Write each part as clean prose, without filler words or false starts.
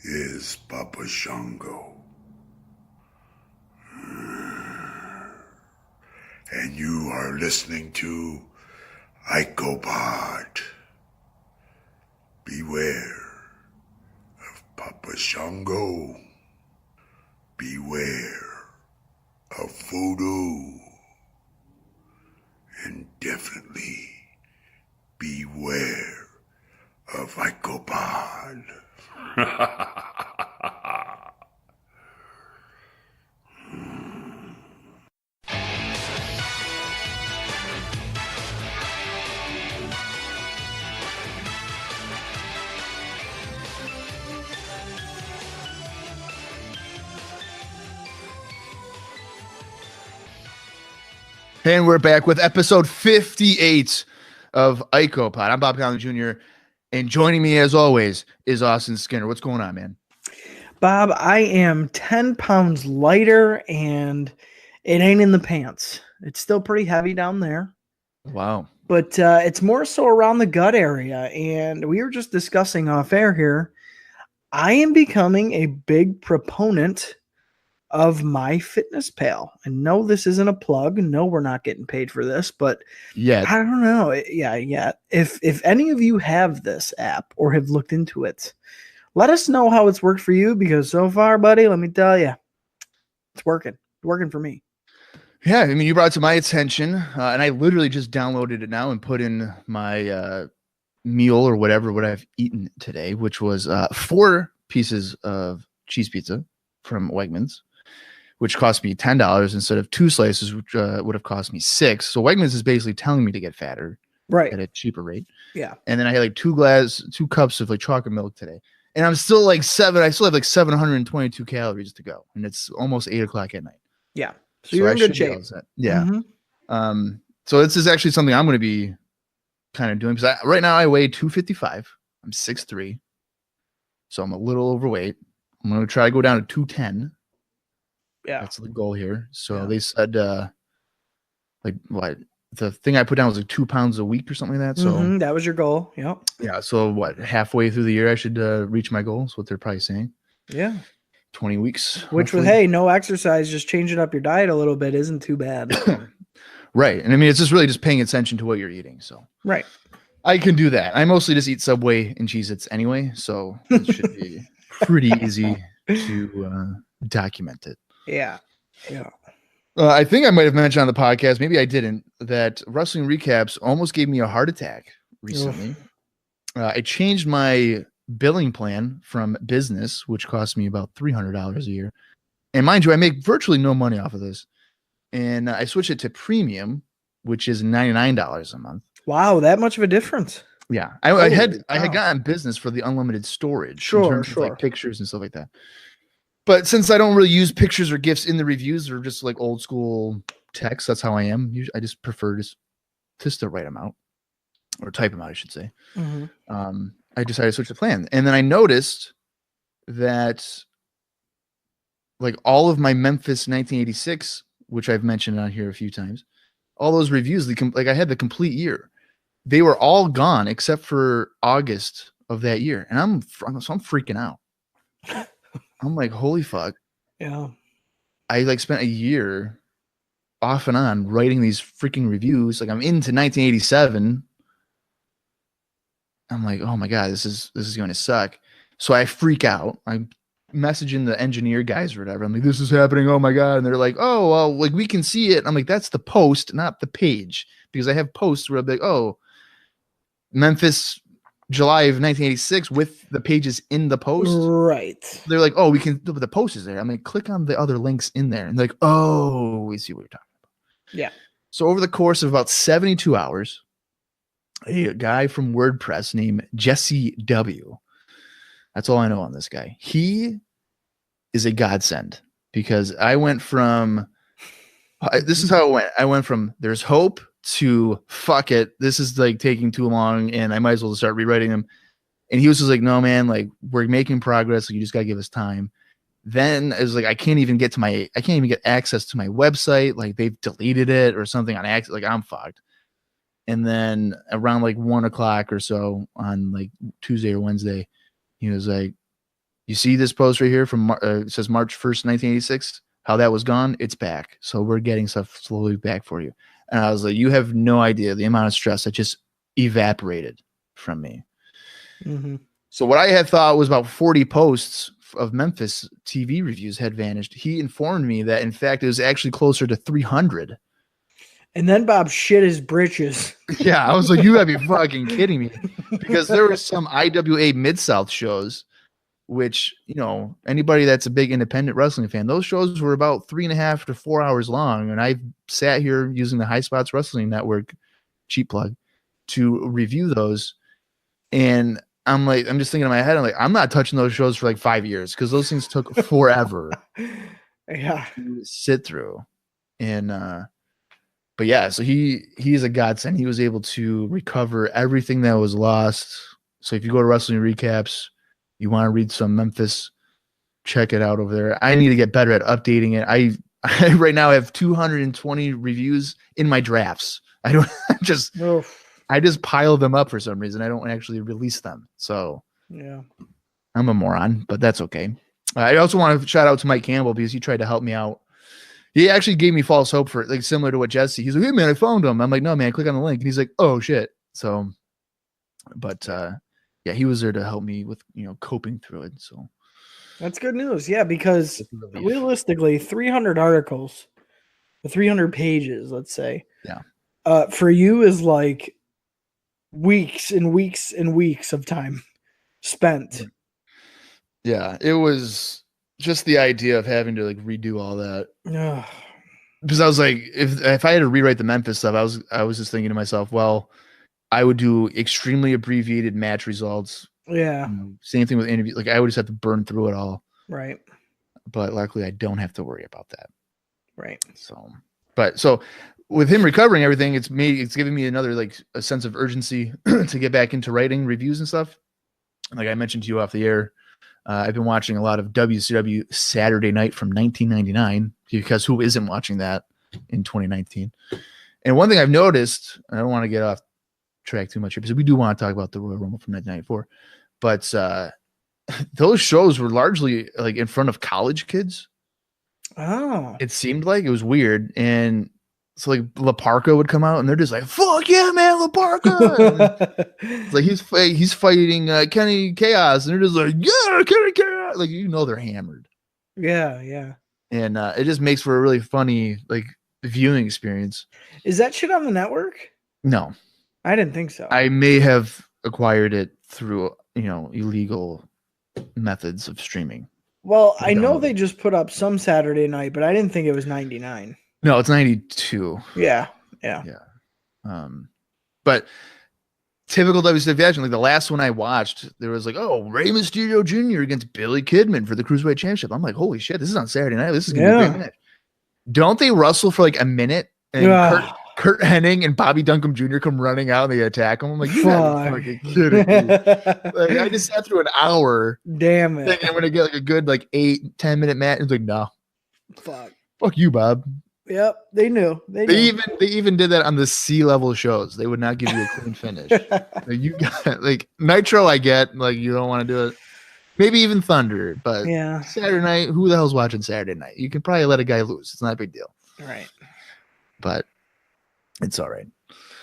is Papa Shango. And you are listening to Icopod. Beware of Papa Shango. Beware of voodoo. And definitely beware of Icopod. And we're back with episode 58 of Icopod. I'm Bob Conley Jr. And joining me, as always, is Austin Skinner. What's going on, man? Bob, I am 10 pounds lighter, and it ain't in the pants. It's still pretty heavy down there. Wow. But it's more so around the gut area. And we were just discussing off air here. I am becoming a big proponent of MyFitnessPal. And no, this isn't a plug. No, we're not getting paid for this, but Yeah. I don't know. Yeah. If any of you have this app or have looked into it, let us know how it's worked for you, because so far, buddy, let me tell you, it's working. It's working for me. Yeah, I mean, you brought it to my attention, and I literally just downloaded it now and put in my meal or whatever what I've eaten today, which was 4 pieces of cheese pizza from Wegmans, which cost me $10 instead of 2 slices, which would have cost me $6. So Wegmans is basically telling me to get fatter, right, at a cheaper rate. Yeah. And then I had like 2 cups of like chocolate milk today, and I'm still like I still have like 722 calories to go, and it's almost 8:00 at night. Yeah. So you're in good shape. Yeah. Mm-hmm. So this is actually something I'm going to be kind of doing, because right now I weigh 255. I'm 6'3", so I'm a little overweight. I'm going to try to go down to 210. Yeah. That's the goal here. So they said, like, what? The thing I put down was like 2 pounds a week or something like that. So that was your goal. Yep. Yeah. So what? Halfway through the year, I should reach my goal. That's what they're probably saying. Yeah. 20 weeks. Which hopefully. with, hey, no exercise, just changing up your diet a little bit isn't too bad. Right. And I mean, it's just really just paying attention to what you're eating. So right. I can do that. I mostly just eat Subway and Cheez-Its anyway. So it should be pretty easy to document it. Yeah. Yeah. I think I might have mentioned on the podcast, maybe I didn't, that Wrestling Recaps almost gave me a heart attack recently. I changed my billing plan from business, which cost me about $300 a year. And mind you, I make virtually no money off of this. And I switched it to premium, which is $99 a month. Wow, that much of a difference. Yeah. I had gotten business for the unlimited storage in terms of like pictures and stuff like that. But since I don't really use pictures or GIFs in the reviews, or just like old school text, that's how I am. I just prefer just to write them out, or type them out, I should say. I decided to switch the plan. And then I noticed that like all of my Memphis 1986, which I've mentioned on here a few times, all those reviews, like I had the complete year. They were all gone except for August of that year. And I'm freaking out. I'm like, holy fuck. Yeah. I like spent a year off and on writing these freaking reviews. Like I'm into 1987. I'm like, oh my God, this is going to suck. So I freak out. I'm messaging the engineer guys or whatever. I'm like, this is happening. Oh my God. And they're like, oh, well, like we can see it. I'm like, that's the post, not the page. Because I have posts where I'll be like, oh, Memphis, July of 1986 with the pages in the post. Right. They're like, oh, we can, the post is there. I'm like, click on the other links in there. And they're like, oh, we see what you're talking about. Yeah. So over the course of about 72 hours, a guy from WordPress named Jesse W. That's all I know on this guy. He is a godsend, because I went from, this is how it went. I went from there's hope to fuck it, this is like taking too long and I might as well start rewriting them. And he was just like, no, man, like we're making progress. Like, you just got to give us time. Then it was like, I can't even get access to my website. Like they've deleted it or something on accident. Like I'm fucked. And then around like 1:00 or so on like Tuesday or Wednesday, he was like, You see this post right here from it says March 1st, 1986. How that was gone, it's back. So we're getting stuff slowly back for you. And I was like, you have no idea the amount of stress that just evaporated from me. Mm-hmm. So what I had thought was about 40 posts of Memphis TV reviews had vanished. He informed me that, in fact, it was actually closer to 300. And then Bob shit his britches. Yeah, I was like, you gotta be fucking kidding me. Because there were some IWA Mid-South shows, which, you know, anybody that's a big independent wrestling fan, those shows were about 3.5 to 4 hours long. And I sat here using the High Spots Wrestling Network, cheap plug, to review those. And I'm just thinking in my head, I'm not touching those shows for like 5 years because those things took forever to sit through. And but yeah, so he's a godsend. He was able to recover everything that was lost. So if you go to Wrestling Recaps, you want to read some Memphis, check it out over there. I need to get better at updating it. I right now have 220 reviews in my drafts. I just pile them up for some reason. I don't actually release them. So yeah, I'm a moron, but that's okay. I also want to shout out to Mike Campbell because he tried to help me out. He actually gave me false hope for it, like similar to what Jesse. He's like, hey man, I found him. I'm like, no man, click on the link. And he's like, oh shit. So, but yeah, he was there to help me with, you know, coping through it. So that's good news. Yeah, because realistically, 300 articles, 300 pages, let's say. Yeah. For you is like weeks and weeks and weeks of time spent. Yeah, it was just the idea of having to like redo all that. Because I was like, if I had to rewrite the Memphis stuff, I was just thinking to myself, well, I would do extremely abbreviated match results. Yeah. You know, same thing with interviews. Like I would just have to burn through it all. Right. But luckily I don't have to worry about that. Right. So with him recovering everything, it's giving me another like a sense of urgency to get back into writing reviews and stuff. Like I mentioned to you off the air, I've been watching a lot of WCW Saturday Night from 1999 because who isn't watching that in 2019? And one thing I've noticed, I don't want to get off track too much here because we do want to talk about the Royal Rumble from 1994, but those shows were largely like in front of college kids. Oh, it seemed like it was weird. And so like La Parka would come out and they're just like, fuck yeah, man, La Parka. It's like he's fighting Kenny Chaos and they're just like, yeah, Kenny Chaos. Like, you know, they're hammered. Yeah. And it just makes for a really funny like viewing experience. Is that shit on the network? No, I didn't think so. I may have acquired it through, you know, illegal methods of streaming. Well, I know they just put up some Saturday night, but I didn't think it was 99. No, it's 92. Yeah. But typical WCW action, like the last one I watched, there was like, oh, Rey Mysterio Jr. against Billy Kidman for the Cruiserweight Championship. I'm like, holy shit, this is on Saturday night. This is gonna be a great match. Don't they wrestle for like a minute? And Kurt Hennig and Bobby Duncombe Jr. come running out and they attack him. I'm like, you gotta be fucking kidding me. Like, I just sat through an hour. Damn it. Thinking I'm gonna get like a good like 8-10 minute match. It's like, no. Fuck you, Bob. Yep, they knew. They even did that on the C-level shows. They would not give you a clean finish. Like, you got like Nitro, I get, like you don't want to do it. Maybe even Thunder, but yeah, Saturday night, who the hell's watching Saturday night? You can probably let a guy lose. It's not a big deal. Right. But it's all right.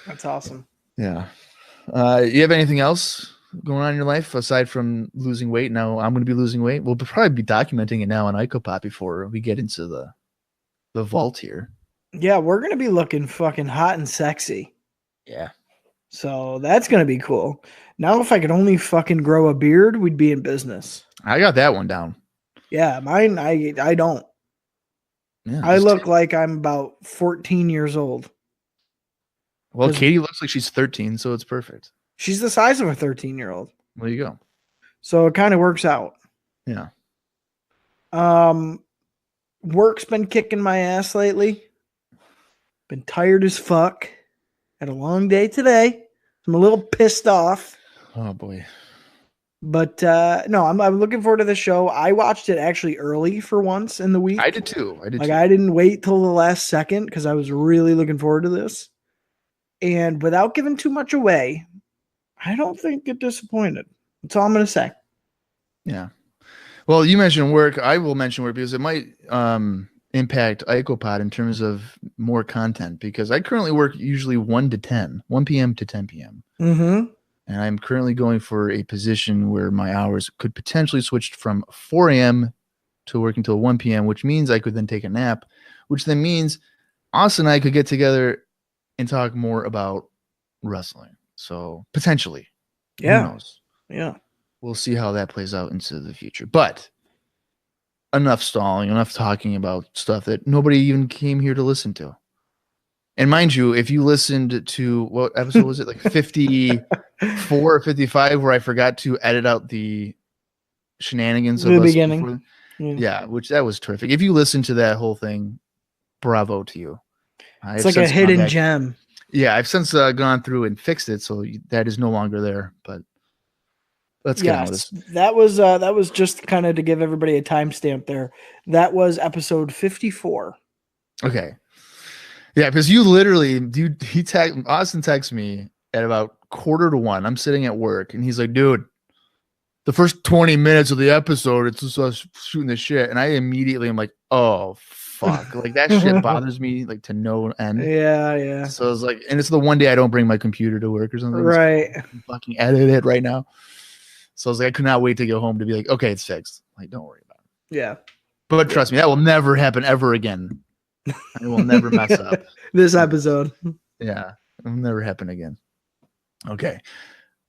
That's awesome. Yeah. You have anything else going on in your life aside from losing weight? Now I'm going to be losing weight. We'll probably be documenting it now on IcoPop before we get into the vault here. Yeah, we're going to be looking fucking hot and sexy. Yeah. So that's going to be cool. Now, if I could only fucking grow a beard, we'd be in business. I got that one down. Yeah, mine, I don't. Yeah, I look like I'm about 14 years old. Well, Katie looks like she's 13, so it's perfect. She's the size of a 13-year-old. There you go. So it kind of works out. Yeah. Work's been kicking my ass lately. Been tired as fuck. Had a long day today. I'm a little pissed off. Oh boy. But no, I'm looking forward to the show. I watched it actually early for once in the week. I did too. I didn't wait till the last second because I was really looking forward to this. And without giving too much away, I don't think it disappointed. That's all I'm going to say. Yeah. Well, you mentioned work. I will mention work because it might impact IcoPod in terms of more content, because I currently work usually 1 to 10, 1 p.m. to 10 p.m. Mm-hmm. And I'm currently going for a position where my hours could potentially switch from 4 a.m. to work until 1 p.m., which means I could then take a nap, which then means Austin and I could get together and talk more about wrestling. So potentially, who knows? Yeah. We'll see how that plays out into the future. But enough stalling, enough talking about stuff that nobody even came here to listen to. And mind you, if you listened to, what episode was it? Like 54 or 55, where I forgot to edit out the shenanigans of the us beginning. Yeah, which that was terrific. If you listen to that whole thing, bravo to you. It's like a hidden gem. Yeah, I've since gone through and fixed it, so that is no longer there. But let's get on with this. That was just kind of to give everybody a timestamp there. That was episode 54. Okay. Yeah, because you literally, Austin texts me at about 12:45. I'm sitting at work, and he's like, dude, the first 20 minutes of the episode, it's just us shooting the shit. And I immediately am like, oh, fuck. Like, that shit bothers me, like, to no end. Yeah. So I was like, and it's the one day I don't bring my computer to work or something. Right. So I can fucking edit it right now. So I was like, I could not wait to go home to be like, okay, it's fixed. Like, don't worry about it. Yeah. But trust me, that will never happen ever again. I will never mess up this episode. Yeah, it'll never happen again. Okay.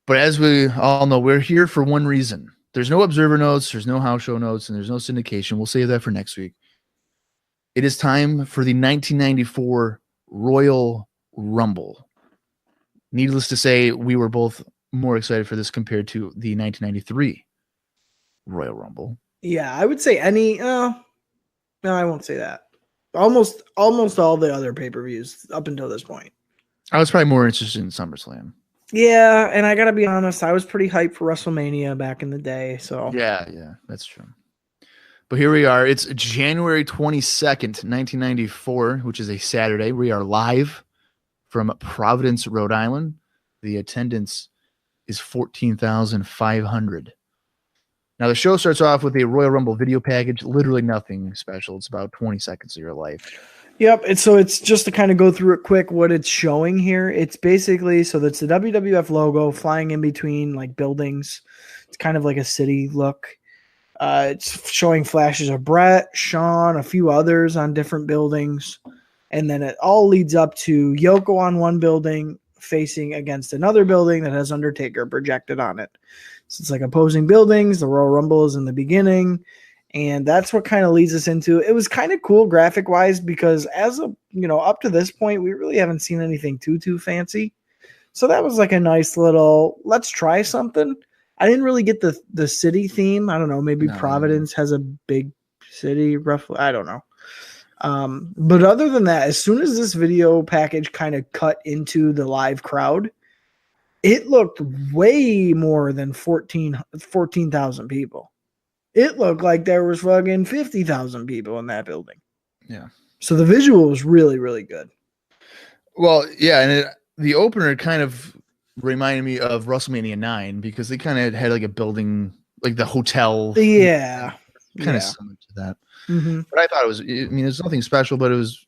But as we all know, we're here for one reason. There's no observer notes, there's no house show notes, and there's no syndication. We'll save that for next week. It is time for the 1994 Royal Rumble. Needless to say, we were both more excited for this compared to the 1993 Royal Rumble. Yeah, I would say no, I won't say that. Almost all the other pay-per-views up until this point. I was probably more interested in SummerSlam. Yeah, and I gotta be honest, I was pretty hyped for WrestleMania back in the day. So yeah, that's true. But here we are. It's January 22nd, 1994, which is a Saturday. We are live from Providence, Rhode Island. The attendance is 14,500. Now, the show starts off with a Royal Rumble video package. Literally nothing special. It's about 20 seconds of your life. Yep. It's just to kind of go through it quick what it's showing here. It's basically, so that's the WWF logo flying in between like buildings. It's kind of like a city look. It's showing flashes of Brett, Shawn, a few others on different buildings. And then it all leads up to Yoko on one building facing against another building that has Undertaker projected on it. So it's like opposing buildings. The Royal Rumble is in the beginning. And that's what kind of leads us into, it was kind of cool graphic wise, because as a, up to this point, we really haven't seen anything too fancy. So that was like a nice little, let's try something. I didn't really get the city theme. I don't know. Maybe Providence has a big city roughly. I don't know. But other than that, as soon as this video package kind of cut into the live crowd, it looked way more than 14,000 people. It looked like there was fucking 50,000 people in that building. Yeah. So the visual was really, really good. Well, yeah, and the opener kind of reminded me of WrestleMania 9 because they kind of had like a building, like the hotel. Yeah. Kind of similar to that. Mm-hmm. But I thought it was, there's nothing special, but it was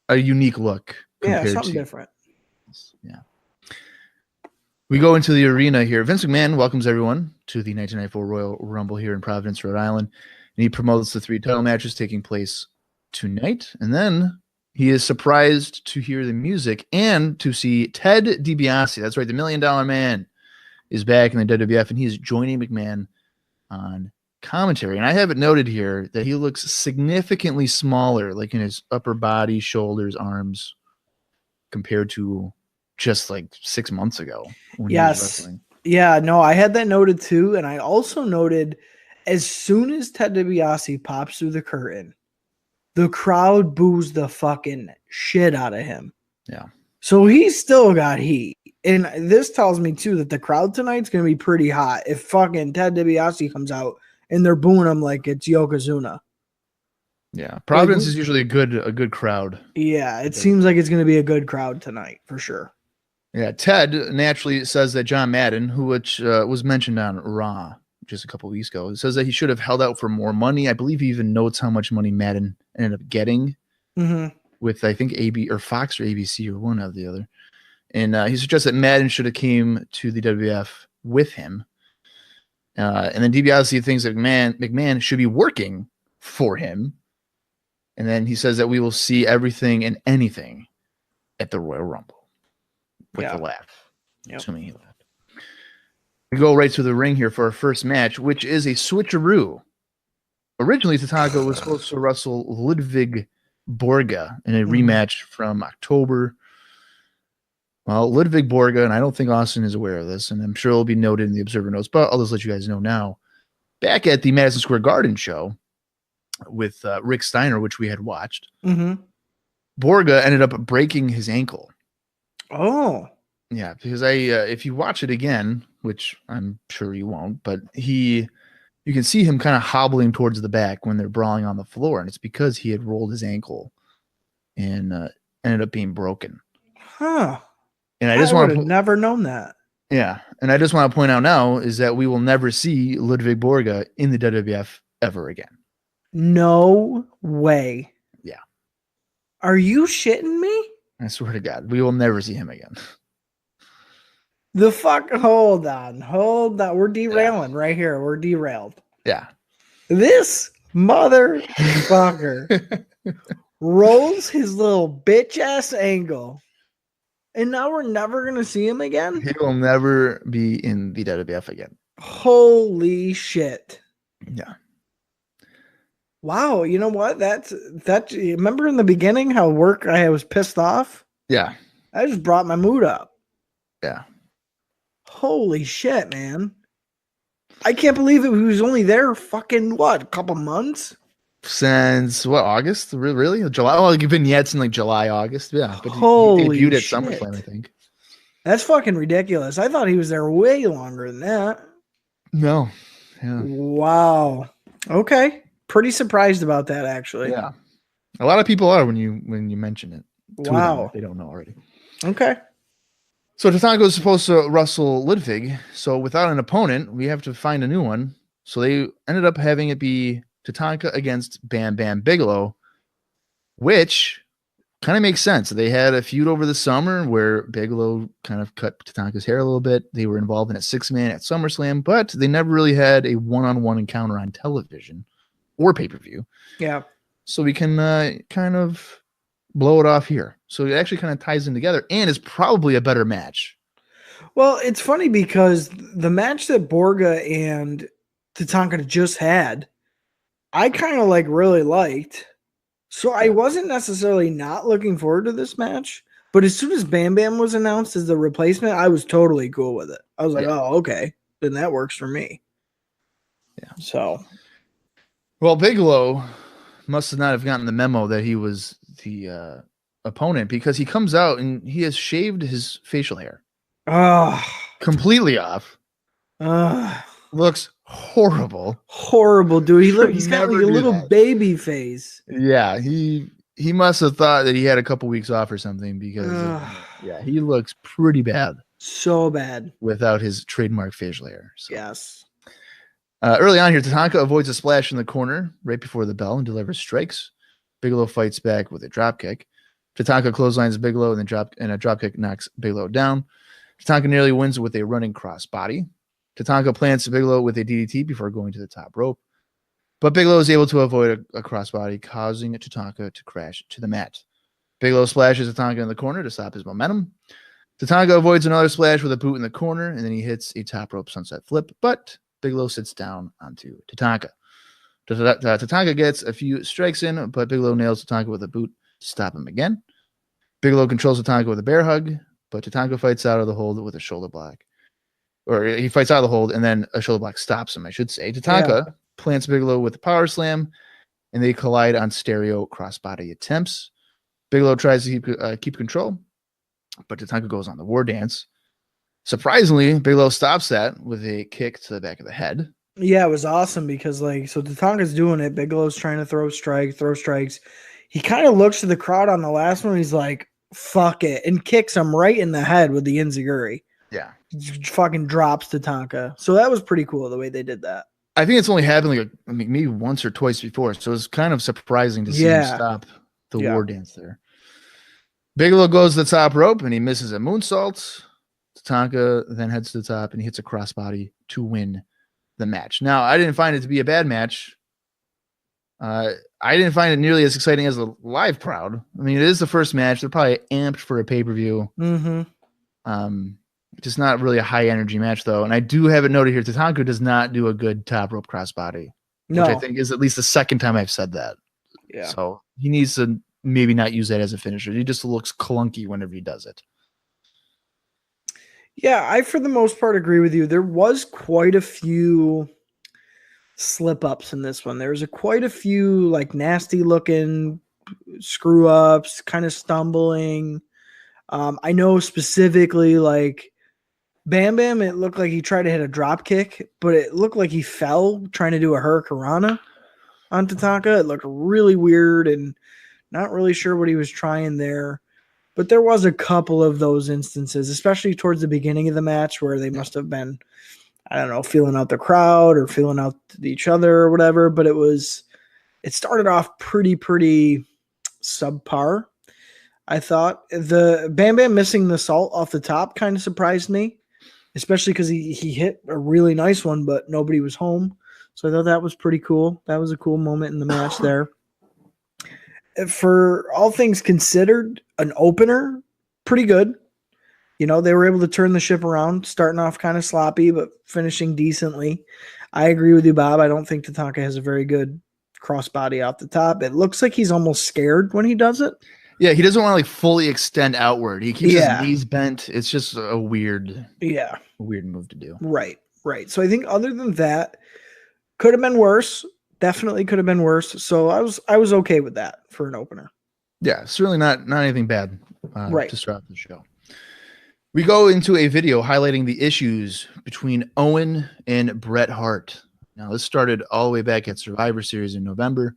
a unique look. Yeah, something different. Yeah. We go into the arena here. Vince McMahon welcomes everyone to the 1994 Royal Rumble here in Providence, Rhode Island. And he promotes the 3 title matches taking place tonight. And then he is surprised to hear the music and to see Ted DiBiase. That's right. The $1 Million Man is back in the WWF, and he is joining McMahon on commentary. And I have it noted here that he looks significantly smaller, like in his upper body, shoulders, arms, compared to just like 6 months ago when he was wrestling. Yeah, no, I had that noted too. And I also noted as soon as Ted DiBiase pops through the curtain, the crowd boos the fucking shit out of him. Yeah. So he's still got heat. And this tells me too that the crowd tonight's going to be pretty hot if fucking Ted DiBiase comes out and they're booing him like it's Yokozuna. Yeah. Providence is usually a good crowd. Yeah, it seems like it's going to be a good crowd tonight for sure. Yeah, Ted naturally says that John Madden, which was mentioned on Raw just a couple weeks ago. It says that he should have held out for more money. I believe he even notes how much money Madden ended up getting with, I think, AB or Fox or ABC or one or the other. And he suggests that Madden should have came to the WWF with him. And then DiBiase thinks that McMahon should be working for him. And then he says that we will see everything and anything at the Royal Rumble with the laugh. Yep. Assuming he laughed. We go right to the ring here for our first match, which is a switcheroo. Originally, Tatanka was supposed to wrestle Ludwig Borga in a rematch from October. Well, Ludwig Borga, and I don't think Austin is aware of this, and I'm sure it'll be noted in the Observer Notes, but I'll just let you guys know now. Back at the Madison Square Garden show with Rick Steiner, which we had watched, Borga ended up breaking his ankle. Oh. Yeah, because if you watch it again, which I'm sure you won't, but you can see him kind of hobbling towards the back when they're brawling on the floor, and it's because he had rolled his ankle and ended up being broken. Huh. And I would have never known that. Yeah, and I just want to point out now is that we will never see Ludwig Borga in the WWF ever again. No way. Yeah. Are you shitting me? I swear to God, we will never see him again. The fuck? Hold on. We're derailing right here. We're derailed. Yeah. This motherfucker rolls his little bitch ass ankle, and now we're never gonna see him again. He will never be in the WWF again. Holy shit! Yeah. Wow. You know what? That. Remember in the beginning how I was pissed off? Yeah. I just brought my mood up. Yeah. Holy shit, man. I can't believe it. He was only there fucking a couple months? Since August? Really? July? Oh, vignettes in like July, August. Yeah. But Holy he debuted at shit. SummerSlam, I think. That's fucking ridiculous. I thought he was there way longer than that. No. Yeah. Wow. Okay. Pretty surprised about that, actually. Yeah. A lot of people are when you mention it. Wow. If they don't know already. Okay. So Tatanka was supposed to wrestle Ludwig. So without an opponent, we have to find a new one. So they ended up having it be Tatanka against Bam Bam Bigelow, which kind of makes sense. They had a feud over the summer where Bigelow kind of cut Tatanka's hair a little bit. They were involved in a 6-man at SummerSlam, but they never really had a one-on-one encounter on television or pay-per-view. Yeah. So we can kind of blow it off here. So it actually kind of ties in together and is probably a better match. Well, it's funny because the match that Borga and Tatanka just had, I kind of really liked. So I wasn't necessarily not looking forward to this match, but as soon as Bam Bam was announced as the replacement, I was totally cool with it. I was like, oh, okay, then that works for me. Yeah. So. Well, Bigelow must not have gotten the memo that he was the opponent because he comes out and he has shaved his facial hair. Completely off. Looks horrible. Horrible, dude. He's got like a little baby face. Yeah, he must have thought that he had a couple weeks off or something because he looks pretty bad. So bad. Without his trademark facial hair. So. Yes. Early on here, Tatanka avoids a splash in the corner right before the bell and delivers strikes. Bigelow fights back with a dropkick. Tatanka clotheslines Bigelow and a dropkick knocks Bigelow down. Tatanka nearly wins with a running crossbody. Tatanka plants Bigelow with a DDT before going to the top rope. But Bigelow is able to avoid a crossbody, causing Tatanka to crash to the mat. Bigelow splashes Tatanka in the corner to stop his momentum. Tatanka avoids another splash with a boot in the corner, and then he hits a top rope sunset flip, but Bigelow sits down onto Tatanka. Tatanka gets a few strikes in, but Bigelow nails Tatanka with a boot to stop him again. Bigelow controls Tatanka with a bear hug, but Tatanka fights out of the hold with a shoulder block. Or he fights out of the hold, and then a shoulder block stops him, I should say. Tatanka plants Bigelow with a power slam, and they collide on stereo crossbody attempts. Bigelow tries to keep control, but Tatanka goes on the war dance. Surprisingly, Bigelow stops that with a kick to the back of the head. Yeah, it was awesome because, so Tatanka's doing it. Bigelow's trying to throw strikes. He kind of looks to the crowd on the last one. He's like, fuck it, and kicks him right in the head with the enziguri. Yeah. fucking drops Tatanka. So that was pretty cool the way they did that. I think it's only happened like maybe once or twice before, so it's kind of surprising to see him stop the war dance there. Bigelow goes to the top rope and he misses a moonsault. Tatanka then heads to the top and he hits a crossbody to win the match. Now, I didn't find it to be a bad match. I didn't find it nearly as exciting as the live crowd. I mean, it is the first match. They're probably amped for a pay-per-view. Just not really a high-energy match, though. And I do have it noted here, Tatanka does not do a good top rope crossbody, which I think is at least the second time I've said that. Yeah. So he needs to maybe not use that as a finisher. He just looks clunky whenever he does it. Yeah, I for the most part agree with you. There was quite a few slip-ups in this one. There was quite a few like nasty-looking screw-ups, kind of stumbling. I know specifically like Bam Bam, it looked like he tried to hit a drop kick, but it looked like he fell trying to do a hurricanrana on Tatanka. It looked really weird and not really sure what he was trying there. But there was a couple of those instances, especially towards the beginning of the match where they must have been, I don't know, feeling out the crowd or feeling out each other or whatever. But it started off pretty subpar. I thought the Bam Bam missing the salt off the top kind of surprised me, especially because he hit a really nice one, but nobody was home. So I thought that was pretty cool. That was a cool moment in the match there. For all things considered, an opener, pretty good. You know, they were able to turn the ship around, starting off kind of sloppy, but finishing decently. I agree with you, Bob. I don't think Tatanka has a very good crossbody out the top. It looks like he's almost scared when he does it. Yeah, he doesn't want to like fully extend outward. He keeps his knees bent. It's just a weird move to do. Right. So I think other than that, could have been worse. Definitely could have been worse. So I was okay with that for an opener. Yeah, certainly not anything bad to start off the show. We go into a video highlighting the issues between Owen and Bret Hart. Now, this started all the way back at Survivor Series in November,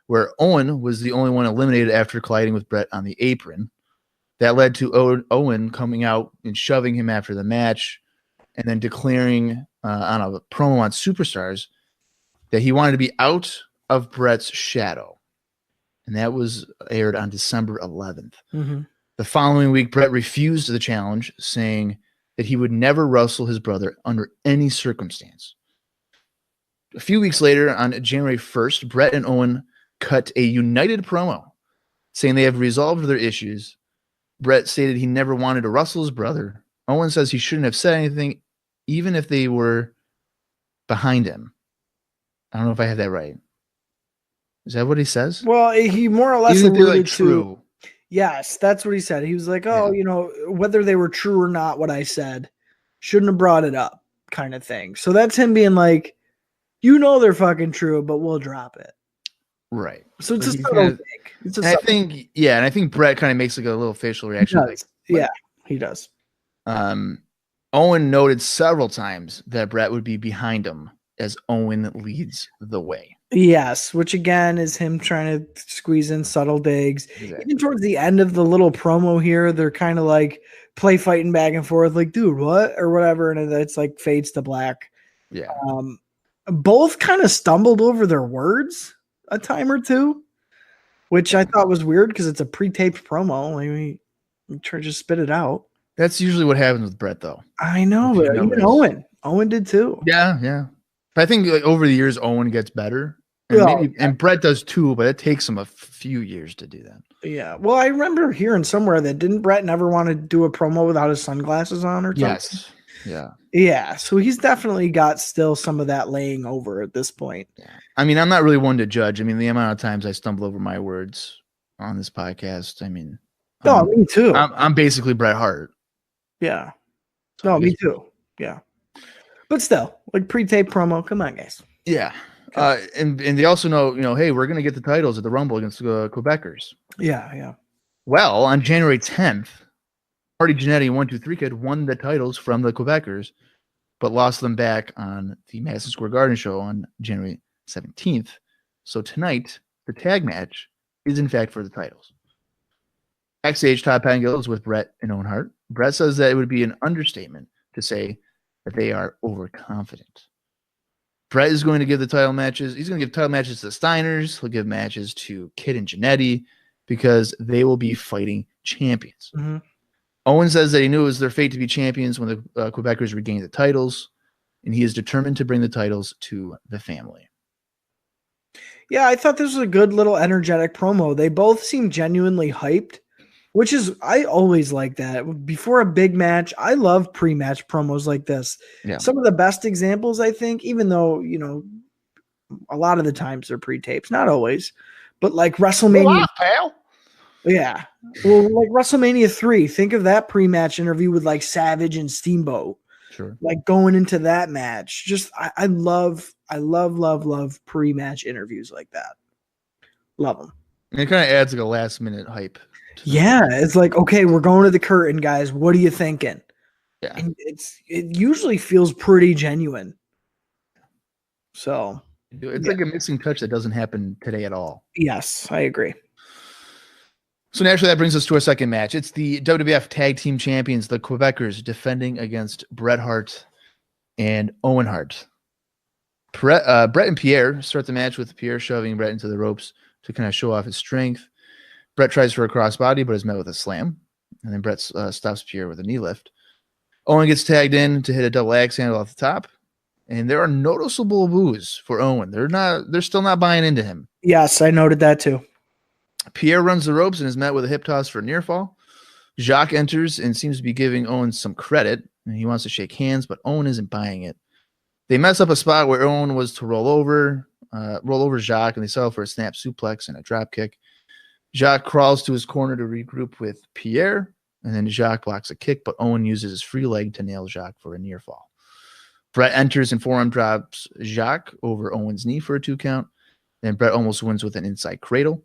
where Owen was the only one eliminated after colliding with Bret on the apron. That led to Owen coming out and shoving him after the match and then declaring on a promo on Superstars that he wanted to be out of Bret's shadow. And that was aired on December 11th. Mm-hmm. The following week, Bret refused the challenge, saying that he would never wrestle his brother under any circumstance. A few weeks later, on January 1st, Bret and Owen cut a united promo saying they have resolved their issues. Bret stated he never wanted to wrestle his brother. Owen says he shouldn't have said anything, even if they were behind him. I don't know if I have that right. Is that what he says? Well, he more or less even alluded like true. Yes, that's what he said. He was like, oh, you know, whether they were true or not, what I said, shouldn't have brought it up kind of thing. So that's him being like, you know, they're fucking true, but we'll drop it. Right. So it's a subtle thing. And I think Bret kind of makes like a little facial reaction. He does. Owen noted several times that Bret would be behind him as Owen leads the way. Yes, which again is him trying to squeeze in subtle digs. Exactly. Even towards the end of the little promo here, they're kind of like play fighting back and forth, like, dude, what? Or whatever. And it's like fades to black. Yeah. Both kind of stumbled over their words a time or two, which I thought was weird because it's a pre-taped promo. Like, we try to just spit it out. That's usually what happens with Bret, though. I know, but even Owen did too. Yeah. But I think like over the years, Owen gets better. And Bret does too, but it takes him a few years to do that. Yeah. Well, I remember hearing somewhere that didn't Bret never want to do a promo without his sunglasses on or something? Yes. Yeah. Yeah. So he's definitely got still some of that laying over at this point. Yeah. I mean, I'm not really one to judge. I mean, the amount of times I stumble over my words on this podcast. I mean, me too. I'm basically Bret Hart. Yeah. No, me too. Yeah. But still, like pre-tape promo. Come on, guys. Yeah. And they also know, hey, we're going to get the titles at the Rumble against the Quebecers. Yeah. Well, on January 10th, Marty Jannetty and 1-2-3 Kid won the titles from the Quebecers, but lost them back on the Madison Square Garden show on January 17th. So tonight, the tag match is in fact for the titles. Backstage, Todd Pettengill is with Bret and Owen Hart. Bret says that it would be an understatement to say that they are overconfident. Brett is going to give the title matches. He's going to give title matches to the Steiners. He'll give matches to Kid and Jannetty because they will be fighting champions. Mm-hmm. Owen says that he knew it was their fate to be champions when the Quebecers regained the titles, and he is determined to bring the titles to the family. Yeah, I thought this was a good little energetic promo. They both seem genuinely hyped, which is, I always like that. Before a big match, I love pre-match promos like this. Yeah. Some of the best examples, I think, even though, a lot of the times they're pre-tapes, not always, but like WrestleMania. Wow, pal. Yeah. Well, like WrestleMania 3, think of that pre-match interview with like Savage and Steamboat. Sure. Like going into that match. Just I love pre-match interviews like that. Love them. And it kind of adds like a last minute hype. Yeah, it's like, okay, we're going to the curtain, guys. What are you thinking? Yeah. And it usually feels pretty genuine. So it's like a missing touch that doesn't happen today at all. Yes, I agree. So naturally, that brings us to our second match. It's the WWF Tag Team Champions, the Quebecers, defending against Bret Hart and Owen Hart. Bret and Pierre start the match with Pierre shoving Bret into the ropes to kind of show off his strength. Bret tries for a crossbody, but is met with a slam. And then Bret stops Pierre with a knee lift. Owen gets tagged in to hit a double axe handle off the top. And there are noticeable boos for Owen. They're still not buying into him. Yes, I noted that too. Pierre runs the ropes and is met with a hip toss for a near fall. Jacques enters and seems to be giving Owen some credit. And he wants to shake hands, but Owen isn't buying it. They mess up a spot where Owen was to roll over Jacques, and they settle for a snap suplex and a drop kick. Jacques crawls to his corner to regroup with Pierre, and then Jacques blocks a kick, but Owen uses his free leg to nail Jacques for a near fall. Bret enters and forearm drops Jacques over Owen's knee for a 2 count. Then Bret almost wins with an inside cradle.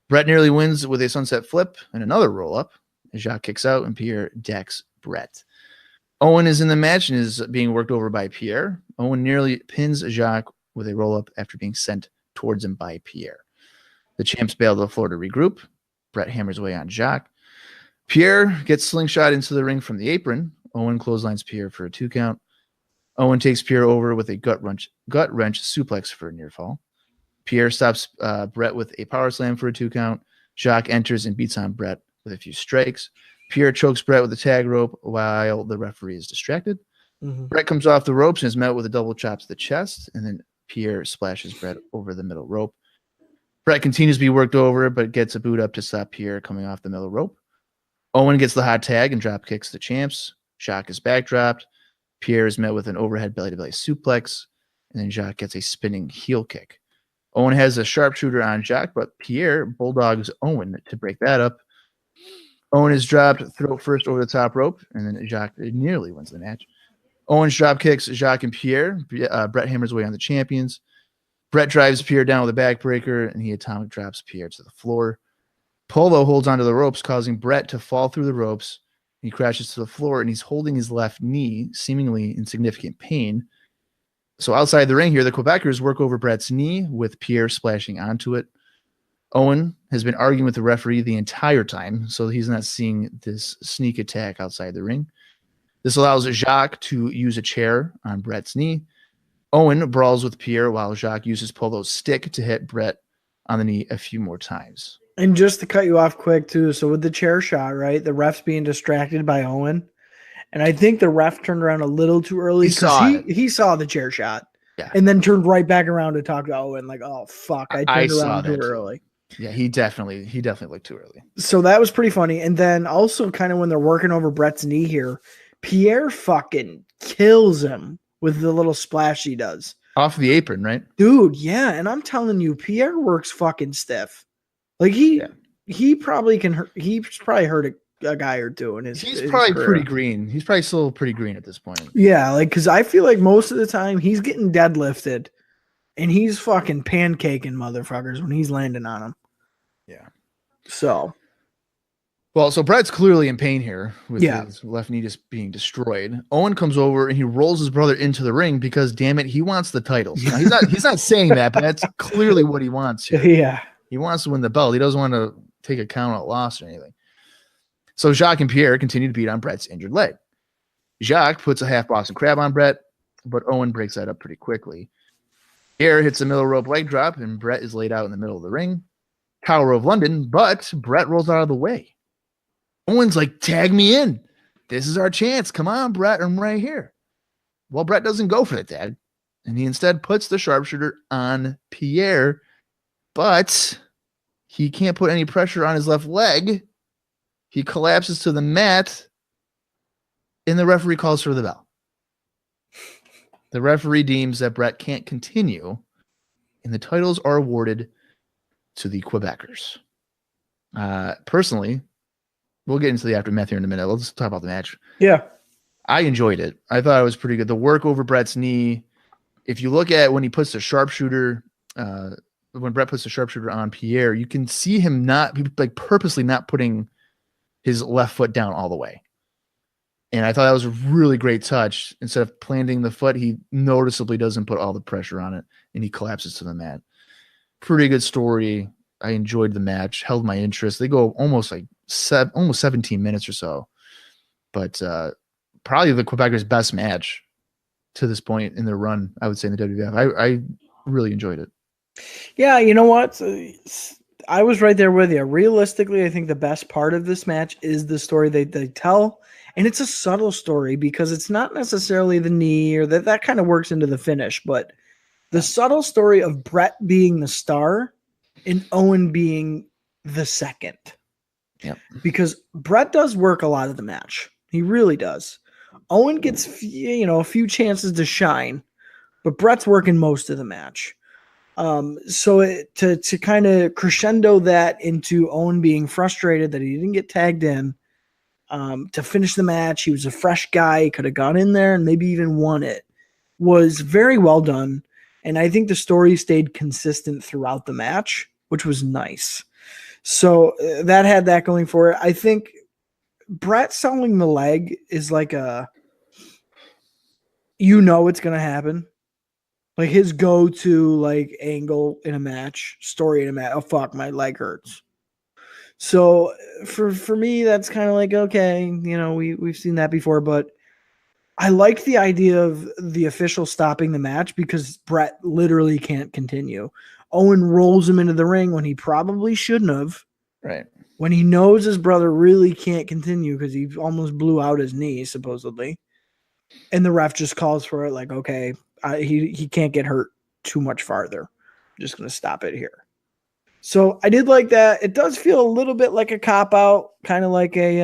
Bret nearly wins with a sunset flip and another roll-up. Jacques kicks out, and Pierre decks Bret. Owen is in the match and is being worked over by Pierre. Owen nearly pins Jacques with a roll-up after being sent towards him by Pierre. The champs bail to the floor to regroup. Bret hammers away on Jacques. Pierre gets slingshot into the ring from the apron. Owen clotheslines Pierre for a 2 count. Owen takes Pierre over with a gut wrench suplex for a near fall. Pierre stops Bret with a power slam for a 2 count. Jacques enters and beats on Bret with a few strikes. Pierre chokes Bret with a tag rope while the referee is distracted. Mm-hmm. Bret comes off the ropes and is met with a double chop to the chest, and then Pierre splashes Bret over the middle rope. Bret continues to be worked over, but gets a boot up to stop Pierre coming off the middle rope. Owen gets the hot tag and drop kicks the champs. Jacques is backdropped. Pierre is met with an overhead belly-to-belly suplex, and then Jacques gets a spinning heel kick. Owen has a sharpshooter on Jacques, but Pierre bulldogs Owen to break that up. Owen is dropped throat first over the top rope, and then Jacques nearly wins the match. Owens drop kicks Jacques and Pierre. Bret hammers away on the champions. Bret drives Pierre down with a backbreaker, and he atomic drops Pierre to the floor. Polo holds onto the ropes, causing Bret to fall through the ropes. He crashes to the floor, and he's holding his left knee, seemingly in significant pain. So outside the ring here, the Quebecers work over Bret's knee with Pierre splashing onto it. Owen has been arguing with the referee the entire time, so he's not seeing this sneak attack outside the ring. This allows Jacques to use a chair on Bret's knee. Owen brawls with Pierre while Jacques uses Polo's stick to hit Bret on the knee a few more times. And just to cut you off quick, too, so with the chair shot, right, the ref's being distracted by Owen, and I think the ref turned around a little too early because he saw the chair shot, and then turned right back around to talk to Owen, like, oh, fuck, I turned around too early. Yeah, he definitely looked too early. So that was pretty funny. And then also kind of when they're working over Bret's knee here, Pierre fucking kills him with the little splash he does. Off the apron, right? Dude, yeah. And I'm telling you, Pierre works fucking stiff. Like he probably can hurt. He's probably hurt a guy or two in his. He's probably pretty green. He's probably still pretty green at this point. Yeah, like because I feel like most of the time he's getting deadlifted, and he's fucking pancaking motherfuckers when he's landing on them. Yeah. So Bret's clearly in pain here with his left knee just being destroyed. Owen comes over and he rolls his brother into the ring because, damn it, he wants the titles. Now, he's not saying that, but that's clearly what he wants here. Yeah. He wants to win the belt. He doesn't want to take a count out loss or anything. So Jacques and Pierre continue to beat on Bret's injured leg. Jacques puts a half Boston Crab on Brett, but Owen breaks that up pretty quickly. Pierre hits a middle rope leg drop, and Brett is laid out in the middle of the ring. Tower of London, but Brett rolls out of the way. Owen's like, tag me in. This is our chance. Come on, Brett. I'm right here. Well, Brett doesn't go for the tag, and he instead puts the sharpshooter on Pierre, but he can't put any pressure on his left leg. He collapses to the mat, and the referee calls for the bell. The referee deems that Brett can't continue, and the titles are awarded to the Quebecers. Personally, we'll get into the aftermath here in a minute. Let's talk about the match. Yeah. I enjoyed it. I thought it was pretty good. The work over Brett's knee. If you look at when he puts the sharpshooter, when Brett puts the sharpshooter on Pierre, you can see him purposely not putting his left foot down all the way. And I thought that was a really great touch. Instead of planting the foot, he noticeably doesn't put all the pressure on it, and he collapses to the mat. Pretty good story. I enjoyed the match, held my interest. They go almost 17 minutes or so. But probably the Quebecers' best match to this point in their run, I would say, in the WWF. I really enjoyed it. Yeah, you know what? I was right there with you. Realistically, I think the best part of this match is the story they tell. And it's a subtle story because it's not necessarily the knee or that kind of works into the finish, but the subtle story of Brett being the star and Owen being the second. Yep. Because Brett does work a lot of the match. He really does. Owen gets a few chances to shine, but Brett's working most of the match. So to kind of crescendo that into Owen being frustrated that he didn't get tagged in, to finish the match, he was a fresh guy, he could have gone in there and maybe even won it, was very well done. And I think the story stayed consistent throughout the match, which was nice. So that had that going for it. I think Brett selling the leg is like it's going to happen. Like his go-to angle in a match, story in a match. Oh fuck, my leg hurts. So for me, that's kind of like, okay, we've seen that before, but I liked the idea of the official stopping the match because Brett literally can't continue. Owen rolls him into the ring when he probably shouldn't have. Right. When he knows his brother really can't continue because he almost blew out his knee, supposedly. And the ref just calls for it like, okay, he can't get hurt too much farther. I'm just going to stop it here. So I did like that. It does feel a little bit like a cop-out, kind of like a,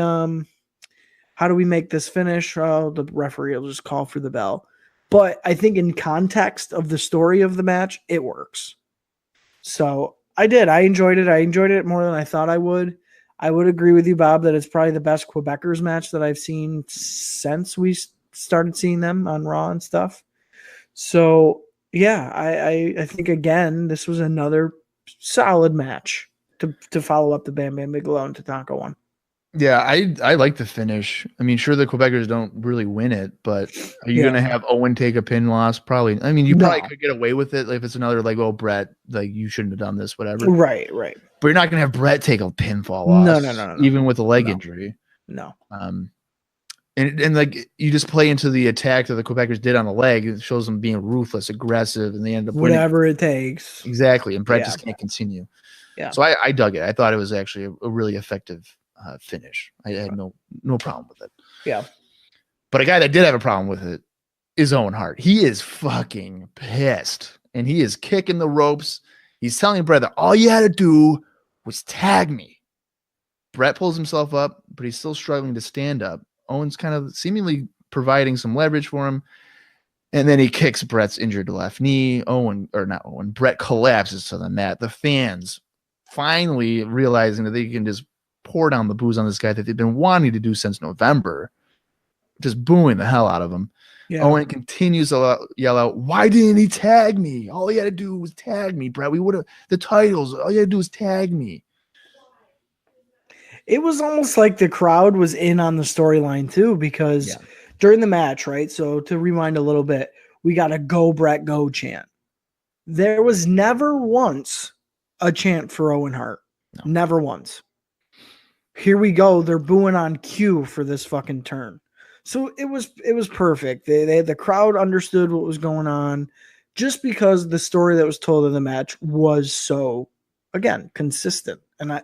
how do we make this finish? Oh, the referee will just call for the bell. But I think in context of the story of the match, it works. So I did. I enjoyed it. I enjoyed it more than I thought I would. I would agree with you, Bob, that it's probably the best Quebecers match that I've seen since we started seeing them on Raw and stuff. So, yeah, I think, again, this was another solid match to follow up the Bam Bam Bigelow and Tatanka one. Yeah, I like the finish. I mean, sure, the Quebecers don't really win it, but are you going to have Owen take a pin loss? Probably. I mean, you probably could get away with it if it's another Brett, you shouldn't have done this, whatever. Right. But you're not going to have Brett take a pinfall loss. No. Even with a leg injury. No. And you just play into the attack that the Quebecers did on the leg. It shows them being ruthless, aggressive, and they end up winning. Whatever it takes. Exactly. And Brett just can't continue. Yeah. So I dug it. I thought it was actually a really effective finish. I had no problem with it. Yeah. But a guy that did have a problem with it is Owen Hart. He is fucking pissed. And he is kicking the ropes. He's telling Brett that all you had to do was tag me. Brett pulls himself up, but he's still struggling to stand up. Owen's kind of seemingly providing some leverage for him. And then he kicks Brett's injured left knee. Brett collapses to the mat. The fans finally realizing that they can just pour down the booze on this guy that they've been wanting to do since November, just booing the hell out of him. Yeah. Owen continues to yell out, "Why didn't he tag me? All he had to do was tag me, Brett. We would have the titles. All you had to do was tag me." It was almost like the crowd was in on the storyline too, because during the match, right? So to rewind a little bit, we got a "Go Brett Go" chant. There was never once a chant for Owen Hart. No. Never once. Here we go. They're booing on cue for this fucking turn. So it was perfect. The crowd understood what was going on, just because the story that was told in the match was so, again, consistent. And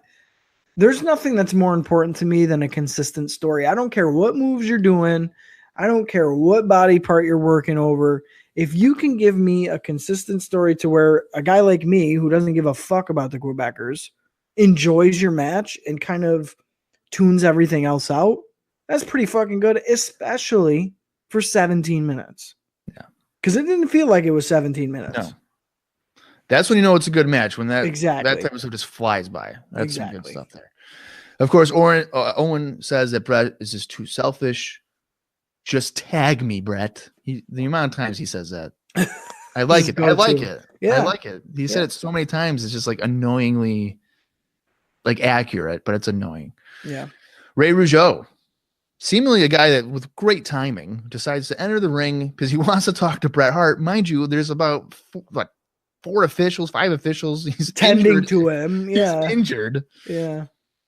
there's nothing that's more important to me than a consistent story. I don't care what moves you're doing. I don't care what body part you're working over. If you can give me a consistent story to where a guy like me, who doesn't give a fuck about the Quebecers, enjoys your match and kind of tunes everything else out, that's pretty fucking good, especially for 17 minutes. Yeah. Because it didn't feel like it was 17 minutes. No. That's when you know it's a good match, when that Exactly. type of stuff just flies by. That's some good Exactly. stuff there. Of course, Owen says that Brett is just too selfish. Just tag me, Brett. The amount of times he says that. I like it. I like it. Yeah. I like it. He said it so many times. It's just like annoyingly like accurate, but it's annoying. Yeah. Ray Rougeau, seemingly a guy that with great timing, decides to enter the ring because he wants to talk to Bret Hart. Mind you, there's about 5 officials. He's tending injured. to him. Yeah. He's injured. Yeah.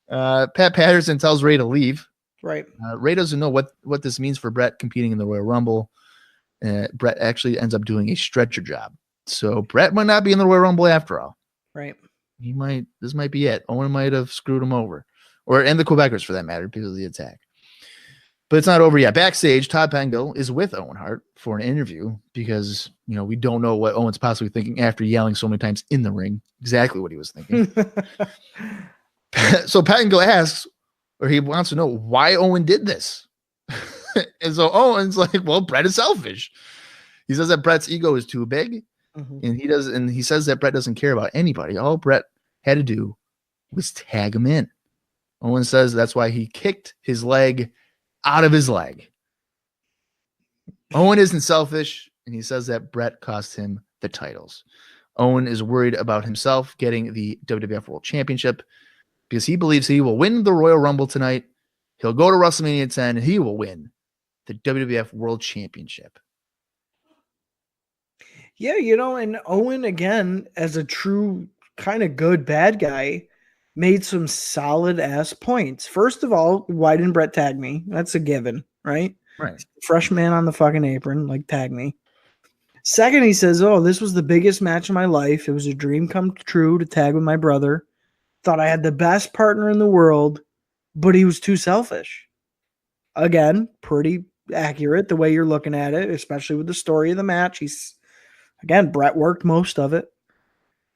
Pat Patterson tells Ray to leave. Right. Ray doesn't know what this means for Bret competing in the Royal Rumble. Bret actually ends up doing a stretcher job. So Bret might not be in the Royal Rumble after all. Right. This might be it. Owen might have screwed him over. And the Quebecers for that matter, because of the attack. But it's not over yet. Backstage, Todd Pengle is with Owen Hart for an interview because, we don't know what Owen's possibly thinking after yelling so many times in the ring. Exactly what he was thinking. So Pengle asks, or he wants to know why Owen did this. And so Owen's like, well, Bret is selfish. He says that Bret's ego is too big. Mm-hmm. And he says that Bret doesn't care about anybody. All Bret had to do was tag him in. Owen says that's why he kicked his leg out of his leg. Owen isn't selfish, and he says that Bret cost him the titles. Owen is worried about himself getting the WWF World Championship because he believes he will win the Royal Rumble tonight. He'll go to WrestleMania X, and he will win the WWF World Championship. Yeah, and Owen, again, as a true kind of good bad guy, made some solid ass points. First of all, why didn't Bret tag me? That's a given, right? Right. Fresh man on the fucking apron, like, tag me. Second, he says, this was the biggest match of my life. It was a dream come true to tag with my brother. Thought I had the best partner in the world, but he was too selfish. Again, pretty accurate the way you're looking at it, especially with the story of the match. Again, Bret worked most of it.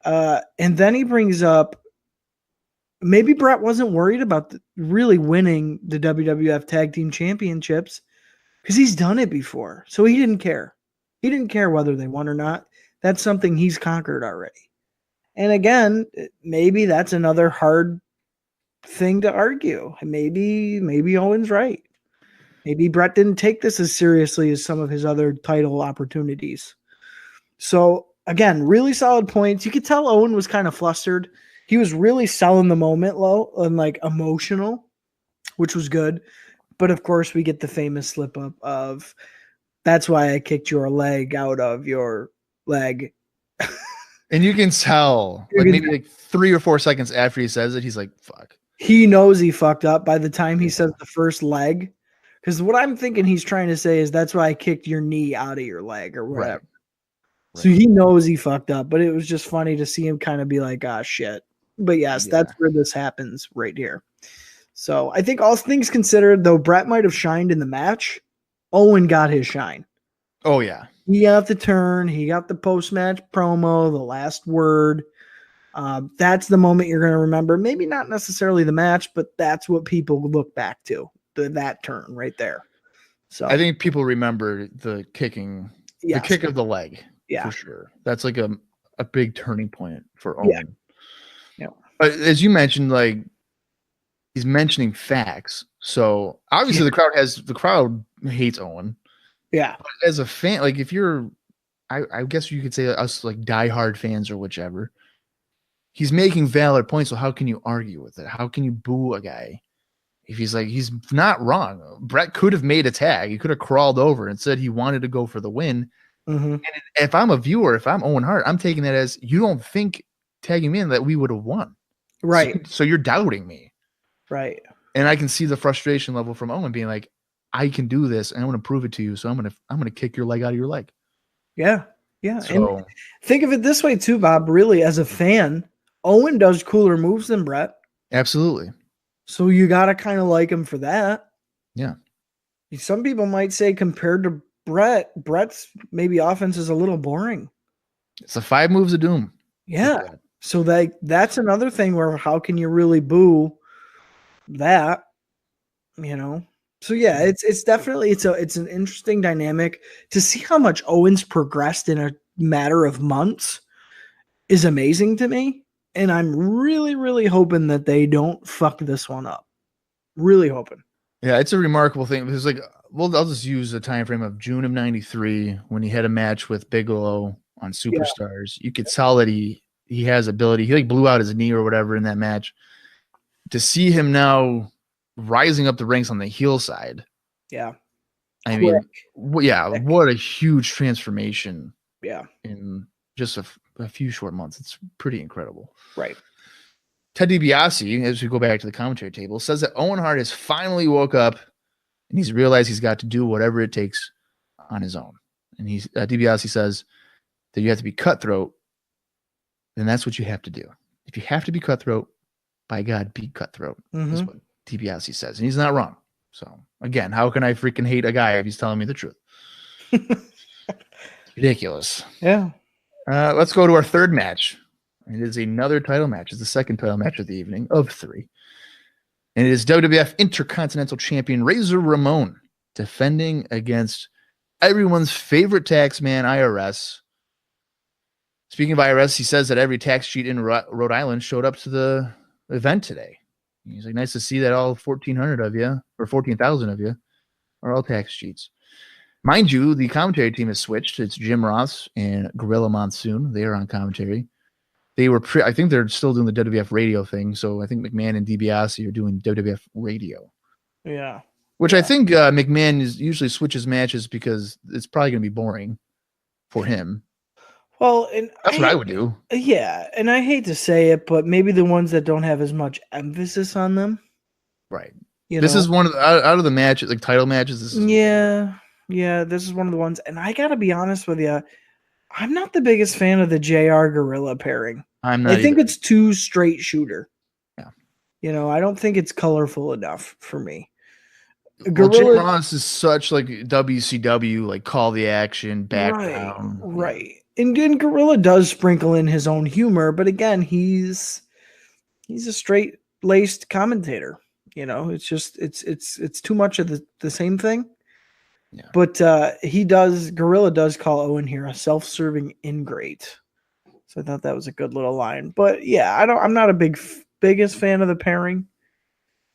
And then he brings up, maybe Bret wasn't worried about really winning the WWF Tag Team Championships because he's done it before. So he didn't care. He didn't care whether they won or not. That's something he's conquered already. And again, maybe that's another hard thing to argue. Maybe Owen's right. Maybe Bret didn't take this as seriously as some of his other title opportunities. So again, really solid points. You could tell Owen was kind of flustered. He was really selling the moment low and like emotional, which was good. But of course, we get the famous slip up of, that's why I kicked your leg out of your leg. And you can tell, maybe 3 or 4 seconds after he says it, he's like, fuck. He knows he fucked up by the time he says the first leg. Because what I'm thinking he's trying to say is, that's why I kicked your knee out of your leg or whatever. Right. So he knows he fucked up, but it was just funny to see him kind of be like, shit. But yes, that's where this happens right here. So I think all things considered, though Bret might have shined in the match, Owen got his shine. Oh, yeah. He got the turn. He got the post-match promo, the last word. That's the moment you're going to remember. Maybe not necessarily the match, but that's what people look back to, that turn right there. So I think people remember the kicking, the kick of the leg. Yeah, for sure. That's like a big turning point for Owen. Yeah. But as you mentioned, like, he's mentioning facts. So obviously the crowd hates Owen. Yeah. But as a fan, like, if you're, I guess you could say us like diehard fans or whichever, he's making valid points. So how can you argue with it? How can you boo a guy if he's not wrong? Bret could have made a tag. He could have crawled over and said he wanted to go for the win. Mm-hmm. And if I'm a viewer, if I'm Owen Hart, I'm taking that as, you don't think tagging me in that we would have won. Right. So you're doubting me. Right. And I can see the frustration level from Owen being like, I can do this, and I want to prove it to you. So I'm gonna kick your leg out of your leg. Yeah. Yeah. So, and think of it this way too, Bob. Really, as a fan, Owen does cooler moves than Brett. absolutely. So you gotta kind of like him for that. Yeah. Some people might say compared to Brett's maybe offense is a little boring. It's the 5 moves of doom. Yeah. So that's another thing where how can you really boo that? So yeah, it's definitely it's an interesting dynamic to see how much Owens progressed in a matter of months is amazing to me, and I'm really, really hoping that they don't fuck this one up. Really hoping. Yeah, it's a remarkable thing because I'll just use a time frame of June of '93 when he had a match with Bigelow on Superstars. You could tell that he has ability. He blew out his knee or whatever in that match. To see him now rising up the ranks on the heel side. Yeah. I mean, what a huge transformation. Yeah. In just a few short months. It's pretty incredible. Right. Ted DiBiase, as we go back to the commentary table, says that Owen Hart has finally woke up and he's realized he's got to do whatever it takes on his own. And DiBiase says that you have to be cutthroat, and that's what you have to do. If you have to be cutthroat, by God, be cutthroat. That's what DiBiase says, and he's not wrong. So again, how can I freaking hate a guy if he's telling me the truth? Ridiculous. Yeah. Let's go to our third match. It is another title match. It's the second title match of the evening of 3. And it is WWF Intercontinental Champion Razor Ramon defending against everyone's favorite tax man, IRS. Speaking of IRS, he says that every tax sheet in Rhode Island showed up to the event today. He's like, nice to see that all 1,400 of you, or 14,000 of you, are all tax sheets. Mind you, the commentary team has switched. It's Jim Ross and Gorilla Monsoon. They are on commentary. They were, I think they're still doing the WWF radio thing. So I think McMahon and DiBiase are doing WWF radio. Yeah. Which I think McMahon usually switches matches because it's probably going to be boring for him. Well, and that's what I would do. Yeah. And I hate to say it, but maybe the ones that don't have as much emphasis on them. Right. This is one of the, out of the matches, like title matches. This is Yeah, this is one of the ones. And I got to be honest with you. I'm not the biggest fan of the JR Gorilla pairing. I'm not I think either. it's too straight shooter. Yeah. I don't think it's colorful enough for me. Well, Jim Ross is such like WCW, like call the action, background. Right. And Gorilla does sprinkle in his own humor, but again, he's a straight laced commentator. It's just it's too much of the same thing. Yeah. But Gorilla does call Owen here a self-serving ingrate. So I thought that was a good little line. But yeah, I'm not a biggest fan of the pairing.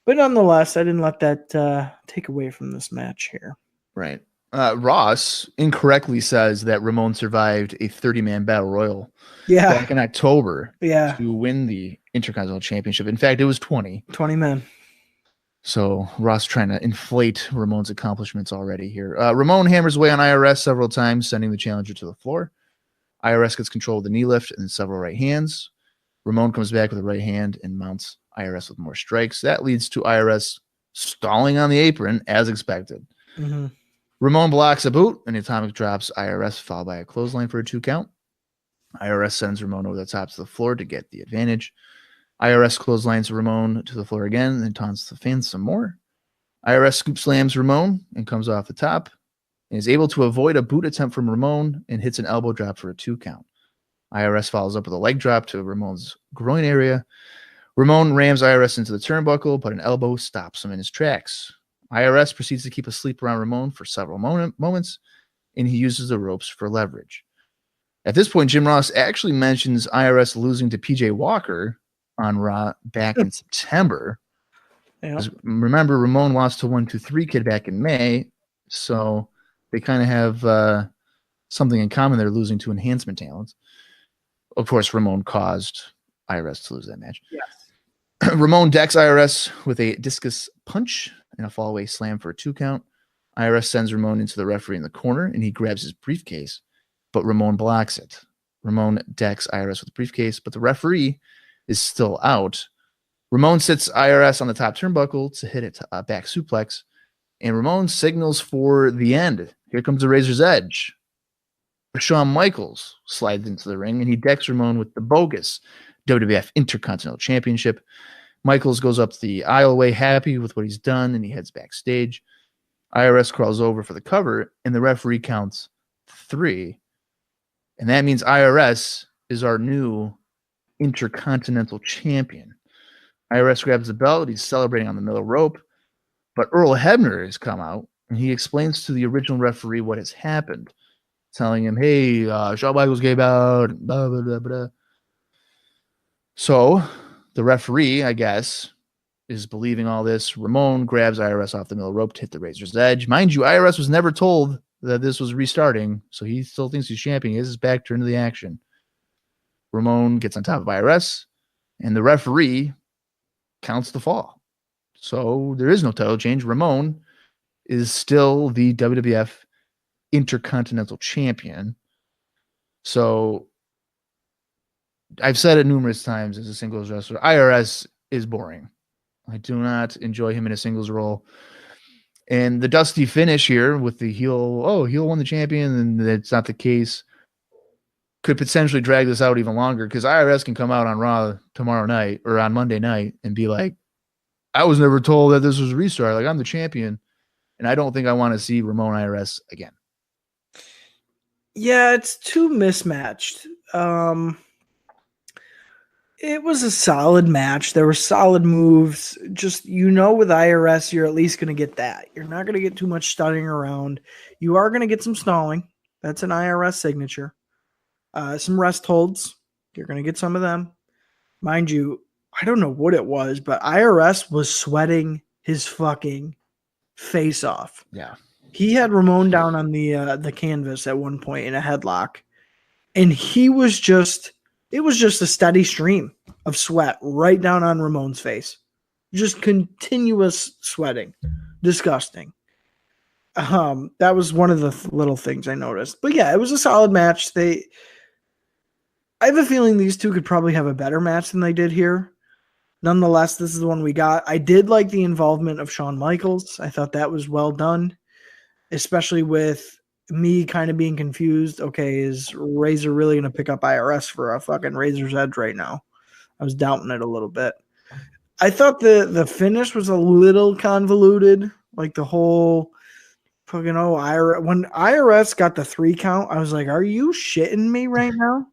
But nonetheless, I didn't let that take away from this match here. Right. Ross incorrectly says that Ramon survived a 30-man battle royal back in October to win the Intercontinental Championship. In fact, it was 20 men. So Ross trying to inflate Ramon's accomplishments already here. Ramon hammers away on IRS several times, sending the challenger to the floor. IRS gets control of the knee lift and several right hands. Ramon comes back with a right hand and mounts IRS with more strikes. That leads to IRS stalling on the apron as expected. Mm-hmm. Ramon blocks a boot and the atomic drops IRS, followed by a clothesline for a 2 count. IRS sends Ramon over the top to the floor to get the advantage. IRS clotheslines Ramon to the floor again, then taunts the fans some more. IRS scoop slams Ramon and comes off the top and is able to avoid a boot attempt from Ramon and hits an elbow drop for a 2 count. IRS follows up with a leg drop to Ramon's groin area. Ramon rams IRS into the turnbuckle, but an elbow stops him in his tracks. IRS proceeds to keep a sleeper on Ramon for several moments, and he uses the ropes for leverage. At this point, Jim Ross actually mentions IRS losing to PJ Walker on Raw back in September. Yeah. Remember, Ramon lost to 123 Kid back in May, so they kind of have something in common. They're losing to enhancement talents. Of course, Ramon caused IRS to lose that match. Yes. Ramon decks IRS with a discus punch and a fallaway slam for a 2 count. IRS sends Ramon into the referee in the corner, and he grabs his briefcase, but Ramon blocks it. Ramon decks IRS with the briefcase, but the referee is still out. Ramon sits IRS on the top turnbuckle to hit it a back suplex, And Ramon signals for the end. Here comes the Razor's Edge. But Shawn Michaels slides into the ring, and he decks Ramon with the bogus WWF Intercontinental Championship. Michaels goes up the aisleway happy with what he's done, and he heads backstage. IRS crawls over for the cover, and the referee counts 3. And that means IRS is our new Intercontinental Champion. IRS grabs the belt. He's celebrating on the middle rope. But Earl Hebner has come out, and he explains to the original referee what has happened, telling him, hey, Shawn Michaels gave out, blah, blah, blah, blah. So the referee, I guess, is believing all this. Ramon grabs IRS off the middle rope to hit the Razor's Edge. Mind you, IRS was never told that this was restarting, so he still thinks he's champion. He has his back turned to the action. Ramon gets on top of IRS, and the referee counts the fall. So there is no title change. Ramon is still the WWF Intercontinental Champion. So I've said it numerous times as a singles wrestler, IRS is boring. I do not enjoy him in a singles role. And the dusty finish here with the heel won the champion, and that's not the case, could potentially drag this out even longer, because IRS can come out on Raw tomorrow night or on Monday night and be like, I was never told that this was a restart. Like, I'm the champion. And I don't think I want to see Ramon IRS again. Yeah, it's too mismatched. It was a solid match. There were solid moves. Just, with IRS, you're at least going to get that. You're not going to get too much stunning around. You are going to get some stalling. That's an IRS signature. Some rest holds. You're going to get some of them. Mind you, I don't know what it was, but IRS was sweating his fucking face off. Yeah. He had Ramon down on the canvas at one point in a headlock, and it was just a steady stream of sweat right down on Ramon's face. Just continuous sweating. Disgusting. That was one of the little things I noticed. But yeah, it was a solid match. I have a feeling these two could probably have a better match than they did here. Nonetheless, this is the one we got. I did like the involvement of Shawn Michaels. I thought that was well done, especially with me kind of being confused. Okay, is Razor really going to pick up IRS for a fucking Razor's Edge right now? I was doubting it a little bit. I thought the finish was a little convoluted. Like the whole fucking when IRS got the 3 count, I was like, are you shitting me right now?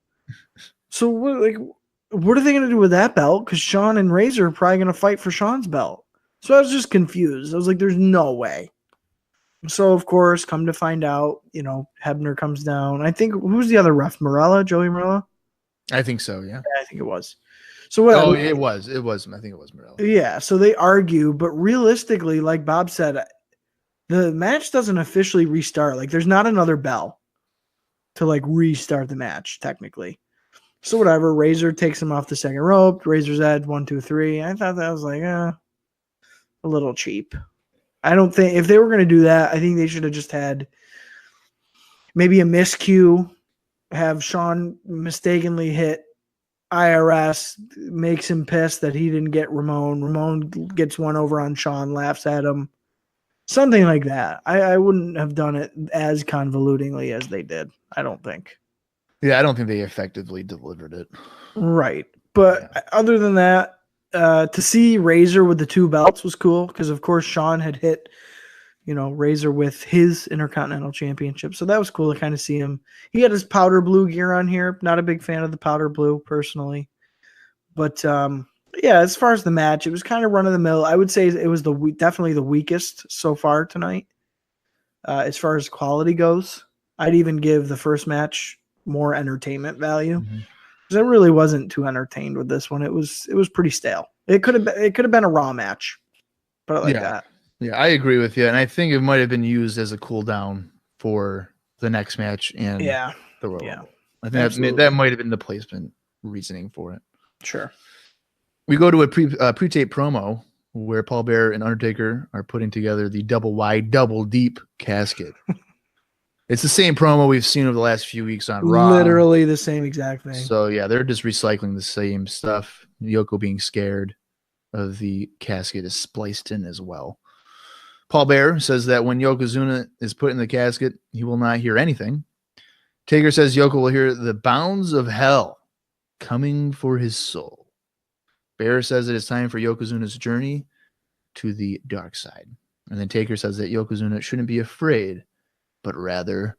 So what are they going to do with that belt? Because Shawn and Razor are probably going to fight for Shawn's belt. So I was just confused. I was like, there's no way. So, of course, come to find out, Hebner comes down. I think, who's the other ref? Joey Morella? I think so, yeah. I think it was. So what? Oh, it was. I think it was Morella. Yeah, so they argue, but realistically, like Bob said, the match doesn't officially restart. Like, there's not another bell to, restart the match, technically. So whatever, Razor takes him off the second rope. Razor's Edge, 1, 2, 3. I thought that was a little cheap. I don't think if they were going to do that, I think they should have just had maybe a miscue, have Shawn mistakenly hit IRS, makes him pissed that he didn't get Ramon. Ramon gets one over on Shawn, laughs at him. Something like that. I wouldn't have done it as convolutingly as they did, I don't think. Yeah, I don't think they effectively delivered it. Right. But other than that, to see Razor with the 2 belts was cool because, of course, Shawn had hit, Razor with his Intercontinental Championship. So that was cool to kind of see him. He had his powder blue gear on here. Not a big fan of the powder blue, personally. But, yeah, as far as the match, it was kind of run-of-the-mill. I would say it was definitely the weakest so far tonight. As far as quality goes, I'd even give the first match more entertainment value. Mm-hmm. I really wasn't too entertained with this one. It was pretty stale. It could have been a Raw match, but I like that. Yeah, I agree with you, and I think it might have been used as a cool down for the next match and the Royal Rumble. I think that might have been the placement reasoning for it. Sure. We go to a pre-tape promo where Paul Bearer and Undertaker are putting together the double wide, double deep casket. It's the same promo we've seen over the last few weeks on Raw. Literally the same exact thing. So, yeah, they're just recycling the same stuff. Yoko being scared of the casket is spliced in as well. Paul Bearer says that when Yokozuna is put in the casket, he will not hear anything. Taker says Yoko will hear the bounds of hell coming for his soul. Bearer says it is time for Yokozuna's journey to the dark side. And then Taker says that Yokozuna shouldn't be afraid, but rather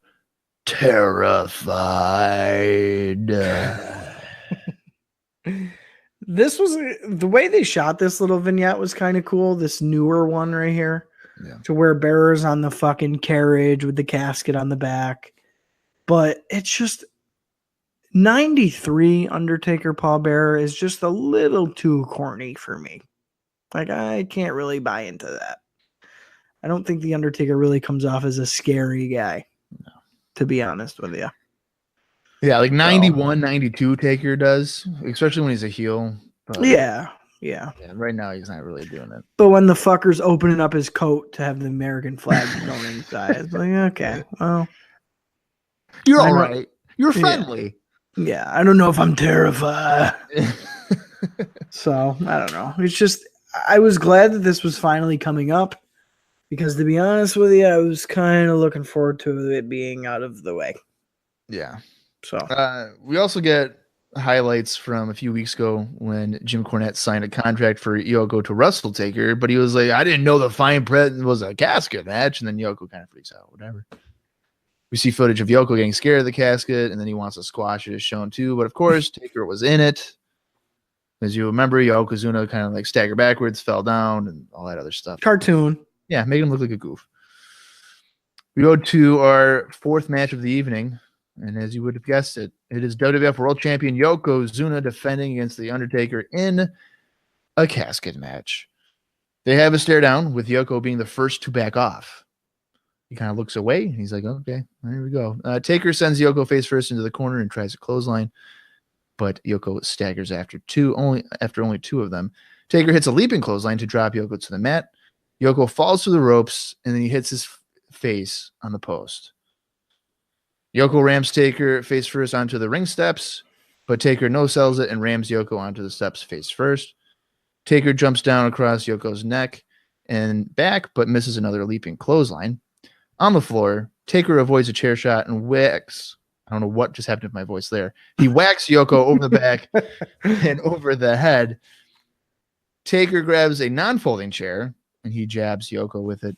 terrified. This was the way they shot this little vignette was kind of cool. This newer one right here, to where Bearer's on the fucking carriage with the casket on the back. But it's just 93 Undertaker Paul Bearer is just a little too corny for me. Like, I can't really buy into that. I don't think the Undertaker really comes off as a scary guy, to be honest with you. Yeah, like 91, 92 Taker does, especially when he's a heel. But yeah. Right now, he's not really doing it. But when the fucker's opening up his coat to have the American flag thrown inside, it's like, okay, well. You're all right. You're friendly. Yeah, I don't know if I'm terrified. So, I don't know. It's just, I was glad that this was finally coming up because, to be honest with you, I was kind of looking forward to it being out of the way. Yeah. So, we also get highlights from a few weeks ago when Jim Cornette signed a contract for Yoko to wrestle Taker, but he was like, I didn't know the fine print was a casket match. And then Yoko kind of freaks out, whatever. We see footage of Yoko getting scared of the casket, and then he wants to squash it as shown too. But of course, Taker was in it. As you remember, Yokozuna kind of like staggered backwards, fell down, and all that other stuff. Cartoon. Yeah, make him look like a goof. We go to our fourth match of the evening, and as you would have guessed it, it is WWF World Champion Yokozuna defending against The Undertaker in a casket match. They have a stare down, with Yoko being the first to back off. He kind of looks away, and he's like, okay, there we go. Taker sends Yoko face first into the corner and tries a clothesline, but Yoko staggers after only two of them. Taker hits a leaping clothesline to drop Yoko to the mat. Yoko falls through the ropes, and then he hits his face on the post. Yoko rams Taker face first onto the ring steps, but Taker no-sells it and rams Yoko onto the steps face first. Taker jumps down across Yoko's neck and back, but misses another leaping clothesline. On the floor, Taker avoids a chair shot and whacks. I don't know what just happened to my voice there. He whacks Yoko over the back and over the head. Taker grabs a non-folding chair, and he jabs Yoko with it.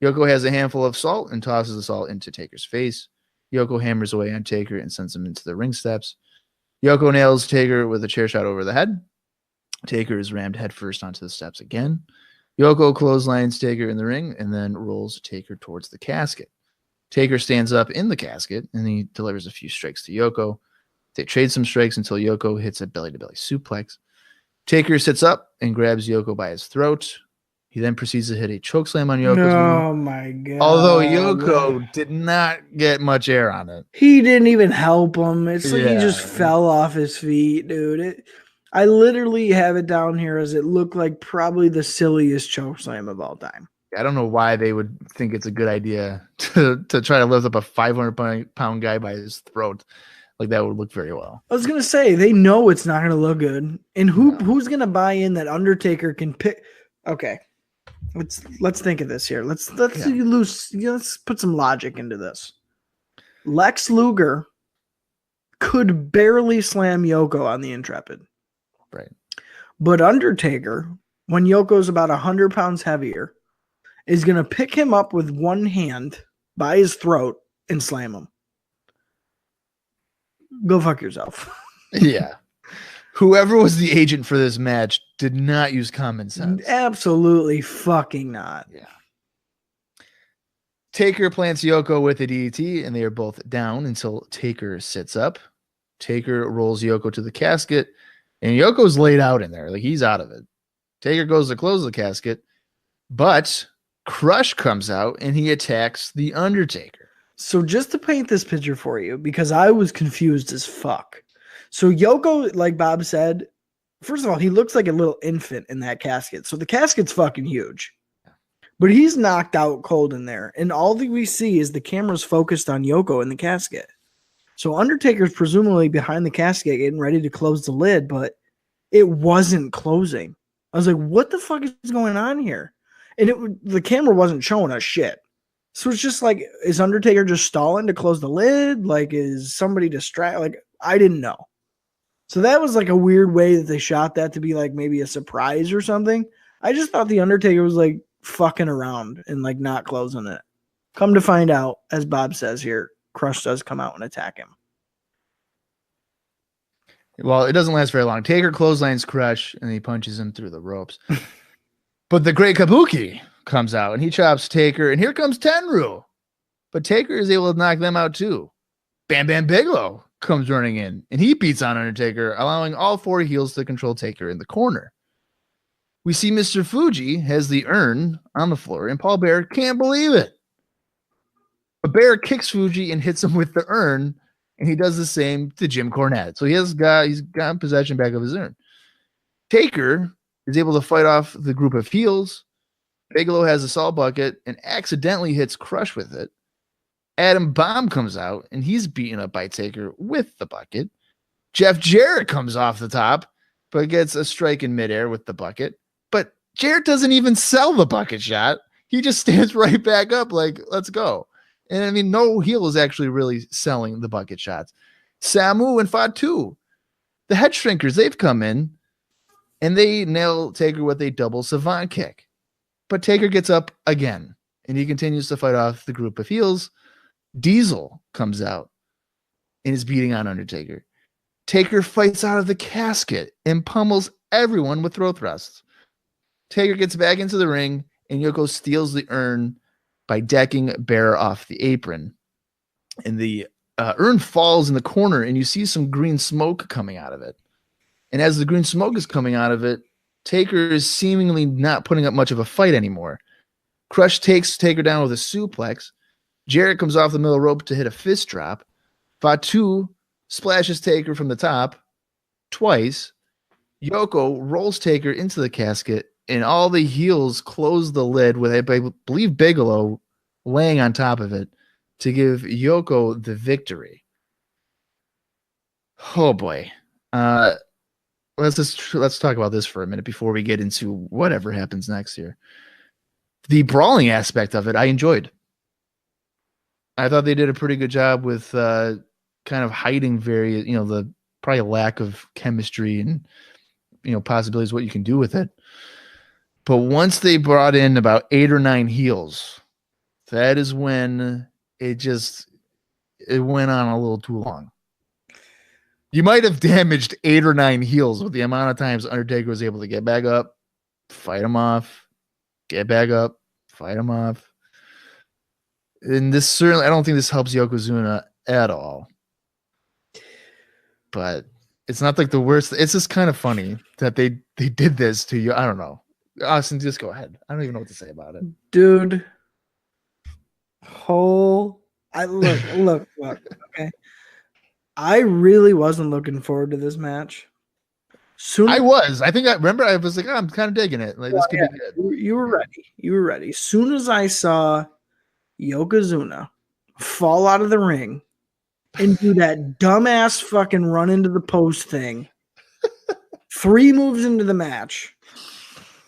Yoko has a handful of salt and tosses the salt into Taker's face. Yoko hammers away on Taker and sends him into the ring steps. Yoko nails Taker with a chair shot over the head. Taker is rammed headfirst onto the steps again. Yoko clotheslines Taker in the ring and then rolls Taker towards the casket. Taker stands up in the casket and he delivers a few strikes to Yoko. They trade some strikes until Yoko hits a belly-to-belly suplex. Taker sits up and grabs Yoko by his throat. He then proceeds to hit a chokeslam on Yoko. Oh my god! Although Yoko did not get much air on it. He didn't even help him. It's like he just fell off his feet, dude. I literally have it down here as it looked like probably the silliest chokeslam of all time. I don't know why they would think it's a good idea to try to lift up a 500-pound guy by his throat. Like, that would look very well. I was going to say, they know it's not going to look good. And who's going to buy in that Undertaker can pick? Okay. Let's think of this here. Let's put some logic into this. Lex Luger could barely slam Yoko on the Intrepid. Right. But Undertaker, when Yoko's about 100 pounds heavier, is going to pick him up with one hand by his throat and slam him. Go fuck yourself. Yeah. Whoever was the agent for this match did not use common sense. Absolutely fucking not. Yeah. Taker plants Yoko with a DDT, and they are both down until Taker sits up. Taker rolls Yoko to the casket, and Yoko's laid out in there. Like, he's out of it. Taker goes to close the casket, but Crush comes out, and he attacks The Undertaker. So just to paint this picture for you, because I was confused as fuck. So Yoko, like Bob said, first of all, he looks like a little infant in that casket. So the casket's fucking huge. But he's knocked out cold in there. And all that we see is the camera's focused on Yoko in the casket. So Undertaker's presumably behind the casket getting ready to close the lid, but it wasn't closing. I was like, what the fuck is going on here? And the camera wasn't showing us shit. So it's just like, is Undertaker just stalling to close the lid? Like, is somebody distracted? Like, I didn't know. So that was like a weird way that they shot that to be like maybe a surprise or something. I just thought the Undertaker was like fucking around and like not closing it. Come to find out, as Bob says here, Crush does come out and attack him. Well, it doesn't last very long. Taker clotheslines Crush and he punches him through the ropes. But the Great Kabuki comes out and he chops Taker, and here comes Tenryu. But Taker is able to knock them out too. Bam Bam Bigelow comes running in and he beats on Undertaker, allowing all 4 heels to control Taker in the corner. We see Mr. Fuji has the urn on the floor and Paul Bearer can't believe it. But Bearer kicks Fuji and hits him with the urn, and he does the same to Jim Cornette. So he's got possession back of his urn. Taker is able to fight off the group of heels. Bigelow has a salt bucket and accidentally hits Crush with it. Adam Bomb comes out and he's beaten up by Taker with the bucket. Jeff Jarrett comes off the top, but gets a strike in midair with the bucket. But Jarrett doesn't even sell the bucket shot. He just stands right back up like, let's go. And I mean, no heel is actually really selling the bucket shots. Samu and Fatu, the head shrinkers, they've come in and they nail Taker with a double savant kick. But Taker gets up again and he continues to fight off the group of heels. Diesel comes out and is beating on Undertaker. Taker fights out of the casket and pummels everyone with throat thrusts. Taker gets back into the ring and Yoko steals the urn by decking Bearer off the apron. And the urn falls in the corner and you see some green smoke coming out of it. And as the green smoke is coming out of it, Taker is seemingly not putting up much of a fight anymore. Crush takes Taker down with a suplex. Jarrett comes off the middle rope to hit a fist drop. Fatu splashes Taker from the top twice. Yoko rolls Taker into the casket, and all the heels close the lid with, I believe, Bigelow laying on top of it to give Yoko the victory. Oh boy. Let's talk about this for a minute before we get into whatever happens next here. The brawling aspect of it, I enjoyed. I thought they did a pretty good job with kind of hiding the probably lack of chemistry and, possibilities what you can do with it. But once they brought in about 8 or 9 heels, that is when it went on a little too long. You might have damaged 8 or 9 heels with the amount of times Undertaker was able to get back up, fight him off, get back up, fight him off. And this certainly, I don't think this helps Yokozuna at all. But it's not like the worst. It's just kind of funny that they did this to you. I don't know. Austin, just go ahead. I don't even know what to say about it. Dude. Look, okay. I really wasn't looking forward to this match. I was. I was like, I'm kind of digging it. Like, this could be good. You were ready. Soon as I saw Yokozuna fall out of the ring and do that dumbass fucking run into the post thing 3 moves into the match,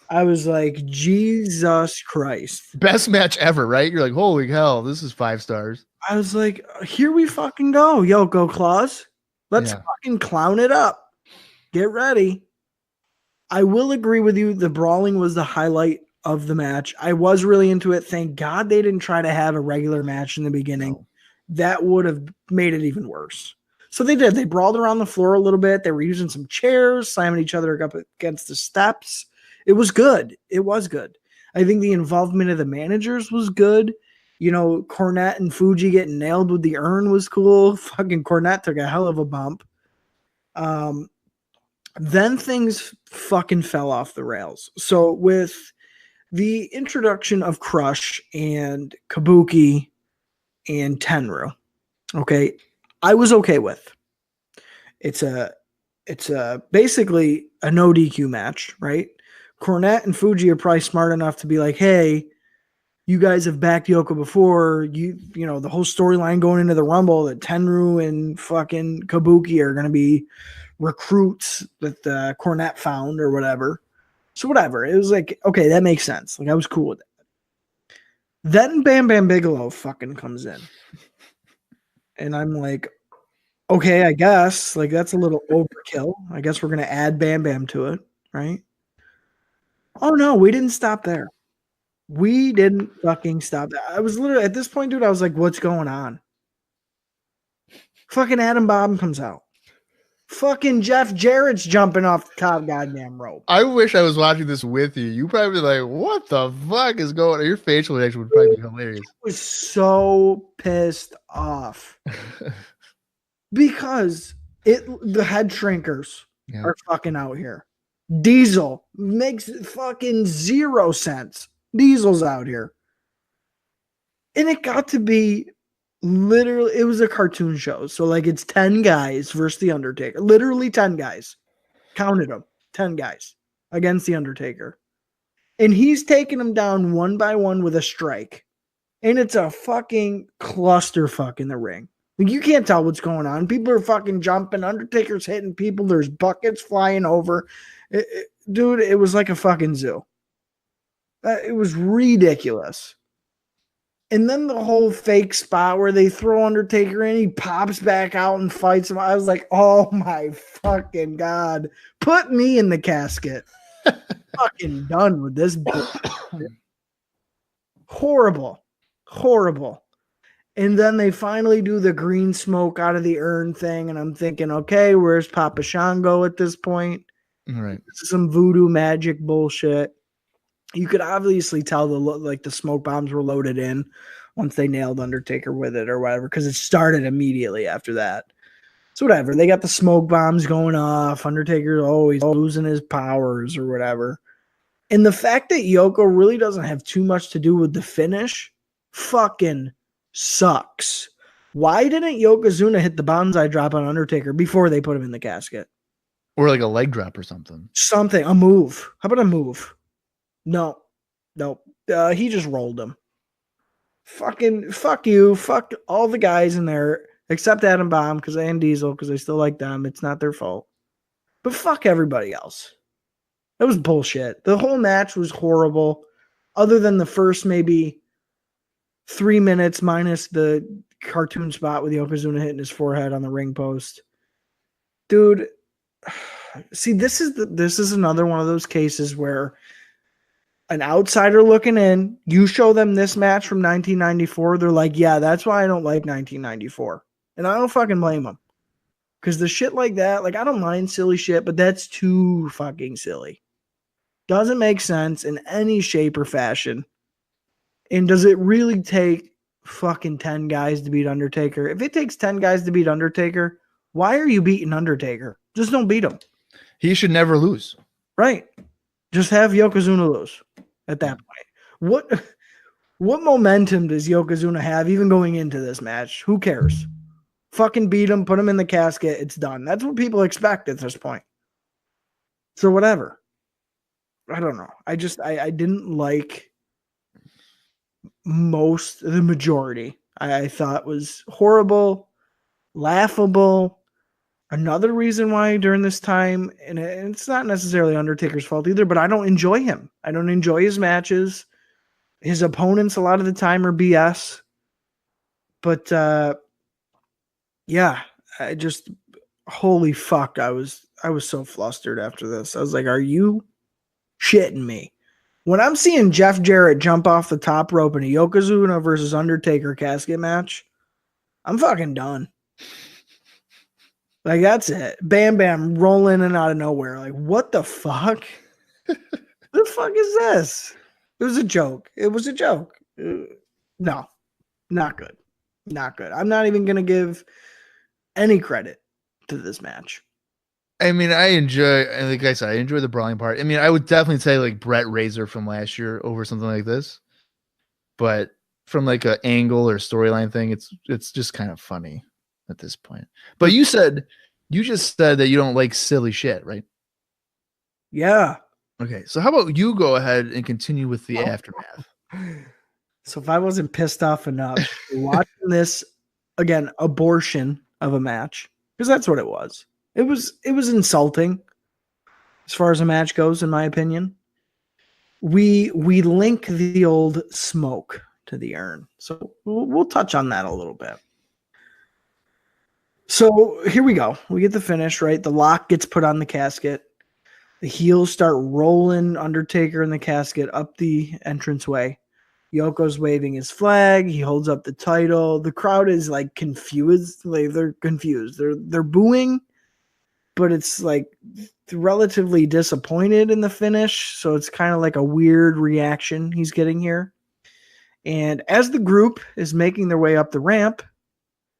I was like, Jesus Christ. Best match ever, right? You're like, holy hell, this is 5 stars. I was like, here we fucking go, Yoko Claus. Let's fucking clown it up. Get ready. I will agree with you. The brawling was the highlight of the match. I was really into it. Thank God they didn't try to have a regular match in the beginning. No. That would have made it even worse. So they did. They brawled around the floor a little bit. They were using some chairs, slamming each other up against the steps. It was good. It was good. I think the involvement of the managers was good. Cornette and Fuji getting nailed with the urn was cool. Fucking Cornette took a hell of a bump. Then things fucking fell off the rails. So with the introduction of Crush and Kabuki and Tenryu, okay, I was okay with. It's a basically a no DQ match, right? Cornette and Fuji are probably smart enough to be like, hey, you guys have backed Yoko before. The whole storyline going into the Rumble that Tenryu and fucking Kabuki are going to be recruits that Cornette found or whatever. So whatever. It was like, okay, that makes sense. Like I was cool with it. Then Bam Bam Bigelow fucking comes in. And I'm like, okay, I guess. Like that's a little overkill. I guess we're gonna add Bam Bam to it, right? Oh no, we didn't stop there. We didn't fucking stop there. I was literally at this point, dude, I was like, what's going on? Fucking Adam Bomb comes out. Fucking Jeff Jarrett's jumping off the top goddamn rope. I wish I was watching this with you. You probably be like, what the fuck is going on? Your facial reaction would probably be hilarious. I was so pissed off. Because the head shrinkers are fucking out here. Diesel makes fucking 0 sense. Diesel's out here. And it got to be literally, it was a cartoon show. So like it's 10 guys versus The Undertaker. Literally 10 guys. Counted them. 10 guys against The Undertaker. And he's taking them down one by one with a strike. And it's a fucking clusterfuck in the ring. Like you can't tell what's going on. People are fucking jumping. Undertaker's hitting people. There's buckets flying over. Dude, it was like a fucking zoo. It was ridiculous. And then the whole fake spot where they throw Undertaker in, he pops back out and fights him. I was like, oh my fucking God. Put me in the casket. Fucking done with this bullshit. Horrible. Horrible. And then they finally do the green smoke out of the urn thing. And I'm thinking, okay, where's Papa Shango at this point? Right. This is some voodoo magic bullshit. You could obviously tell the smoke bombs were loaded in once they nailed Undertaker with it or whatever, because it started immediately after that. So whatever. They got the smoke bombs going off. Undertaker's always losing his powers or whatever. And the fact that Yoko really doesn't have too much to do with the finish fucking sucks. Why didn't Yokozuna hit the bonsai drop on Undertaker before they put him in the casket? Or like a leg drop or something. Something. A move. How about a move? No. He just rolled him. Fucking fuck you. Fuck all the guys in there except Adam Bomb and Diesel because I still like them. It's not their fault. But fuck everybody else. That was bullshit. The whole match was horrible other than the first maybe 3 minutes minus the cartoon spot with Yokozuna hitting his forehead on the ring post. Dude, see, this is another one of those cases where an outsider looking in, you show them this match from 1994, they're like, yeah, that's why I don't like 1994. And I don't fucking blame them. Because the shit like that, like I don't mind silly shit, but that's too fucking silly. Doesn't make sense in any shape or fashion. And does it really take fucking 10 guys to beat Undertaker? If it takes 10 guys to beat Undertaker, why are you beating Undertaker? Just don't beat him. He should never lose. Right. Just have Yokozuna lose at that point. What momentum does Yokozuna have even going into this match? Who cares? Fucking beat him, put him in the casket, it's done. That's what people expect at this point. So whatever. I don't know. I didn't like the majority. I thought was horrible, laughable. Another reason why during this time, and it's not necessarily Undertaker's fault either, but I don't enjoy him. I don't enjoy his matches. His opponents a lot of the time are BS. But yeah, I just holy fuck, I was so flustered after this. I was like, are you shitting me? When I'm seeing Jeff Jarrett jump off the top rope in a Yokozuna versus Undertaker casket match, I'm fucking done. Like, that's it. Bam Bam rolling in and out of nowhere. Like, what the fuck? The fuck is this? It was a joke. It was a joke. No, not good. Not good. I'm not even going to give any credit to this match. I mean, like I said, I enjoy the brawling part. I mean, I would definitely say like Brett Razor from last year over something like this. But from like an angle or storyline thing, it's just kind of funny at this point. But you just said that you don't like silly shit, right? Yeah. Okay. So how about you go ahead and continue with the aftermath? So if I wasn't pissed off enough watching this, again, abortion of a match, because that's what it was. It was insulting as far as a match goes, in my opinion. we link the old smoke to the urn. So we'll touch on that a little bit. So here we go. We get the finish, right? The lock gets put on the casket. The heels start rolling Undertaker in the casket up the entranceway. Yoko's waving his flag. He holds up the title. The crowd is like confused. Like they're confused. They're booing, but it's like relatively disappointed in the finish. So it's kind of like a weird reaction he's getting here. And as the group is making their way up the ramp,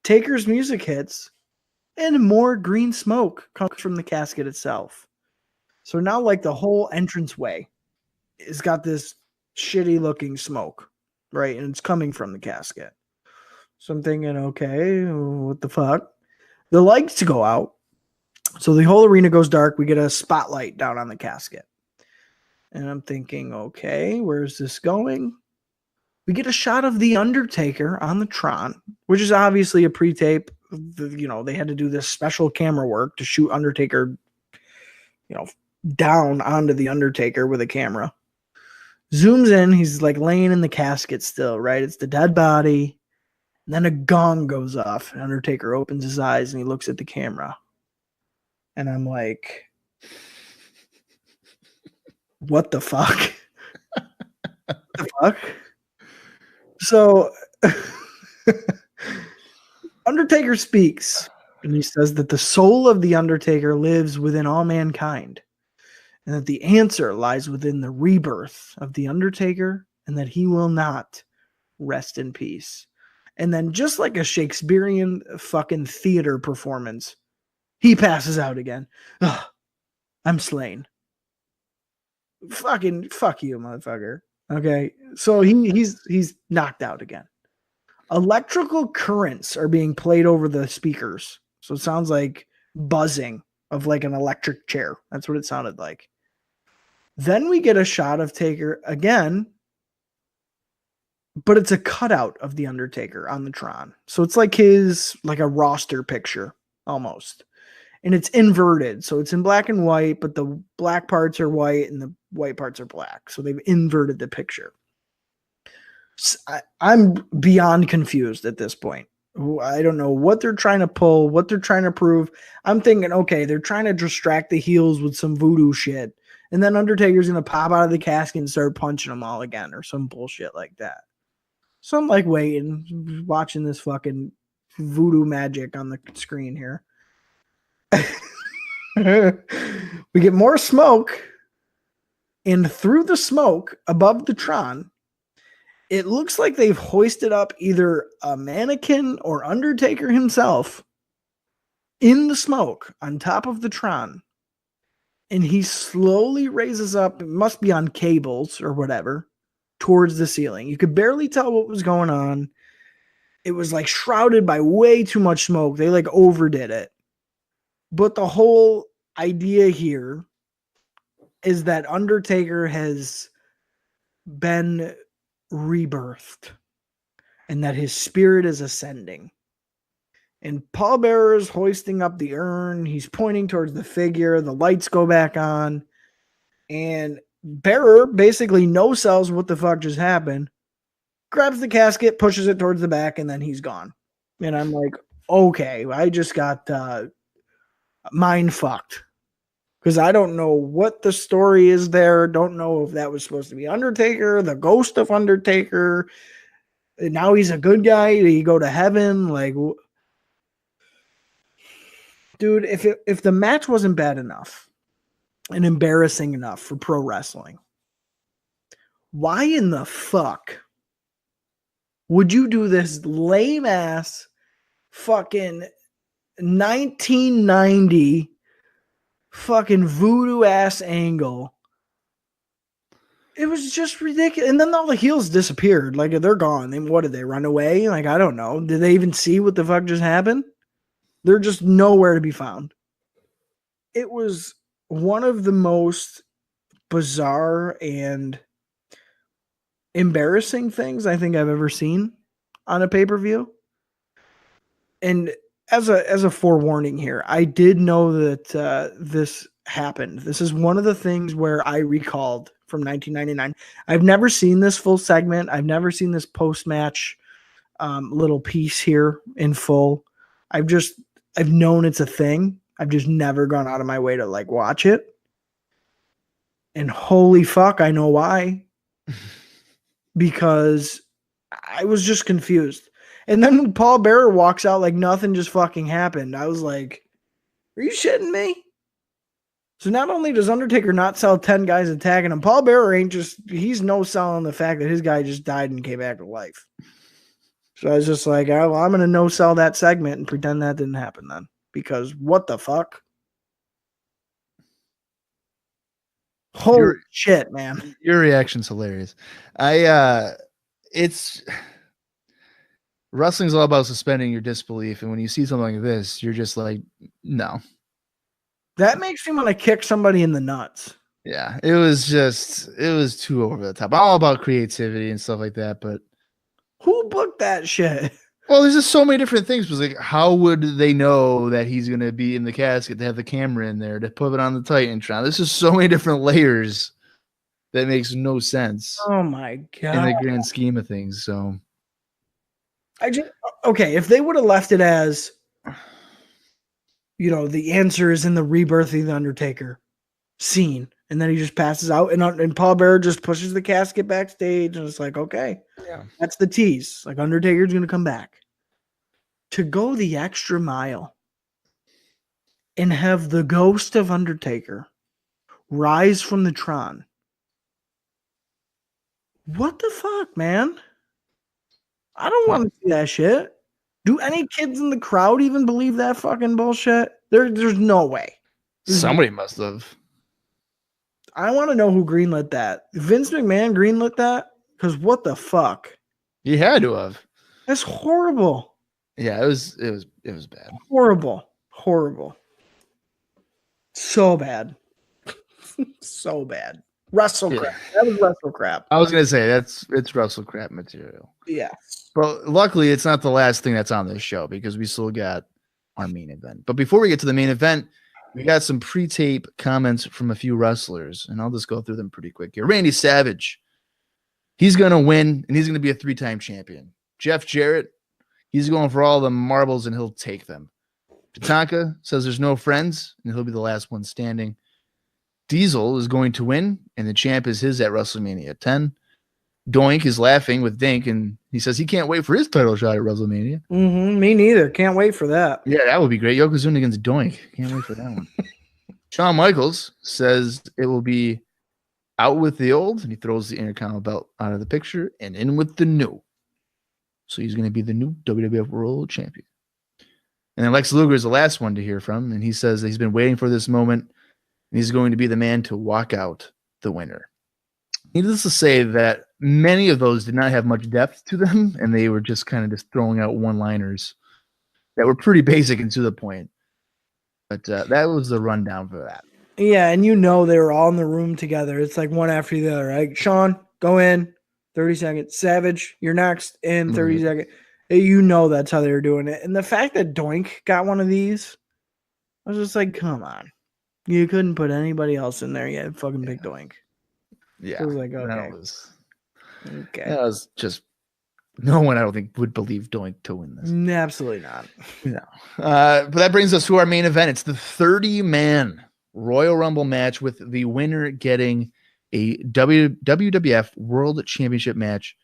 Taker's music hits and more green smoke comes from the casket itself. So now like the whole entranceway has got this shitty looking smoke, right? And it's coming from the casket. So I'm thinking, okay, what the fuck? The lights go out. So the whole arena goes dark. We get a spotlight down on the casket. And I'm thinking, okay, where's this going? We get a shot of The Undertaker on the Tron, which is obviously a pre-tape. You know, they had to do this special camera work to shoot Undertaker, you know, down onto The Undertaker with a camera. Zooms in. He's like laying in the casket still, right? It's the dead body. And then a gong goes off. And Undertaker opens his eyes and he looks at the camera. And I'm like, what the fuck? What the fuck? So Undertaker speaks and he says that the soul of the Undertaker lives within all mankind and that the answer lies within the rebirth of the Undertaker and that he will not rest in peace. And then just like a Shakespearean fucking theater performance, he passes out again. Ugh, I'm slain. Fucking fuck you, motherfucker. Okay, so he's knocked out again. Electrical currents are being played over the speakers. So it sounds like buzzing of like an electric chair. That's what it sounded like. Then we get a shot of Taker again, but it's a cutout of the Undertaker on the Tron. So it's like like a roster picture almost. And it's inverted. So it's in black and white, but the black parts are white and the white parts are black. So they've inverted the picture. I'm beyond confused at this point. I don't know what they're trying to pull, what they're trying to prove. I'm thinking, okay, they're trying to distract the heels with some voodoo shit. And then Undertaker's going to pop out of the casket and start punching them all again or some bullshit like that. So I'm like waiting, watching this fucking voodoo magic on the screen here. We get more smoke, and through the smoke above the Tron, it looks like they've hoisted up either a mannequin or Undertaker himself in the smoke on top of the Tron. And he slowly raises up, it must be on cables or whatever, towards the ceiling. You could barely tell what was going on. It was like shrouded by way too much smoke. They like overdid it. But the whole idea here is that Undertaker has been rebirthed and that his spirit is ascending. And pallbearer is hoisting up the urn. He's pointing towards the figure. The lights go back on. And bearer basically no-sells what the fuck just happened. Grabs the casket, pushes it towards the back, and then he's gone. And I'm like, okay, I just got mind fucked. Because I don't know what the story is there. Don't know if that was supposed to be Undertaker, the ghost of Undertaker. And now he's a good guy. Did he go to heaven? Like, dude, if the match wasn't bad enough and embarrassing enough for pro wrestling, why in the fuck would you do this lame ass fucking 1990 fucking voodoo ass angle? It was just ridiculous. And then all the heels disappeared. Like, they're gone. What did they run away? Like, I don't know. Did they even see what the fuck just happened? They're just nowhere to be found. It was one of the most bizarre and embarrassing things I think I've ever seen on a pay-per-view. And as a forewarning here, I did know that this happened. This is one of the things where I recalled from 1999. I've never seen this full segment. I've never seen this post-match little piece here in full. I've known it's a thing. I've just never gone out of my way to like watch it. And holy fuck, I know why. Because I was just confused. And then when Paul Bearer walks out like nothing just fucking happened, I was like, are you shitting me? So not only does Undertaker not sell 10 guys attacking him, Paul Bearer he's no selling the fact that his guy just died and came back to life. So I was just like, oh, well, I'm going to no sell that segment and pretend that didn't happen then. Because what the fuck? Holy shit, man. Your reaction's hilarious. It's wrestling's all about suspending your disbelief. And when you see something like this, you're just like, no. That makes me want to kick somebody in the nuts. Yeah, it was too over the top. I'm all about creativity and stuff like that, but who booked that shit? Well, there's just so many different things. Because like, how would they know that he's going to be in the casket to have the camera in there to put it on the Titantron? There's just so many different layers that makes no sense. Oh my god! In the grand scheme of things, so okay. If they would have left it as, the answer is in the rebirthing the Undertaker scene, and then he just passes out, and Paul Bearer just pushes the casket backstage, and it's like, okay, yeah, that's the tease. Like Undertaker's going to come back. To go the extra mile and have the ghost of Undertaker rise from the Tron. What the fuck, man? I don't want to see that shit. Do any kids in the crowd even believe that fucking bullshit? There's no way. Somebody must have. I want to know who greenlit that. Vince McMahon greenlit that? Because what the fuck? He had to have. That's horrible. Yeah, it was bad. Horrible. So bad. So bad. Wrestle crap. That was wrestle crap. I was gonna say it's wrestle crap material. Yeah. But luckily it's not the last thing that's on this show because we still got our main event. But before we get to the main event, we got some pre-tape comments from a few wrestlers, and I'll just go through them pretty quick here. Randy Savage, he's gonna win, and he's gonna be a 3-time champion. Jeff Jarrett, he's going for all the marbles, and he'll take them. Tatanka says there's no friends, and he'll be the last one standing. Diesel is going to win, and the champ is his at WrestleMania 10. Doink is laughing with Dink, and he says he can't wait for his title shot at WrestleMania. Mm-hmm, me neither. Can't wait for that. Yeah, that would be great. Yokozuna against Doink. Can't wait for that one. Shawn Michaels says it will be out with the old, and he throws the Intercontinental belt out of the picture, and in with the new. So he's going to be the new WWF World Champion. And then Lex Luger is the last one to hear from, and he says that he's been waiting for this moment, and he's going to be the man to walk out the winner. Needless to say that many of those did not have much depth to them, and they were just kind of just throwing out one-liners that were pretty basic and to the point. But that was the rundown for that. Yeah, and they were all in the room together. It's like one after the other, right? Sean, go in, 30 seconds. Savage, you're next, in 30 seconds. That's how they were doing it. And the fact that Doink got one of these, I was just like, come on. You couldn't put anybody else in there yet. Fucking pick Doink. Yeah. I was like, okay. That was just no one, I don't think, would believe Doink to win this. Absolutely not. No. But that brings us to our main event. It's the 30-man Royal Rumble match with the winner getting a WWF World Championship match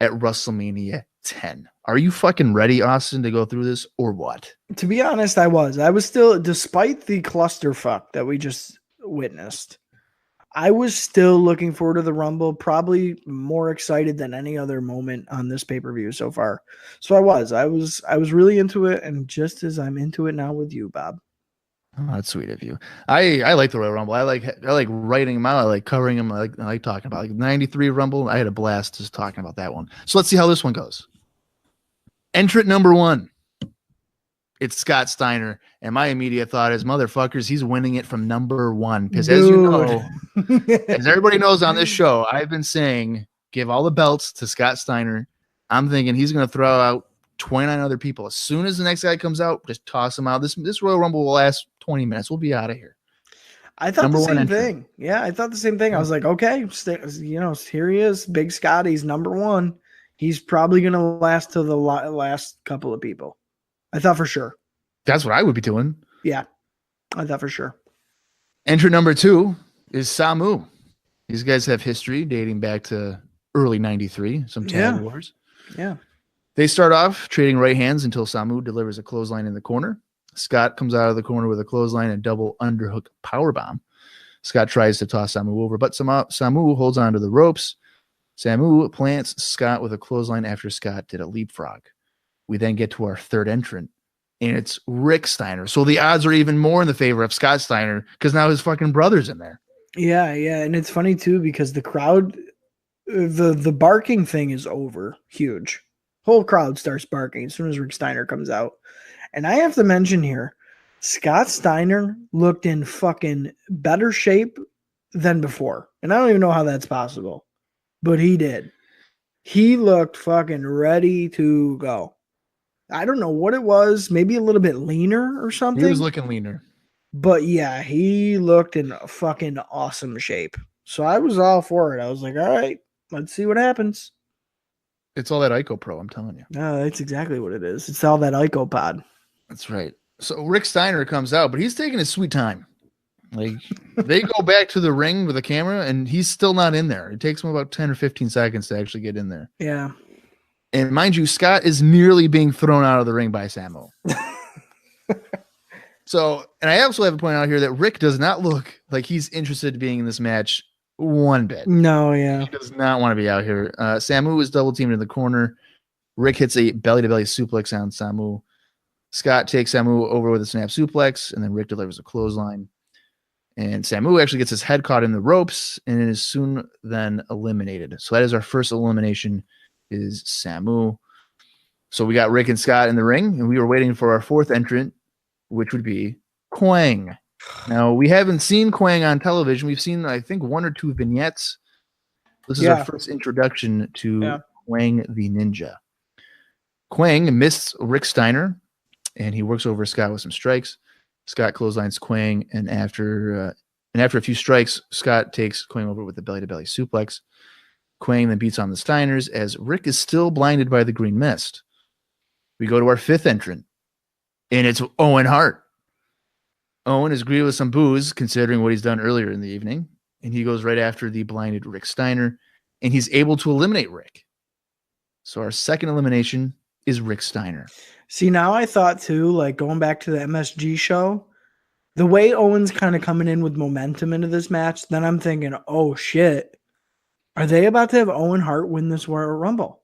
at WrestleMania 10. Are you fucking ready, Austin, to go through this or what? To be honest, I was still, despite the clusterfuck that we just witnessed, I was still looking forward to the Rumble, probably more excited than any other moment on this pay-per-view so far. So I was really into it, and just as I'm into it now with you, Bob. Oh, that's sweet of you. I like the Royal Rumble. I like writing them out. I like covering them. I like talking about like 93 Rumble. I had a blast just talking about that one. So let's see how this one goes. Entrant number 1. It's Scott Steiner, and my immediate thought is, motherfuckers, he's winning it from number 1. Because as you know, as everybody knows on this show, I've been saying, give all the belts to Scott Steiner. I'm thinking he's going to throw out 29 other people. As soon as the next guy comes out, just toss him out. This Royal Rumble will last 20 minutes. We'll be out of here. I thought Number the one same entrant. thing. Yeah, I thought the same thing. I was like, okay, here he is, Big Scotty's number one. He's probably going to last to the last couple of people. I thought for sure. That's what I would be doing. Yeah, I thought for sure. Entrant number 2 is Samu. These guys have history dating back to early 93, some tag wars. Yeah. They start off trading right hands until Samu delivers a clothesline in the corner. Scott comes out of the corner with a clothesline and double underhook powerbomb. Scott tries to toss Samu over, but Samu holds onto the ropes. Samu plants Scott with a clothesline after Scott did a leapfrog. We then get to our third entrant, and it's Rick Steiner. So the odds are even more in the favor of Scott Steiner because now his fucking brother's in there. Yeah, and it's funny too because the crowd, the barking thing is over. Huge. Whole crowd starts barking as soon as Rick Steiner comes out. And I have to mention here, Scott Steiner looked in fucking better shape than before. And I don't even know how that's possible. But he did. He looked fucking ready to go. I don't know what it was. Maybe a little bit leaner or something. He was looking leaner. But yeah, he looked in fucking awesome shape. So I was all for it. I was like, all right, let's see what happens. It's all that Ico Pro, I'm telling you. That's exactly what it is. It's all that Ico pod. That's right. So Rick Steiner comes out, but he's taking his sweet time. Like, they go back to the ring with the camera, and he's still not in there. It takes him about 10 or 15 seconds to actually get in there. Yeah. And mind you, Scott is nearly being thrown out of the ring by Samu. So, and I also have to point out here that Rick does not look like he's interested in being in this match one bit. No, yeah. He does not want to be out here. Samu is double teamed in the corner. Rick hits a belly-to-belly suplex on Samu. Scott takes Samu over with a snap suplex, and then Rick delivers a clothesline. And Samu actually gets his head caught in the ropes and is soon then eliminated. So that is our first elimination, is Samu. So we got Rick and Scott in the ring, and we were waiting for our fourth entrant, which would be Quang. Now, we haven't seen Quang on television. We've seen, I think, 1 or 2 vignettes. This is our first introduction to Quang the Ninja. Quang missed Rick Steiner, and he works over Scott with some strikes. Scott clotheslines Quang, and after a few strikes, Scott takes Quang over with the belly-to-belly suplex. Quang then beats on the Steiners as Rick is still blinded by the green mist. We go to our fifth entrant, and it's Owen Hart. Owen is greeted with some boos, considering what he's done earlier in the evening, and he goes right after the blinded Rick Steiner, and he's able to eliminate Rick. So our second elimination is Rick Steiner. See, now I thought too, like going back to the MSG show, the way Owen's kind of coming in with momentum into this match, then I'm thinking, oh shit, are they about to have Owen Hart win this Royal Rumble?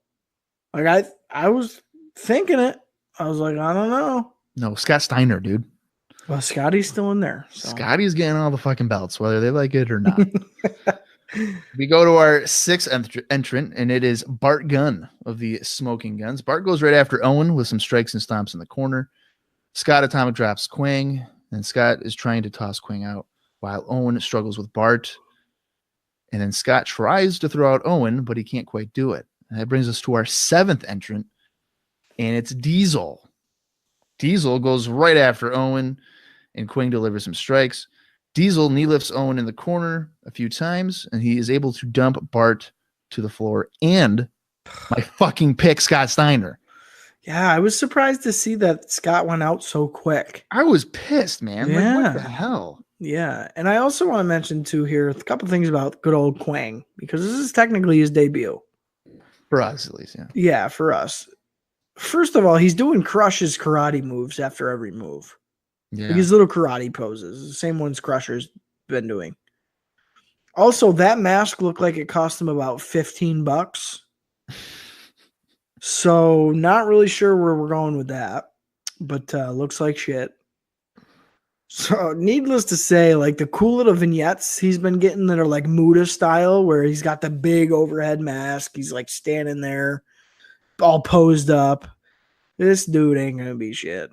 Like I was thinking it. I was like, I don't know. No, Scott Steiner, dude. Well, Scotty's still in there. So. Scotty's getting all the fucking belts, whether they like it or not. We go to our sixth entrant, and it is Bart Gunn of the Smoking Guns. Bart goes right after Owen with some strikes and stomps in the corner. Scott atomic drops Quang, and Scott is trying to toss Quang out while Owen struggles with Bart. And then Scott tries to throw out Owen, but he can't quite do it. And that brings us to our seventh entrant, and it's Diesel. Diesel goes right after Owen, and Quang delivers some strikes. Diesel knee lifts Owen in the corner a few times, and he is able to dump Bart to the floor. And my fucking pick, Scott Steiner. Yeah, I was surprised to see that Scott went out so quick. I was pissed, man. Yeah. Like, what the hell? Yeah, and I also want to mention, too, here a couple things about good old Quang, because this is technically his debut. For us, at least, yeah. Yeah, for us. First of all, he's doing Crush's karate moves after every move. Yeah. Like his little karate poses, the same ones Crusher's been doing. Also, that mask looked like it cost him about $15. So, not really sure where we're going with that, but looks like shit. So, needless to say, like the cool little vignettes he's been getting that are like Muda style, where he's got the big overhead mask. He's like standing there, all posed up. This dude ain't gonna be shit.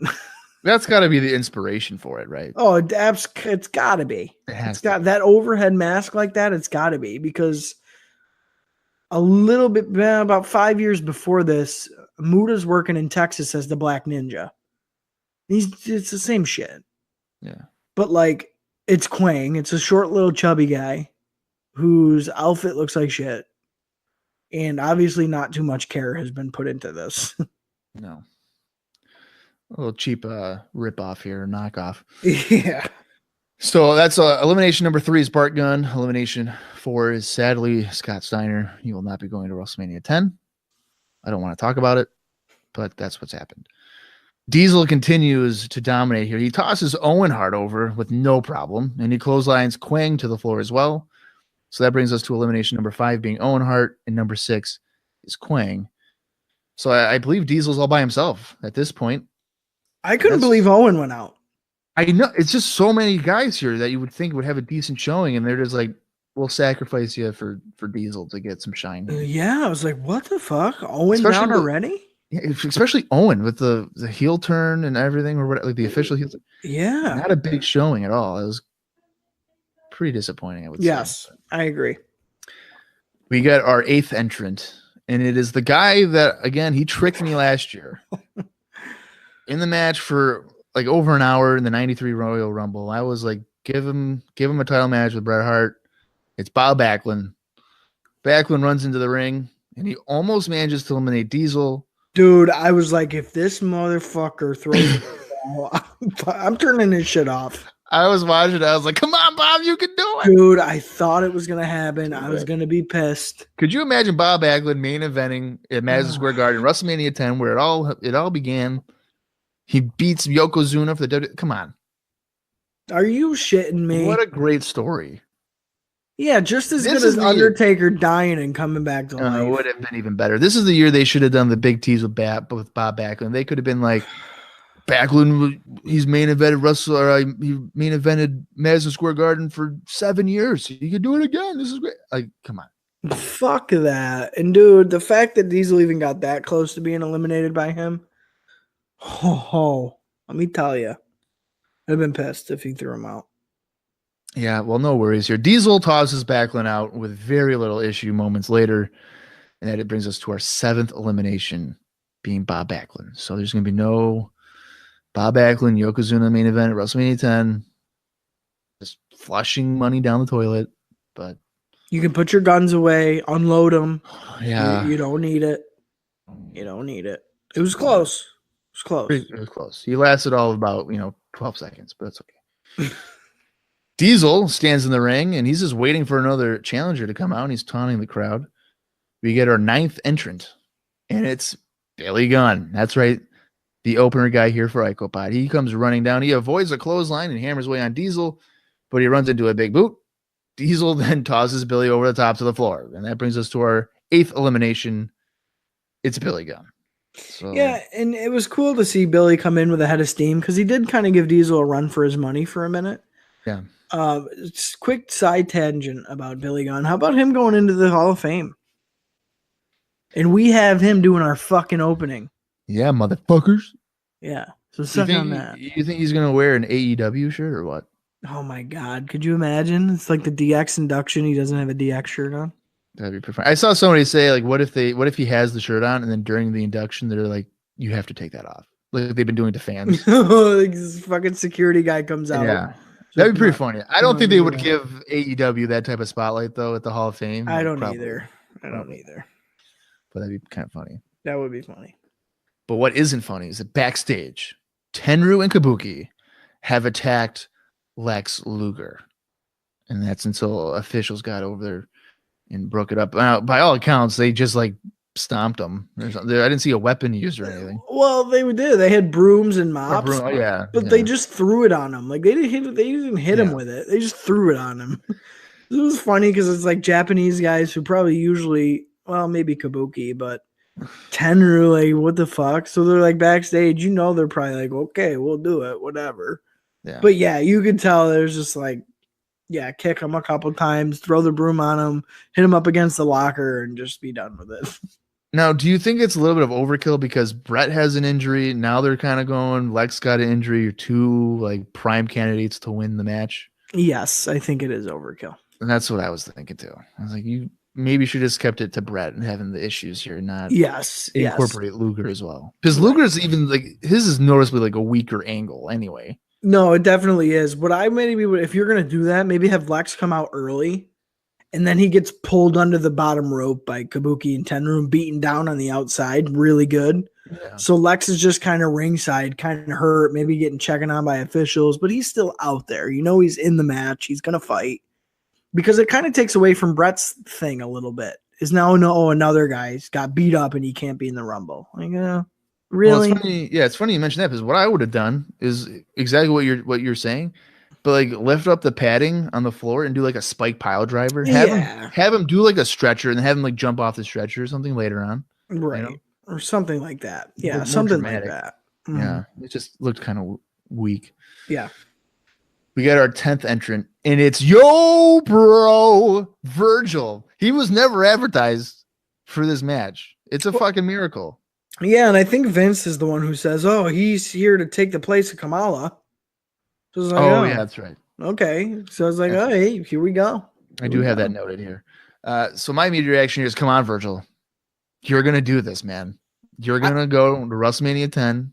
That's got to be the inspiration for it, right? Oh, it's got to be. It's got that overhead mask like that. It's got to be, because a little bit about 5 years before this, Muda's working in Texas as the Black Ninja. It's the same shit. Yeah. But like It's Quang. It's a short little chubby guy whose outfit looks like shit. And obviously not too much care has been put into this. No. A little cheap rip-off here, knockoff. Yeah. So that's elimination number 3 is Bart Gunn. Elimination 4 is sadly Scott Steiner. He will not be going to WrestleMania 10. I don't want to talk about it, but that's what's happened. Diesel continues to dominate here. He tosses Owen Hart over with no problem, and he clotheslines Quang to the floor as well. So that brings us to elimination number 5 being Owen Hart, and number 6 is Quang. So I believe Diesel's all by himself at this point. I couldn't believe Owen went out. I know. It's just so many guys here that you would think would have a decent showing, and they're just like, we'll sacrifice you for Diesel to get some shine. Yeah, I was like, what the fuck? Owen down already? Yeah, especially Owen with the heel turn and everything, or what, like the official heel turn. Yeah. Not a big showing at all. It was pretty disappointing, I would say. Yes, I agree. We got our 8th entrant, and it is the guy that, again, he tricked me last year. In the match for like over an hour in the 93 Royal Rumble, I was like, give him a title match with Bret Hart. It's Bob Backlund. Backlund runs into the ring, and he almost manages to eliminate Diesel. Dude, I was like, if this motherfucker throws I'm turning this shit off. I was watching it. I was like, come on, Bob, you can do it. Dude, I thought it was going to happen. I was going to be pissed. Could you imagine Bob Backlund main eventing at Madison Square Garden, WrestleMania 10, where it all began? He beats Yokozuna for the WWE. Come on. Are you shitting me? What a great story. Yeah, just as good as Undertaker dying and coming back to life. It would have been even better. This is the year they should have done the big tease with Bob Backlund. They could have been like, Backlund, he's main evented he main evented Madison Square Garden for 7 years. He could do it again. This is great. Like, come on. Fuck that. And dude, the fact that Diesel even got that close to being eliminated by him, let me tell you, I'd have been pissed if he threw him out. Yeah, well, no worries here. Diesel tosses Backlund out with very little issue moments later, and that it brings us to our 7th elimination, being Bob Backlund. So there's going to be no Bob Backlund, Yokozuna main event at WrestleMania 10. Just flushing money down the toilet, but you can put your guns away, unload them. Yeah, you don't need it. You don't need it. It was close. It was close. It was close. He lasted all of about 12 seconds, but that's okay. Diesel stands in the ring, and he's just waiting for another challenger to come out, and he's taunting the crowd. We get our 9th entrant, and it's Billy Gunn. That's right, the opener guy here for IcoPod. He comes running down. He avoids a clothesline and hammers away on Diesel, but he runs into a big boot. Diesel then tosses Billy over the top to the floor, and that brings us to our 8th elimination. It's Billy Gunn. So, yeah, and it was cool to see Billy come in with a head of steam because he did kind of give Diesel a run for his money for a minute. Yeah. Quick side tangent about Billy Gunn. How about him going into the Hall of Fame? And we have him doing our fucking opening. Yeah, motherfuckers. Yeah. So suck on that. You think he's going to wear an AEW shirt or what? Oh my God. Could you imagine? It's like the DX induction. He doesn't have a DX shirt on. That'd be perfect. I saw somebody say, like, what if he has the shirt on and then during the induction, they're like, you have to take that off. Like they've been doing to fans. Like this fucking security guy comes out. Yeah. That'd be pretty funny. I don't think they would give AEW that type of spotlight though at the Hall of Fame. I don't either. But that'd be kind of funny. That would be funny. But what isn't funny is that backstage, Tenryu and Kabuki have attacked Lex Luger. And that's until officials got over there and broke it up. By all accounts, they just like stomped him. I didn't see a weapon used or anything. Well, they did. They had brooms and mops. But they just threw it on him. Like they didn't hit him with it. They just threw it on him. It was funny because it's like Japanese guys who probably usually, well, maybe Kabuki, but Tenryu, like, what the fuck? So they're like backstage, they're probably like, okay, we'll do it, whatever. Yeah. But yeah, you could tell there's just like, yeah, kick him a couple times, throw the broom on him, hit him up against the locker, and just be done with it. Now, do you think it's a little bit of overkill because Brett has an injury? Now they're kind of going, Lex got an injury. You're two like prime candidates to win the match. Yes, I think it is overkill. And that's what I was thinking too. I was like, you maybe should have just kept it to Brett and having the issues here, not incorporate Luger as well. Because Luger's even like his is noticeably like a weaker angle anyway. No, it definitely is. What I maybe would, if you're gonna do that, maybe have Lex come out early, and then he gets pulled under the bottom rope by Kabuki and Tenryu, beaten down on the outside, really good. Yeah. So Lex is just kind of ringside, kind of hurt, maybe getting checking on by officials, but he's still out there. You know, he's in the match. He's gonna fight because it kind of takes away from Brett's thing a little bit. Is now another guy's got beat up and he can't be in the Rumble. Like, really? Well, it's funny. Yeah, it's funny you mentioned that because what I would have done is exactly what you're saying, but like lift up the padding on the floor and do like a spike pile driver. Have him do like a stretcher and have him like jump off the stretcher or something later on, right? You know? Or something like that. Yeah, something dramatic. Like that. Mm. Yeah, it just looked kind of weak. Yeah. We got our 10th entrant, and it's Yo Bro Virgil. He was never advertised for this match. It's a fucking miracle. Yeah, and I think Vince is the one who says, "Oh, he's here to take the place of Kamala." So like, yeah, that's right. Okay, so I was like, "Oh, hey, here we go." I do have that noted here. So my immediate reaction here is, "Come on, Virgil, you're gonna do this, man. You're gonna go to WrestleMania 10,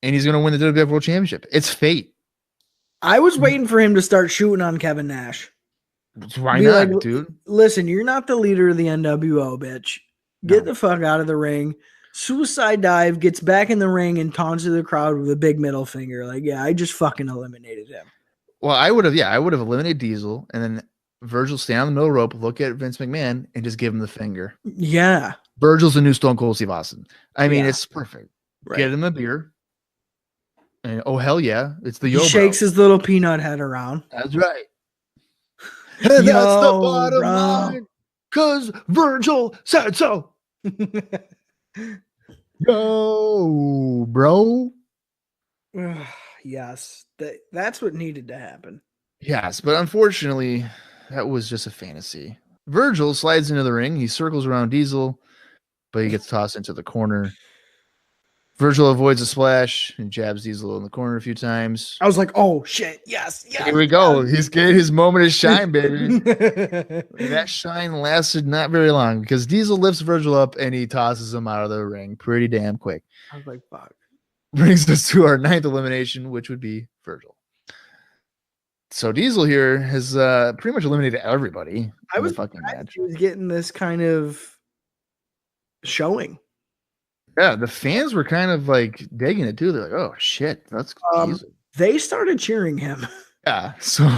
and he's gonna win the WWF World Championship. It's fate." I was waiting for him to start shooting on Kevin Nash. Why not, like, dude? Listen, you're not the leader of the NWO, bitch. Get the fuck out of the ring. Suicide dive, gets back in the ring and taunts the crowd with a big middle finger. Like, yeah, I just fucking eliminated him. Well, I would have eliminated Diesel, and then Virgil stand on the middle rope, look at Vince McMahon, and just give him the finger. Yeah. Virgil's the new Stone Cold Steve Austin. I mean, it's perfect. Right. Get him a beer. And oh hell yeah, it's the Yo Bro. He shakes his little peanut head around. That's right. And that's the bottom line. Cause Virgil said so. Yo, bro. Yes, that's what needed to happen. Yes, but unfortunately, that was just a fantasy. Virgil slides into the ring. He circles around Diesel, but he gets tossed into the corner. Virgil avoids a splash and jabs Diesel in the corner a few times. I was like, oh, shit. Yes. Here we go. He's getting his moment of shine, baby. That shine lasted not very long because Diesel lifts Virgil up and he tosses him out of the ring pretty damn quick. I was like, fuck. Brings us to our 9th elimination, which would be Virgil. So Diesel here has pretty much eliminated everybody. I was fucking mad. He was getting this kind of showing. Yeah, the fans were kind of like digging it too. They're like, "Oh shit, that's Diesel." They started cheering him. Yeah, so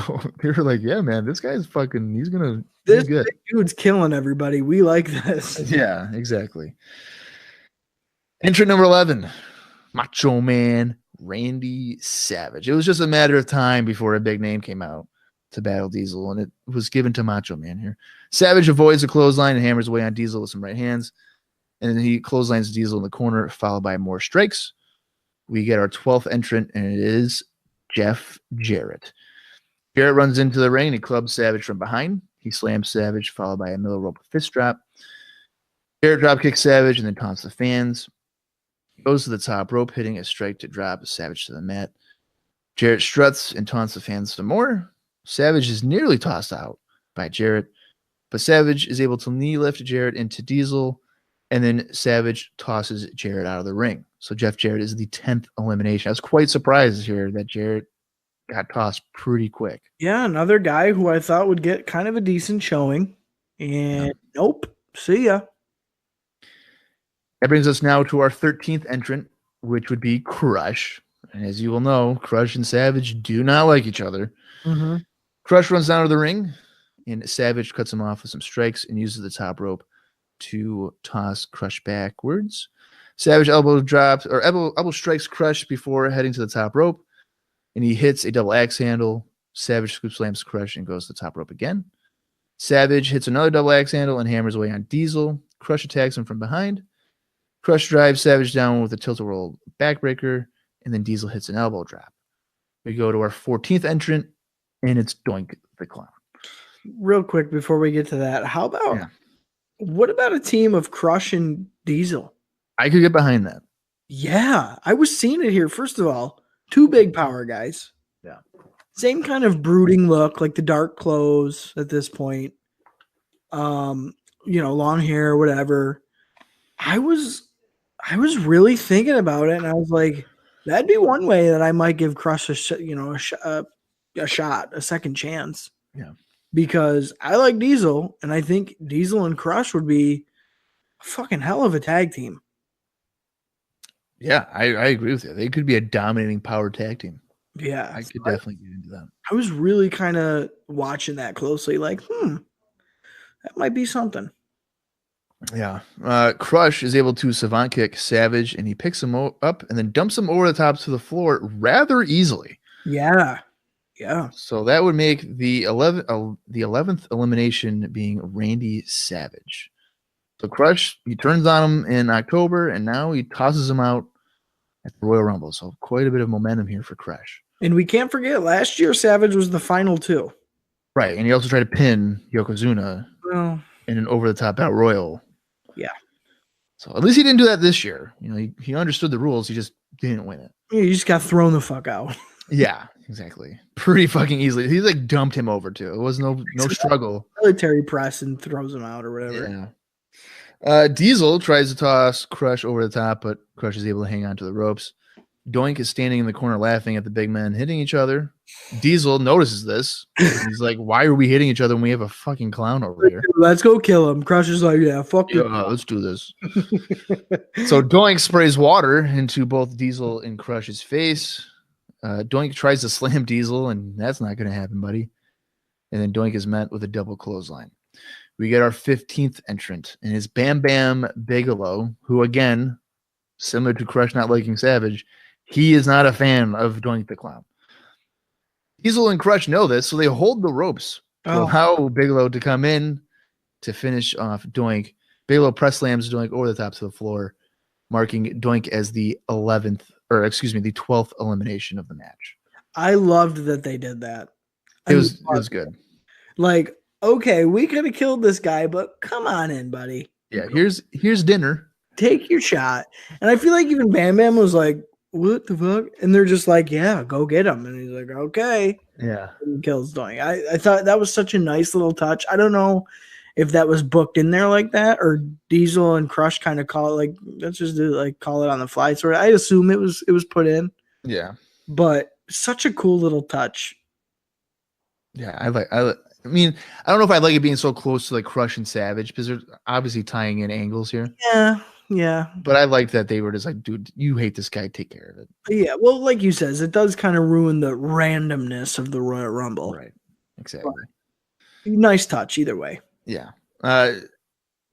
they were like, "Yeah, man, this guy's fucking. He's gonna. This good. Dude's killing everybody. We like this." Yeah, exactly. Entrant number 11, Macho Man Randy Savage. It was just a matter of time before a big name came out to battle Diesel, and it was given to Macho Man here. Savage avoids a clothesline and hammers away on Diesel with some right hands. And then he clotheslines Diesel in the corner, followed by more strikes. We get our 12th entrant, and it is Jeff Jarrett. Jarrett runs into the ring, and he clubs Savage from behind. He slams Savage, followed by a middle rope fist drop. Jarrett drop kicks Savage, and then taunts the fans. He goes to the top rope, hitting a strike to drop Savage to the mat. Jarrett struts and taunts the fans some more. Savage is nearly tossed out by Jarrett, but Savage is able to knee lift Jarrett into Diesel. And then Savage tosses Jarrett out of the ring. So Jeff Jarrett is the 10th elimination. I was quite surprised here that Jarrett got tossed pretty quick. Yeah, another guy who I thought would get kind of a decent showing. And nope. See ya. That brings us now to our 13th entrant, which would be Crush. And as you will know, Crush and Savage do not like each other. Mm-hmm. Crush runs down to the ring, and Savage cuts him off with some strikes and uses the top rope to toss Crush backwards. Savage elbow strikes Crush before heading to the top rope, and he hits a double axe handle. Savage scoop slams Crush and goes to the top rope again. Savage hits another double axe handle and hammers away on Diesel. Crush attacks him from behind. Crush drives Savage down with a tilt-a-roll backbreaker, and then Diesel hits an elbow drop. We go to our 14th entrant, and it's Doink the Clown. Real quick before we get to that, how about what about a team of Crush and Diesel? I could get behind that. Yeah, I was seeing it here. First of all, two big power guys. Yeah. Same kind of brooding look, like the dark clothes at this point. Long hair, whatever. I was really thinking about it, and I was like, That'd be one way that I might give Crush a shot, a second chance. Yeah. Because I like Diesel, and I think Diesel and Crush would be a fucking hell of a tag team. Yeah, I agree with you. They could be a dominating power tag team. Yeah. I could definitely get into that. I was really kind of watching that closely, like, that might be something. Yeah. Crush is able to savant kick Savage, and he picks him up and then dumps him over the top to the floor rather easily. Yeah. Yeah. So that would make the 11th elimination being Randy Savage. So Crush, he turns on him in October, and now he tosses him out at the Royal Rumble. So quite a bit of momentum here for Crush. And we can't forget, last year Savage was the final two. Right, and he also tried to pin Yokozuna in an over-the-top battle royal. Yeah. So at least he didn't do that this year. You know, he understood the rules. He just didn't win it. Yeah, you just got thrown the fuck out. Yeah, exactly. Pretty fucking easily. He like dumped him over too. It was no struggle. Military press and throws him out or whatever. Yeah. Diesel tries to toss Crush over the top, but Crush is able to hang on to the ropes. Doink is standing in the corner laughing at the big men hitting each other. Diesel notices this. He's like, why are we hitting each other when we have a fucking clown over here? Let's go kill him. Crush is like, yeah, fuck you. Let's do this. So Doink sprays water into both Diesel and Crush's face. Doink tries to slam Diesel, and that's not going to happen, buddy. And then Doink is met with a double clothesline. We get our 15th entrant, and it's Bam Bam Bigelow, who, again, similar to Crush not liking Savage, he is not a fan of Doink the Clown. Diesel and Crush know this, so they hold the ropes to allow Bigelow to come in to finish off Doink. Bigelow press slams Doink over the top to the floor, marking Doink as the 12th elimination of the match. I loved that they did that. It was good. Like, okay, we could have killed this guy, but come on in, buddy. Yeah, here's dinner. Take your shot. And I feel like even Bam Bam was like, what the fuck? And they're just like, yeah, go get him. And he's like, okay. Yeah. And kills Doink. I thought that was such a nice little touch. I don't know if that was booked in there like that, or Diesel and Crush kind of call it like, let's just do like call it on the fly. So I assume it was put in. Yeah. But such a cool little touch. Yeah, I mean, I don't know if I like it being so close to like Crush and Savage because they're obviously tying in angles here. Yeah. But I like that they were just like, dude, you hate this guy, take care of it. Yeah, well, like you says, it does kind of ruin the randomness of the Royal Rumble. Right. Exactly. But nice touch either way. Yeah.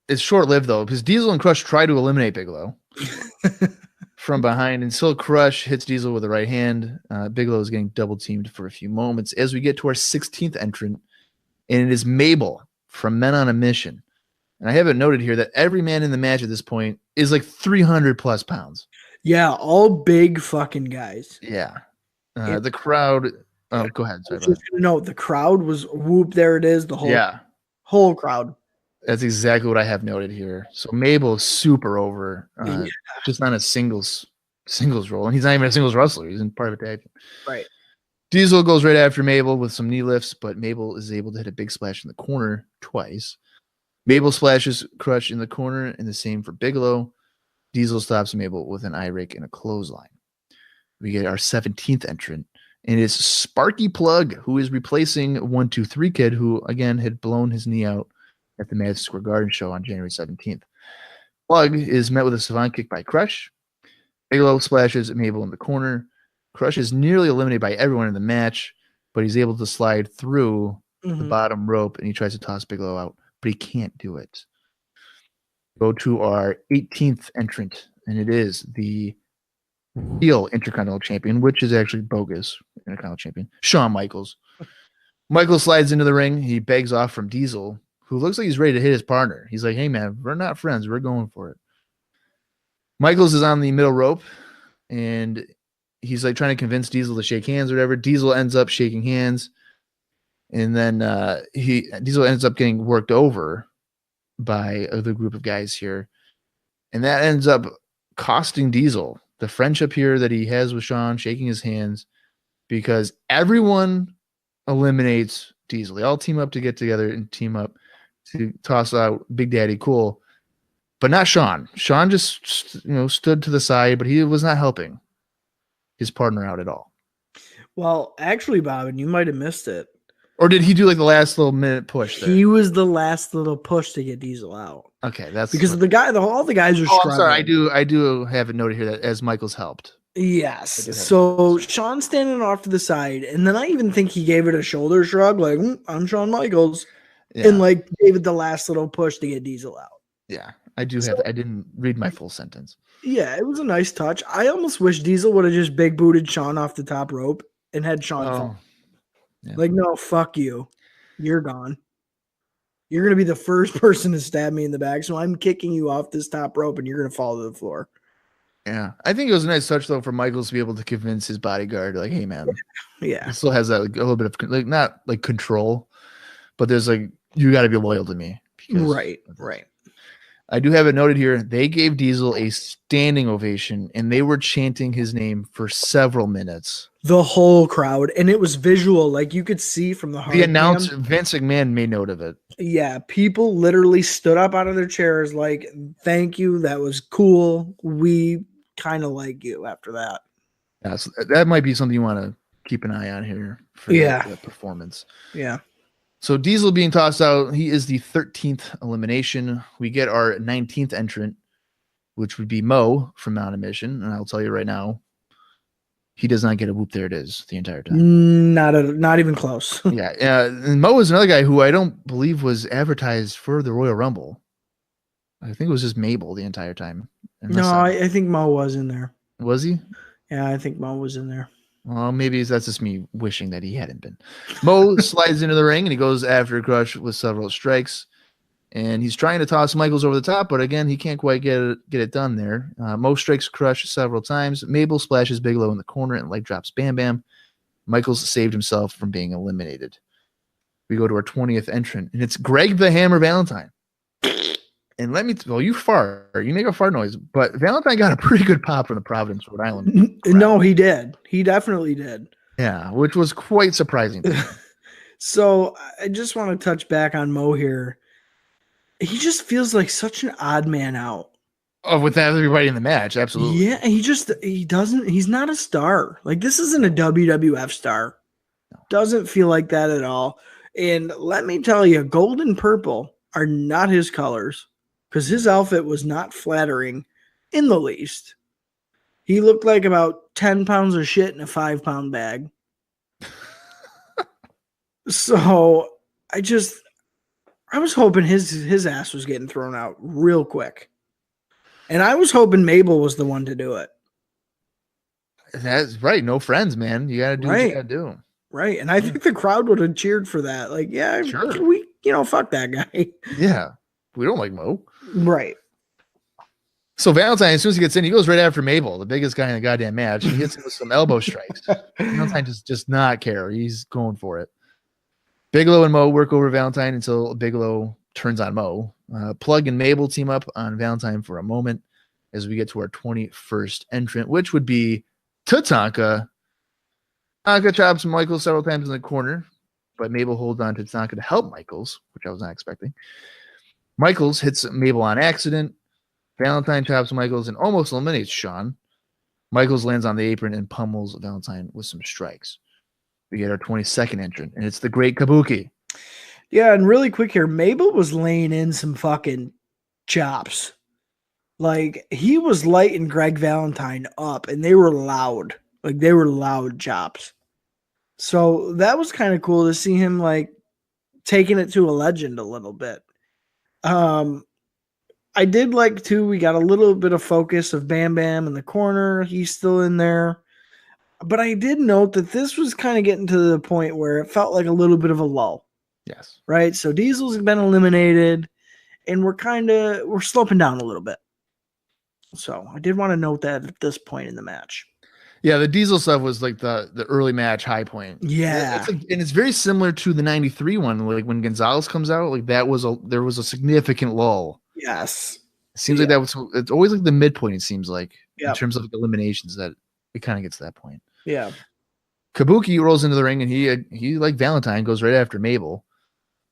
It's short-lived though, because Diesel and Crush try to eliminate Bigelow from behind, and still Crush hits Diesel with the right hand. Bigelow is getting double teamed for a few moments as we get to our 16th entrant, and it is Mabel from Men on a Mission. And I have it noted here that every man in the match at this point is like 300 plus pounds. Yeah, all big fucking guys. Yeah. The crowd. Oh, go ahead. Sorry. No, the crowd was whoop. There it is. The whole crowd. That's exactly what I have noted here. So Mabel is super over, just not a singles role, and he's not even a singles wrestler. He's in part of a tag team. Right. Diesel goes right after Mabel with some knee lifts, but Mabel is able to hit a big splash in the corner twice. Mabel splashes Crush in the corner, and the same for Bigelow. Diesel stops Mabel with an eye rake and a clothesline. We get our 17th entrant, and it's Sparky Plug, who is replacing 1-2-3 Kid, who, again, had blown his knee out at the Madison Square Garden show on January 17th. Plug is met with a savant kick by Crush. Bigelow splashes Mabel in the corner. Crush is nearly eliminated by everyone in the match, but he's able to slide through the bottom rope, and he tries to toss Bigelow out, but he can't do it. Go to our 18th entrant, and it is the real Intercontinental Champion, which is actually bogus Intercontinental Champion, Shawn Michaels. Michaels slides into the ring. He begs off from Diesel, who looks like he's ready to hit his partner. He's like, hey, man, we're not friends. We're going for it. Michaels is on the middle rope, and he's like trying to convince Diesel to shake hands or whatever. Diesel ends up shaking hands, and then Diesel ends up getting worked over by the group of guys here, and that ends up costing Diesel the friendship here that he has with Shawn, shaking his hands, because everyone eliminates Diesel. They all team up to get together and team up to toss out Big Daddy Cool, but not Shawn. Shawn just stood to the side, but he was not helping. his partner out at all. Well, actually, Bob, and you might have missed it. Or did he do like the last little minute push there? He was the last little push to get Diesel out. Okay, that's because all the guys are struggling. I'm sorry. I do have it noted here that as Michaels helped. Yes. So Shawn standing off to the side, and then I even think he gave it a shoulder shrug, like I'm Shawn Michaels, and like gave it the last little push to get Diesel out. Yeah, I do have. I didn't read my full sentence. Yeah, it was a nice touch. I almost wish Diesel would have just big booted Shawn off the top rope and had Shawn fall. Yeah. Like, no, fuck you. You're gone. You're going to be the first person to stab me in the back, so I'm kicking you off this top rope, and you're going to fall to the floor. Yeah. I think it was a nice touch, though, for Michaels to be able to convince his bodyguard, like, hey, man. Yeah. He still has that like, a little bit of, like, not like control, but there's like, you got to be loyal to me. Right. I do have it noted here. They gave Diesel a standing ovation, and they were chanting his name for several minutes. The whole crowd, and it was visual, like you could see from the announcer, Vince McMahon, made note of it. Yeah, people literally stood up out of their chairs, like, "Thank you, that was cool. We kind of like you." After that, yeah, so that might be something you want to keep an eye on here for the performance. Yeah. So Diesel being tossed out, he is the 13th elimination. We get our 19th entrant, which would be Mo from Mount Admission, and I'll tell you right now, he does not get a whoop. There it is the entire time. Not even close. Yeah. And Mo is another guy who I don't believe was advertised for the Royal Rumble. I think it was just Mabel the entire time. I think Mo was in there. Was he? Yeah, I think Mo was in there. Well, maybe that's just me wishing that he hadn't been. Mo slides into the ring and he goes after Crush with several strikes. And he's trying to toss Michaels over the top, but again, he can't quite get it done there. Mo strikes Crush several times. Mabel splashes Bigelow in the corner and leg drops Bam Bam. Michaels saved himself from being eliminated. We go to our 20th entrant, and it's Greg the Hammer Valentine. And you fart. You make a fart noise, but Valentine got a pretty good pop from the Providence, Rhode Island crowd. No, he did. He definitely did. Yeah, which was quite surprising to me. So I just want to touch back on Mo here. He just feels like such an odd man out. Oh, with everybody in the match, absolutely. Yeah, he's not a star. Like, this isn't a WWF star. No. Doesn't feel like that at all. And let me tell you, gold and purple are not his colors, because his outfit was not flattering in the least. He looked like about 10 pounds of shit in a 5-pound bag. So I was hoping his ass was getting thrown out real quick. And I was hoping Mabel was the one to do it. That's right. No friends, man. You got to do what you got to do. Right. And I think the crowd would have cheered for that. Like, yeah, sure. Fuck that guy. Yeah. We don't like Mo. Right. So Valentine, as soon as he gets in, he goes right after Mabel, the biggest guy in the goddamn match. He hits him with some elbow strikes. Valentine just not care. He's going for it. Bigelow and Mo work over Valentine until Bigelow turns on Mo. Plug and Mabel team up on Valentine for a moment as we get to our 21st entrant, which would be Tatanka. Tatanka chops Michaels several times in the corner, but Mabel holds on to Tatanka to help Michaels, which I was not expecting. Michaels hits Mabel on accident. Valentine chops Michaels and almost eliminates Shawn. Michaels lands on the apron and pummels Valentine with some strikes. We get our 22nd entrant, and it's the Great Kabuki. Yeah, and really quick here, Mabel was laying in some fucking chops. Like, he was lighting Greg Valentine up, and they were loud. Like, they were loud chops. So that was kind of cool to see him, like, taking it to a legend a little bit. I did like, too, we got a little bit of focus of Bam Bam in the corner. He's still in there. But I did note that this was kind of getting to the point where it felt like a little bit of a lull. Yes. Right? So Diesel's been eliminated, and we're sloping down a little bit. So I did want to note that at this point in the match. Yeah, the Diesel stuff was like the early match high point. Yeah. And it's very similar to the 93 one, like when Gonzalez comes out, like there was a significant lull. Yes. It seems like it's always like the midpoint, it seems like, in terms of eliminations, that it kind of gets to that point. Yeah. Kabuki rolls into the ring, and he like Valentine goes right after Mabel.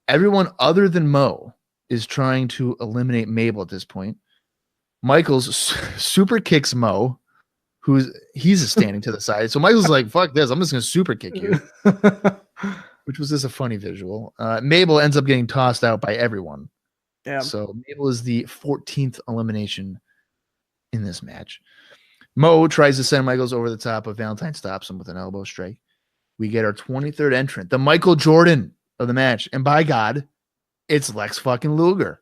Everyone other than Mo is trying to eliminate Mabel at this point. Michaels super kicks Mo, he's standing to the side. So Michael's like, fuck this, I'm just gonna super kick you. Which was just a funny visual. Mabel ends up getting tossed out by everyone. Yeah. So Mabel is the 14th elimination in this match. Mo tries to send Michaels over the top, but Valentine stops him with an elbow strike. We get our 23rd entrant, the Michael Jordan of the match. And by God, it's Lex fucking Luger.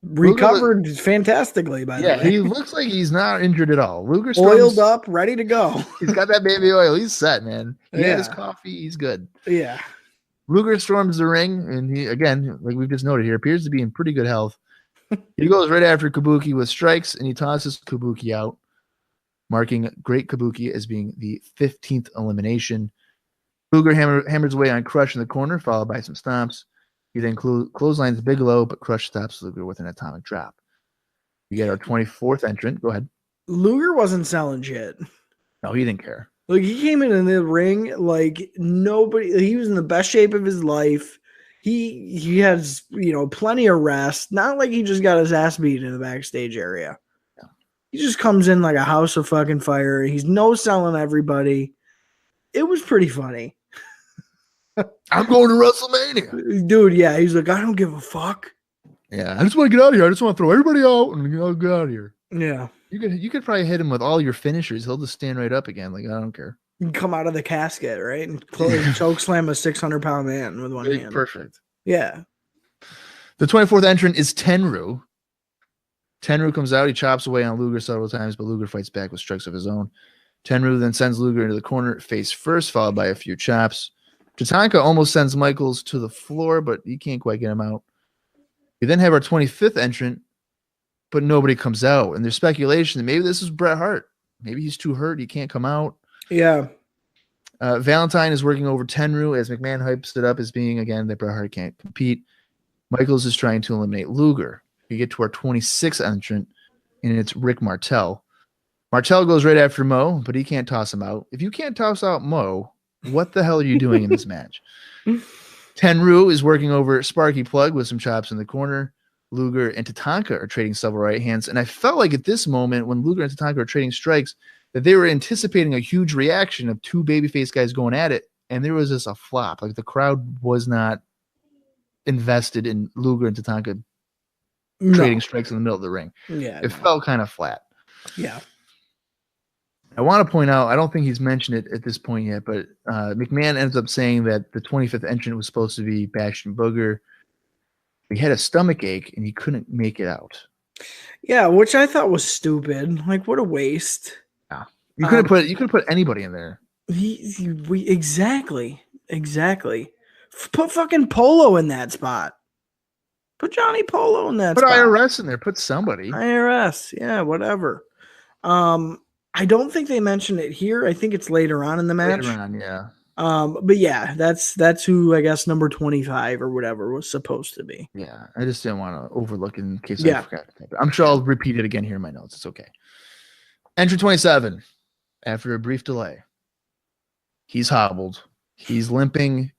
Recovered fantastically, by the way. Yeah, he looks like he's not injured at all. Luger oiled up, ready to go. He's got that baby oil. He's set, man. He had his coffee. He's good. Yeah. Luger storms the ring, and he, again, like we've just noted here, appears to be in pretty good health. He goes right after Kabuki with strikes, and he tosses Kabuki out, marking Great Kabuki as being the 15th elimination. Luger hammers away on Crush in the corner, followed by some stomps. He then clotheslines Bigelow, but Crush stops Luger with an atomic drop. We get our 24th entrant. Go ahead. Luger wasn't selling shit. No, he didn't care. Like, he came in the ring like nobody. He was in the best shape of his life. He has, plenty of rest. Not like he just got his ass beat in the backstage area. Yeah. He just comes in like a house of fucking fire. He's no selling everybody. It was pretty funny. I'm going to WrestleMania. Dude, yeah. He's like, I don't give a fuck. Yeah, I just want to get out of here. I just want to throw everybody out and I'll get out of here. Yeah. You could probably hit him with all your finishers. He'll just stand right up again. Like, I don't care. You can come out of the casket, right? And choke slam a 600-pound man with one hand. Perfect. Yeah. The 24th entrant is Tenryu. Tenryu comes out. He chops away on Luger several times, but Luger fights back with strikes of his own. Tenryu then sends Luger into the corner face first, followed by a few chops. Tatanka almost sends Michaels to the floor, but he can't quite get him out. We then have our 25th entrant, but nobody comes out. And there's speculation that maybe this is Bret Hart. Maybe he's too hurt. He can't come out. Yeah. Valentine is working over Tenryu as McMahon hypes it up as being, again, that Bret Hart can't compete. Michaels is trying to eliminate Luger. We get to our 26th entrant, and it's Rick Martel. Martel goes right after Mo, but he can't toss him out. If you can't toss out Mo, what the hell are you doing in this match? Tenryu is working over Sparky Plug with some chops in the corner. Luger and Tatanka are trading several right hands. And I felt like at this moment, when Luger and Tatanka are trading strikes, that they were anticipating a huge reaction of two babyface guys going at it. And there was just a flop. Like, the crowd was not invested in Luger and Tatanka trading strikes in the middle of the ring. Yeah. It felt kind of flat. Yeah. I want to point out, I don't think he's mentioned it at this point yet, but McMahon ends up saying that the 25th entrant was supposed to be Bastion Booger. He had a stomach ache and he couldn't make it out. Yeah, which I thought was stupid. Like, what a waste. Yeah. You could have put anybody in there. Exactly. Put fucking Polo in that spot. Put Johnny Polo in that spot. Put IRS in there. Put somebody. IRS. Yeah, whatever. I don't think they mentioned it here. I think it's later on in the match. Later on, yeah. But yeah, that's who I guess number 25 or whatever was supposed to be. Yeah, I just didn't want to overlook in case I forgot to type it. I'm sure I'll repeat it again here in my notes. It's okay. Entry 27. After a brief delay, he's hobbled. He's limping.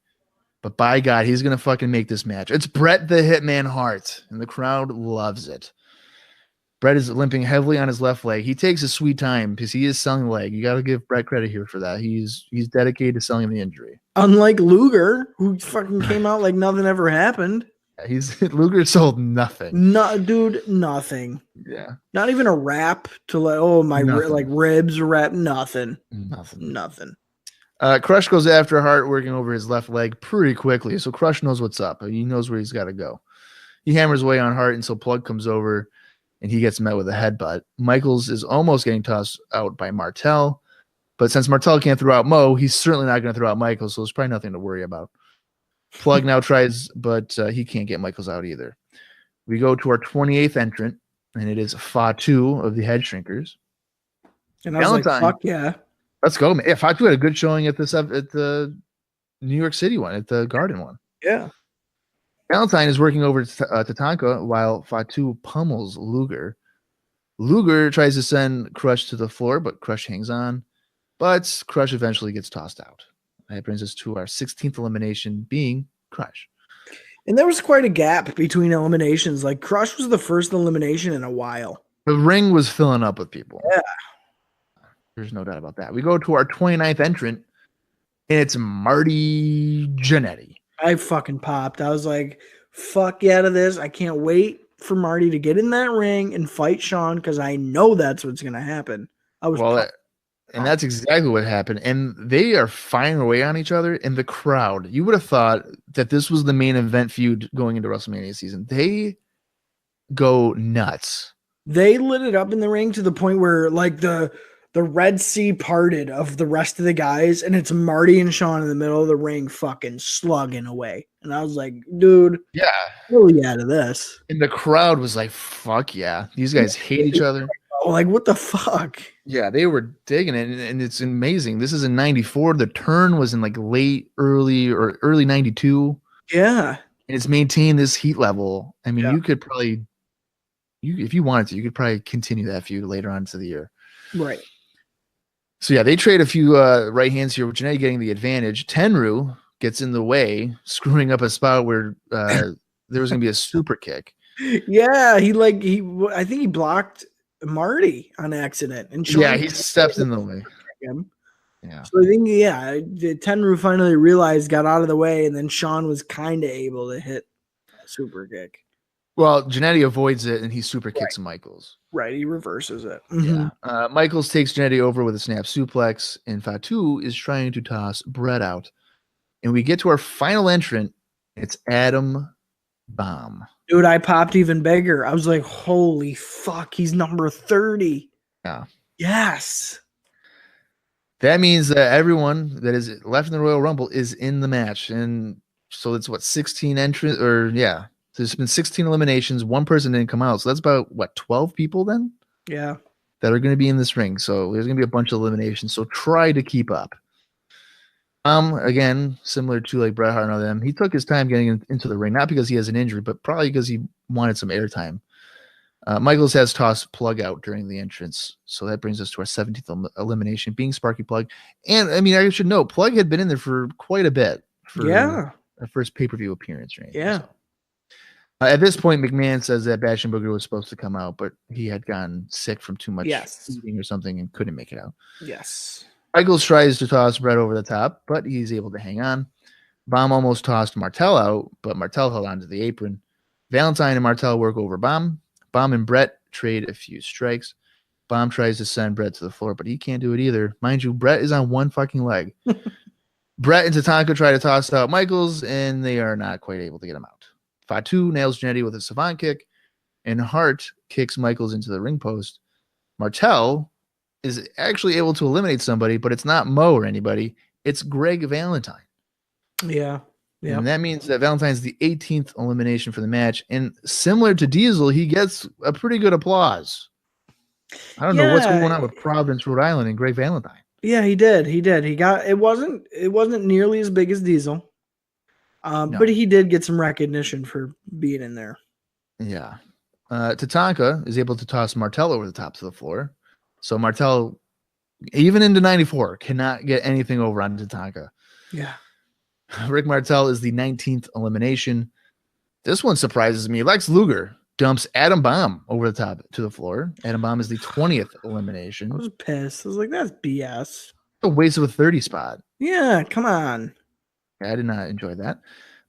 But by God, he's going to fucking make this match. It's Bret the Hitman Hart, and the crowd loves it. Bret is limping heavily on his left leg. He takes his sweet time because he is selling the leg. You got to give Bret credit here for that. He's dedicated to selling the injury. Unlike Luger, who fucking came out like nothing ever happened. Yeah, Luger sold nothing. No, dude, nothing. Yeah. Not even a wrap to like ribs or wrap. Nothing. Crush goes after Hart, working over his left leg pretty quickly. So Crush knows what's up. He knows where he's got to go. He hammers away on Hart until Plug comes over, and he gets met with a headbutt. Michaels is almost getting tossed out by Martel, but since Martel can't throw out Mo, he's certainly not going to throw out Michaels, so there's probably nothing to worry about. Plug now tries, but he can't get Michaels out either. We go to our 28th entrant, and it is Fatu of the Head Shrinkers. And I was like, fuck yeah. Let's go, man. Yeah, Fatu had a good showing at the New York City one, at the Garden one. Yeah. Valentine is working over Tatanka while Fatu pummels Luger. Luger tries to send Crush to the floor, but Crush hangs on. But Crush eventually gets tossed out. That brings us to our 16th elimination, being Crush. And there was quite a gap between eliminations. Like, Crush was the first elimination in a while. The ring was filling up with people. Yeah. There's no doubt about that. We go to our 29th entrant, and it's Marty Jannetty. I fucking popped. I was like, fuck yeah to this. I can't wait for Marty to get in that ring and fight Sean because I know that's what's going to happen. And that's exactly what happened. And they are firing away on each other in the crowd. You would have thought that this was the main event feud going into WrestleMania season. They go nuts. They lit it up in the ring to the point where like the Red Sea parted of the rest of the guys, and it's Marty and Sean in the middle of the ring fucking slugging away. And I was like, dude, yeah, really out of this. And the crowd was like, fuck yeah. These guys hate each other. Like, what the fuck? Yeah, they were digging it, and it's amazing. This is in 94. The turn was in like early 92. Yeah. And it's maintained this heat level. I mean, you could probably, if you wanted to, you could probably continue that feud later on into the year. Right. So yeah, they trade a few right hands here with Jannetty getting the advantage. Tenryu gets in the way, screwing up a spot where there was going to be a super kick. Yeah, I think he blocked Marty on accident, and Sean he stepped in the way. Yeah. So I think Tenryu finally realized, got out of the way, and then Sean was kind of able to hit a super kick. Well, Jannetty avoids it, and he super kicks Michaels. Right, he reverses it. Mm-hmm. Yeah. Michaels takes Jannetty over with a snap suplex, and Fatu is trying to toss Brett out. And we get to our final entrant. It's Adam Bomb. Dude, I popped even bigger. I was like, holy fuck, he's number 30. Yeah. Yes. That means that everyone that is left in the Royal Rumble is in the match. And so it's 16 entrants, there's been 16 eliminations. One person didn't come out. So that's about 12 people then? Yeah. That are going to be in this ring. So there's going to be a bunch of eliminations. So try to keep up. Again, similar to like Bret Hart and all them, he took his time getting into the ring, not because he has an injury, but probably because he wanted some airtime. Michaels has tossed Plug out during the entrance. So that brings us to our 17th elimination, being Sparky Plug. And I mean, I should note, Plug had been in there for quite a bit for our first pay-per-view appearance, right? Yeah. So. At this point, McMahon says that Bash and Booger was supposed to come out, but he had gotten sick from too much eating or something and couldn't make it out. Yes. Michaels tries to toss Brett over the top, but he's able to hang on. Bomb almost tossed Martel out, but Martel held onto the apron. Valentine and Martel work over Bomb. Bomb and Brett trade a few strikes. Bomb tries to send Brett to the floor, but he can't do it either. Mind you, Brett is on one fucking leg. Brett and Tatanka try to toss out Michaels, and they are not quite able to get him out. Fatu nails Jannetty with a savant kick, and Hart kicks Michaels into the ring post. Martel is actually able to eliminate somebody, but it's not Mo or anybody. It's Greg Valentine. Yeah. Yeah. And that means that Valentine's the 18th elimination for the match. And similar to Diesel, he gets a pretty good applause. I don't know what's going on with Providence, Rhode Island, and Greg Valentine. Yeah, he did. He got it wasn't nearly as big as Diesel. No. But he did get some recognition for being in there. Yeah. Tatanka is able to toss Martel over the top to the floor. So Martel, even into 94, cannot get anything over on Tatanka. Yeah. Rick Martel is the 19th elimination. This one surprises me. Lex Luger dumps Adam Bomb over the top to the floor. Adam Bomb is the 20th elimination. I was pissed. I was like, that's BS. A waste of a 30 spot. Yeah, come on. I did not enjoy that.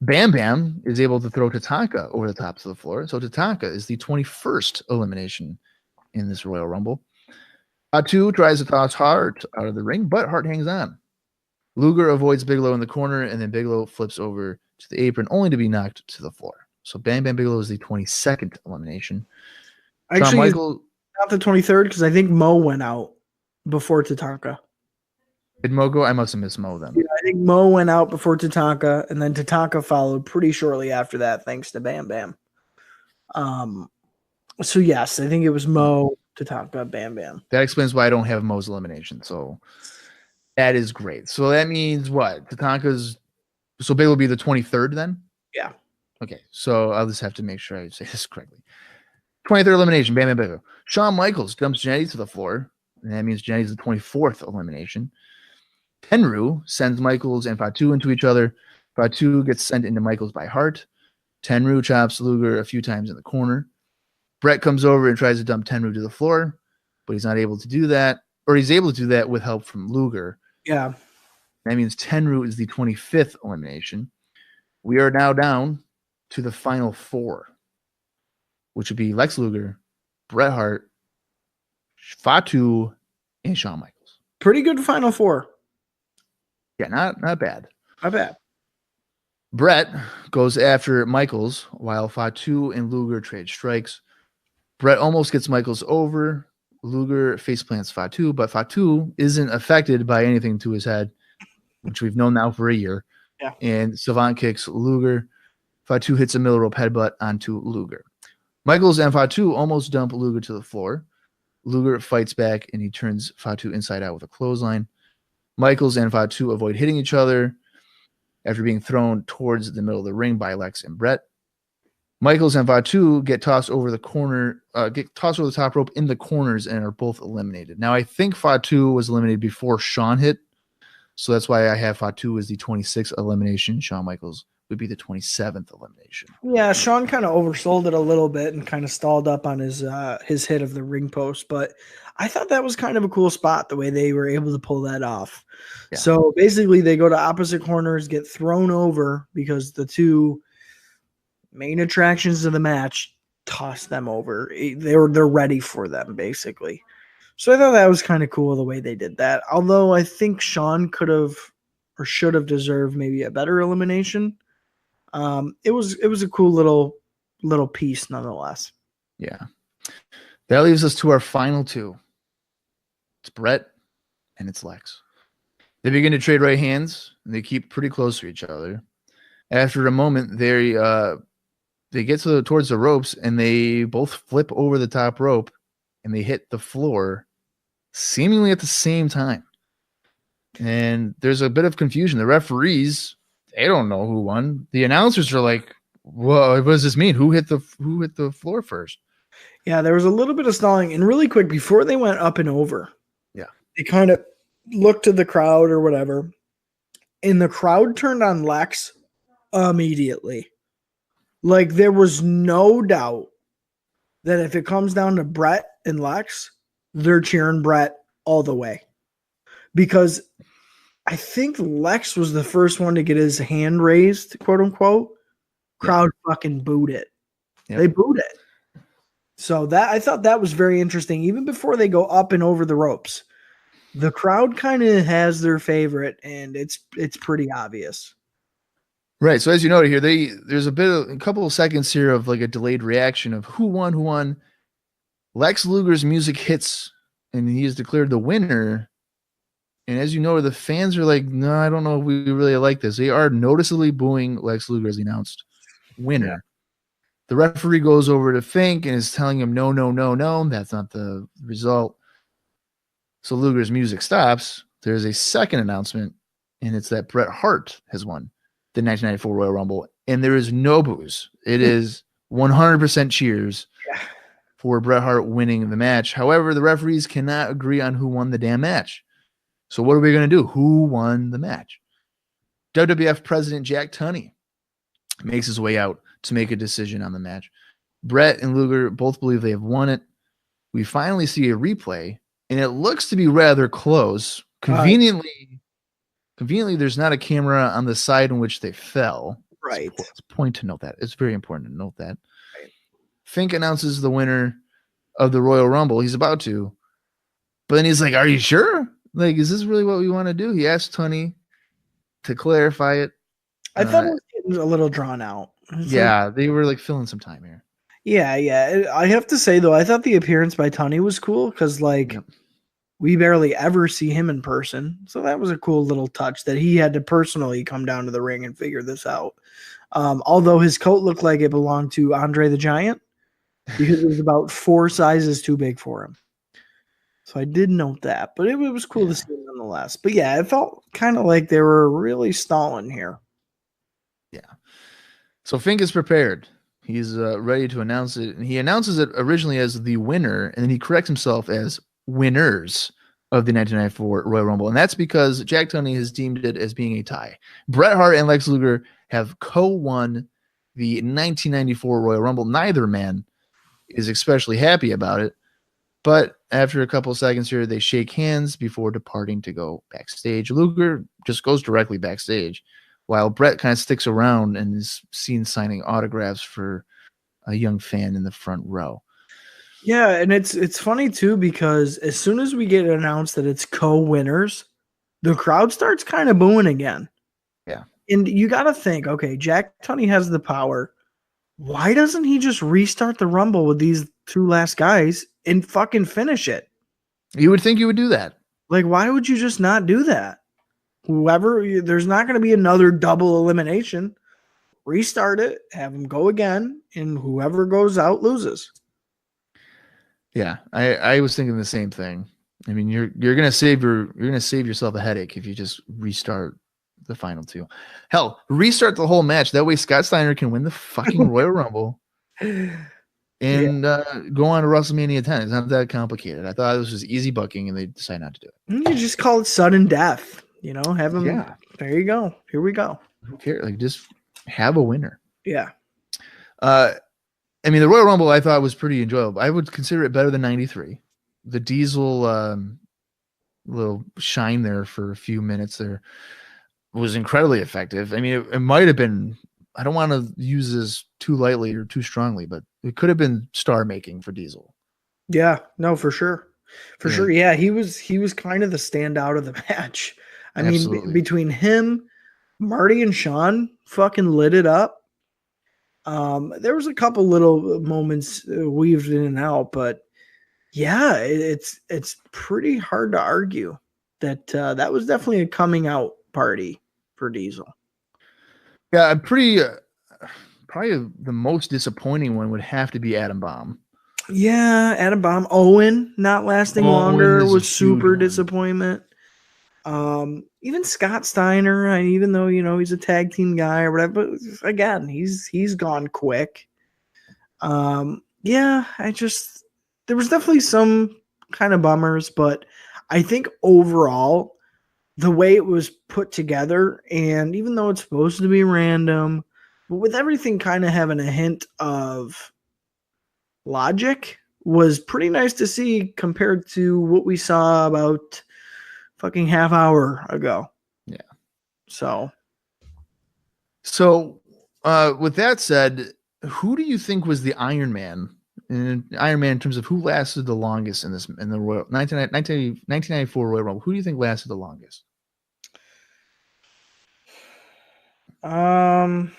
Bam Bam is able to throw Tatanka over the top to the floor. So Tatanka is the 21st elimination in this Royal Rumble. Fatu tries to toss Hart out of the ring, but Hart hangs on. Luger avoids Bigelow in the corner, and then Bigelow flips over to the apron, only to be knocked to the floor. So Bam Bam Bigelow is the 22nd elimination. Actually, Michael, not the 23rd, because I think Mo went out before Tatanka. Did Mo go? I must have missed Mo then. Yeah, I think Mo went out before Tatanka, and then Tatanka followed pretty shortly after that, thanks to Bam Bam. So yes, I think it was Mo, Tatanka, Bam Bam. That explains why I don't have Mo's elimination. So that is great. So that means what? Tatanka's. So Bigelow will be the 23rd then? Yeah. Okay. So I'll just have to make sure I say this correctly. 23rd elimination, Bam Bam Bigelow. Shawn Michaels dumps Jannetty to the floor, and that means Jannetty's the 24th elimination. Tenryu sends Michaels and Fatu into each other. Fatu gets sent into Michaels by Hart. Tenryu chops Luger a few times in the corner. Brett comes over and tries to dump Tenryu to the floor, but he's not able to do that. or he's able to do that with help from Luger. Yeah. That means Tenryu is the 25th elimination. We are now down to the final 4, which would be Lex Luger, Bret Hart, Fatu, and Shawn Michaels. Pretty good final 4. Yeah, not bad. Not bad. Bret goes after Michaels while Fatu and Luger trade strikes. Bret almost gets Michaels over. Luger faceplants Fatu, but Fatu isn't affected by anything to his head, which we've known now for a year. Yeah. And Savant kicks Luger. Fatu hits a middle rope headbutt onto Luger. Michaels and Fatu almost dump Luger to the floor. Luger fights back, and he turns Fatu inside out with a clothesline. Michaels and Fatu avoid hitting each other after being thrown towards the middle of the ring by Lex and Bret. Michaels and Fatu get tossed over the top rope in the corners and are both eliminated. Now, I think Fatu was eliminated before Shawn hit, so that's why I have Fatu as the 26th elimination. Shawn Michaels would be the 27th elimination. Yeah, Shawn kind of oversold it a little bit and kind of stalled up on his hit of the ring post, but I thought that was kind of a cool spot, the way they were able to pull that off. Yeah. So basically they go to opposite corners, get thrown over because the two main attractions of the match toss them over. They're ready for them, basically. So I thought that was kind of cool the way they did that. Although I think Shawn could have or should have deserved maybe a better elimination. It was a cool little piece nonetheless. Yeah. That leaves us to our final 2. It's Bret and it's Lex. They begin to trade right hands, and they keep pretty close to each other. After a moment, they get towards the ropes, and they both flip over the top rope, and they hit the floor seemingly at the same time. And there's a bit of confusion. The referees, they don't know who won. The announcers are like, "What does this mean? Who hit the floor first?" Yeah, there was a little bit of stalling, and really quick before they went up and over. Yeah, they kind of looked to the crowd or whatever, and the crowd turned on Lex immediately. Like, there was no doubt that if it comes down to Bret and Lex, they're cheering Bret all the way. Because I think Lex was the first one to get his hand raised, quote unquote. Crowd fucking booed it. Yep. They booed it. So I thought that was very interesting. Even before they go up and over the ropes, the crowd kind of has their favorite, and it's pretty obvious. Right. So as you noted here, there's a couple of seconds here of like a delayed reaction of who won. Lex Luger's music hits, and he is declared the winner. And as you know, the fans are like, "No, I don't know if we really like this." They are noticeably booing Lex Luger as the announced winner. Yeah. The referee goes over to Fink and is telling him, no, that's not the result. So Luger's music stops. There's a second announcement, and it's that Bret Hart has won the 1994 Royal Rumble, and there is no boos. It is 100% cheers for Bret Hart winning the match. However, the referees cannot agree on who won the damn match. So what are we going to do? Who won the match? WWF President Jack Tunney makes his way out to make a decision on the match. Bret and Luger both believe they have won it. We finally see a replay, and it looks to be rather close. Conveniently, there's not a camera on the side in which they fell. Right. It's a point to note that. It's very important to note that. Right. Fink announces the winner of the Royal Rumble. He's about to. But then he's like, "Are you sure? Like, is this really what we want to do?" He asked Tunney to clarify it. I thought it was getting a little drawn out. Yeah, they were like filling some time here. Yeah. I have to say, though, I thought the appearance by Tunney was cool because, we barely ever see him in person. So that was a cool little touch that he had to personally come down to the ring and figure this out. Although his coat looked like it belonged to Andre the Giant because it was about 4 sizes too big for him. So I did note that, but it was cool to see nonetheless. But yeah, it felt kind of like they were really stalling here. Yeah. So Fink is prepared. He's ready to announce it. And he announces it originally as the winner, and then he corrects himself as winners of the 1994 Royal Rumble. And that's because Jack Tunney has deemed it as being a tie. Bret Hart and Lex Luger have co-won the 1994 Royal Rumble. Neither man is especially happy about it. But after a couple of seconds here, they shake hands before departing to go backstage. Luger just goes directly backstage, while Brett kind of sticks around and is seen signing autographs for a young fan in the front row. Yeah, and it's funny too because as soon as we get announced that it's co-winners, the crowd starts kind of booing again. Yeah. And you got to think, okay, Jack Tunney has the power. Why doesn't he just restart the Rumble with these two last guys and fucking finish it? You would think you would do that. Like, why would you just not do that? There's not going to be another double elimination. Restart it, have them go again, and whoever goes out loses. Yeah, I was thinking the same thing. I mean, you're gonna save yourself a headache if you just restart the final two. Hell, restart the whole match. That way Scott Steiner can win the fucking Royal Rumble and go on to WrestleMania 10. It's not that complicated. I thought this was easy booking, and they decided not to do it. You just call it sudden death. Have them. Yeah. There you go. Here we go. Who cares? Like, just have a winner. Yeah. I mean, the Royal Rumble I thought was pretty enjoyable. I would consider it better than 93. The Diesel little shine there for a few minutes there was incredibly effective. I mean, it might have been, I don't want to use this too lightly or too strongly, but it could have been star making for Diesel. Yeah, no, for sure. For sure. Yeah, he was kind of the standout of the match. I mean, between him, Marty and Sean fucking lit it up. There was a couple little moments weaved in and out, but yeah, it's pretty hard to argue that that was definitely a coming out party for Diesel. Yeah, I'm pretty probably the most disappointing one would have to be Adam Bomb. Yeah, Adam Bomb. Owen not lasting longer was super disappointment. Even Scott Steiner, even though he's a tag team guy or whatever, but again, he's gone quick. Yeah, there was definitely some kind of bummers, but I think overall the way it was put together, and even though it's supposed to be random, but with everything kind of having a hint of logic, was pretty nice to see compared to what we saw about fucking half hour ago. Yeah. So with that said, who do you think was the Iron Man in terms of who lasted the longest in the Royal 1994 Royal Rumble? Who do you think lasted the longest? I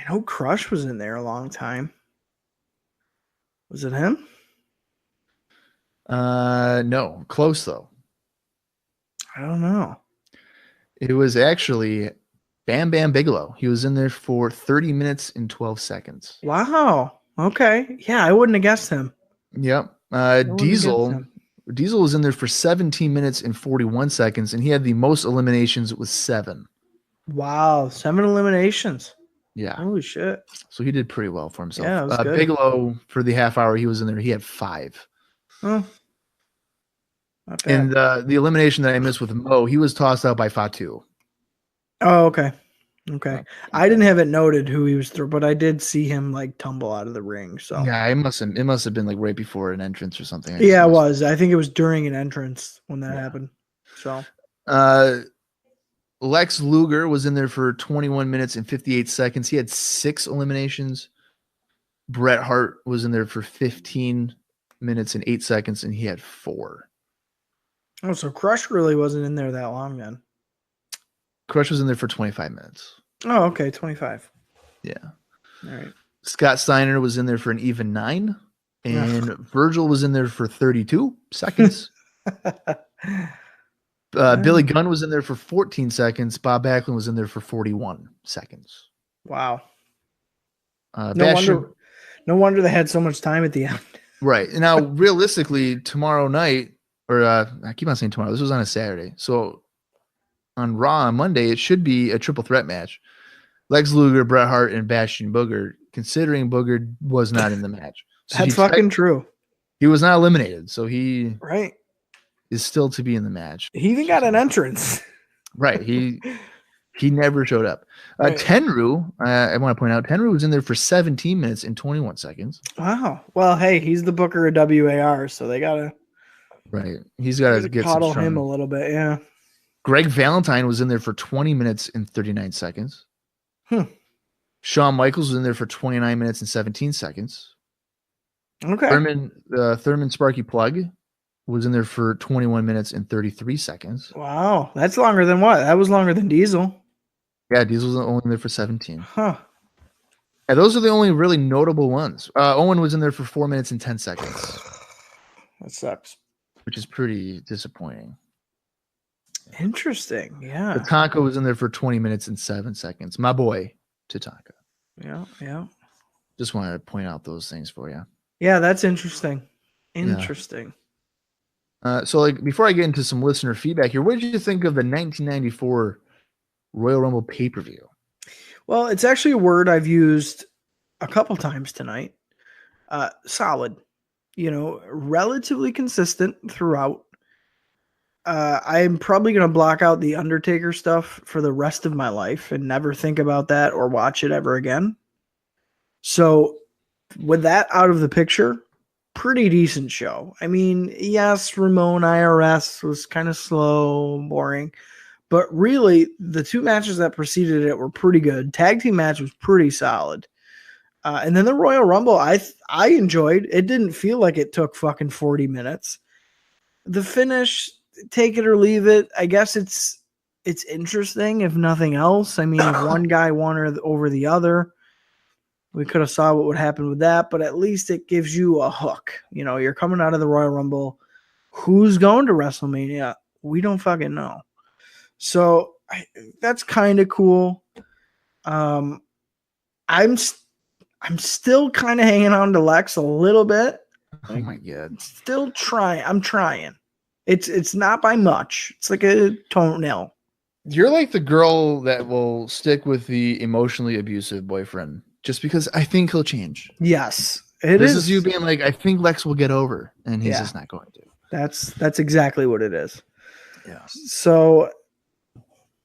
know Crush was in there a long time. Was it him? No, close though. I don't know. It was actually Bam Bam Bigelow. He was in there for 30 minutes and 12 seconds. Wow. Okay. Yeah, I wouldn't have guessed him. Yep. Diesel was in there for 17 minutes and 41 seconds, and he had the most eliminations with 7. Wow, 7 eliminations. Yeah. Holy shit. So he did pretty well for himself. Yeah, it was good. Bigelow, for the half hour he was in there, he had 5. Oh, not bad. And the elimination that I missed with Mo, he was tossed out by Fatu. Oh, okay. Okay. I didn't have it noted who he was through, but I did see him like tumble out of the ring. So yeah, it must have been like right before an entrance or something. Yeah, it was. I think it was during an entrance when that happened. So Lex Luger was in there for 21 minutes and 58 seconds. He had 6 eliminations. Bret Hart was in there for 15 minutes and 8 seconds, and he had 4. Oh, so Crush really wasn't in there that long then. Crush was in there for 25 minutes. Oh, okay, 25. Yeah. All right. Scott Steiner was in there for an even 9, and Virgil was in there for 32 seconds. Billy Gunn was in there for 14 seconds. Bob Backlund was in there for 41 seconds. Wow. No wonder they had so much time at the end. Right. Now, realistically, tomorrow night, or I keep on saying tomorrow, this was on a Saturday. So on Raw on Monday, it should be a triple threat match. Lex Luger, Bret Hart, and Bastion Booger, considering Booger was not in the match. So That's fucking true. He was not eliminated. So he is still to be in the match. He even got an entrance. Right. He He never showed up. Right. Tenru, I want to point out, Tenru was in there for 17 minutes and 21 seconds. Wow. Well, hey, he's the booker of WAR, so they gotta He's got to get coddle some him a little bit. Yeah. Greg Valentine was in there for 20 minutes and 39 seconds. Shawn Michaels was in there for 29 minutes and 17 seconds. Okay. Thurman Sparky Plug was in there for 21 minutes and 33 seconds. Wow. That's longer than what? That was longer than Diesel. Yeah, Diesel was only in there for 17. Huh. Yeah, those are the only really notable ones. Owen was in there for 4 minutes and 10 seconds. That sucks. Which is pretty disappointing. Interesting. Yeah. Tatanka was in there for 20 minutes and 7 seconds. My boy, Tatanka. Yeah. Just wanted to point out those things for you. Yeah, that's interesting. Interesting. So, like, before I get into some listener feedback here, what did you think of the 1994 Royal Rumble pay-per-view? Well, it's actually a word I've used a couple times tonight. Solid. Relatively consistent throughout. I'm probably going to block out the Undertaker stuff for the rest of my life and never think about that or watch it ever again. So with that out of the picture, pretty decent show. I mean, yes, Ramon IRS was kind of slow, boring, but really the two matches that preceded it were pretty good. Tag team match was pretty solid. And then the Royal Rumble, I enjoyed. It didn't feel like it took fucking 40 minutes. The finish, take it or leave it. I guess it's interesting, if nothing else. I mean, if one guy won over the other, we could have saw what would happen with that, but at least it gives you a hook. You're coming out of the Royal Rumble. Who's going to WrestleMania? We don't fucking know. So that's kind of cool. I'm still kind of hanging on to Lex a little bit. Oh my God. Still trying. I'm trying. It's not by much. It's like a toenail. You're like the girl that will stick with the emotionally abusive boyfriend just because I think he'll change. Yes. This is you being like, I think Lex will get over, and he's just not going to. That's exactly what it is. Yeah. So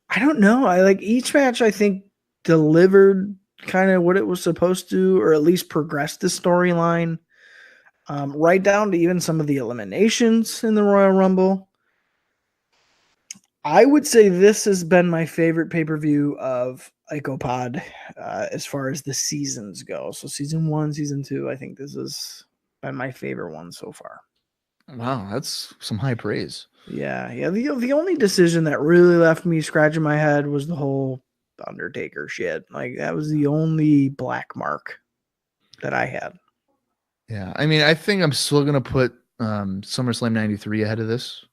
I don't know. I like each match, I think, delivered kind of what it was supposed to, or at least progressed the storyline. Right down to even some of the eliminations in the Royal Rumble. I would say this has been my favorite pay-per-view of IcoPod as far as the seasons go. So season 1, season 2, I think this has been my favorite one so far. Wow, that's some high praise. Yeah. The only decision that really left me scratching my head was the whole Undertaker shit. Like, that was the only black mark that I had. Yeah, I mean, I think I'm still gonna put SummerSlam '93 ahead of this,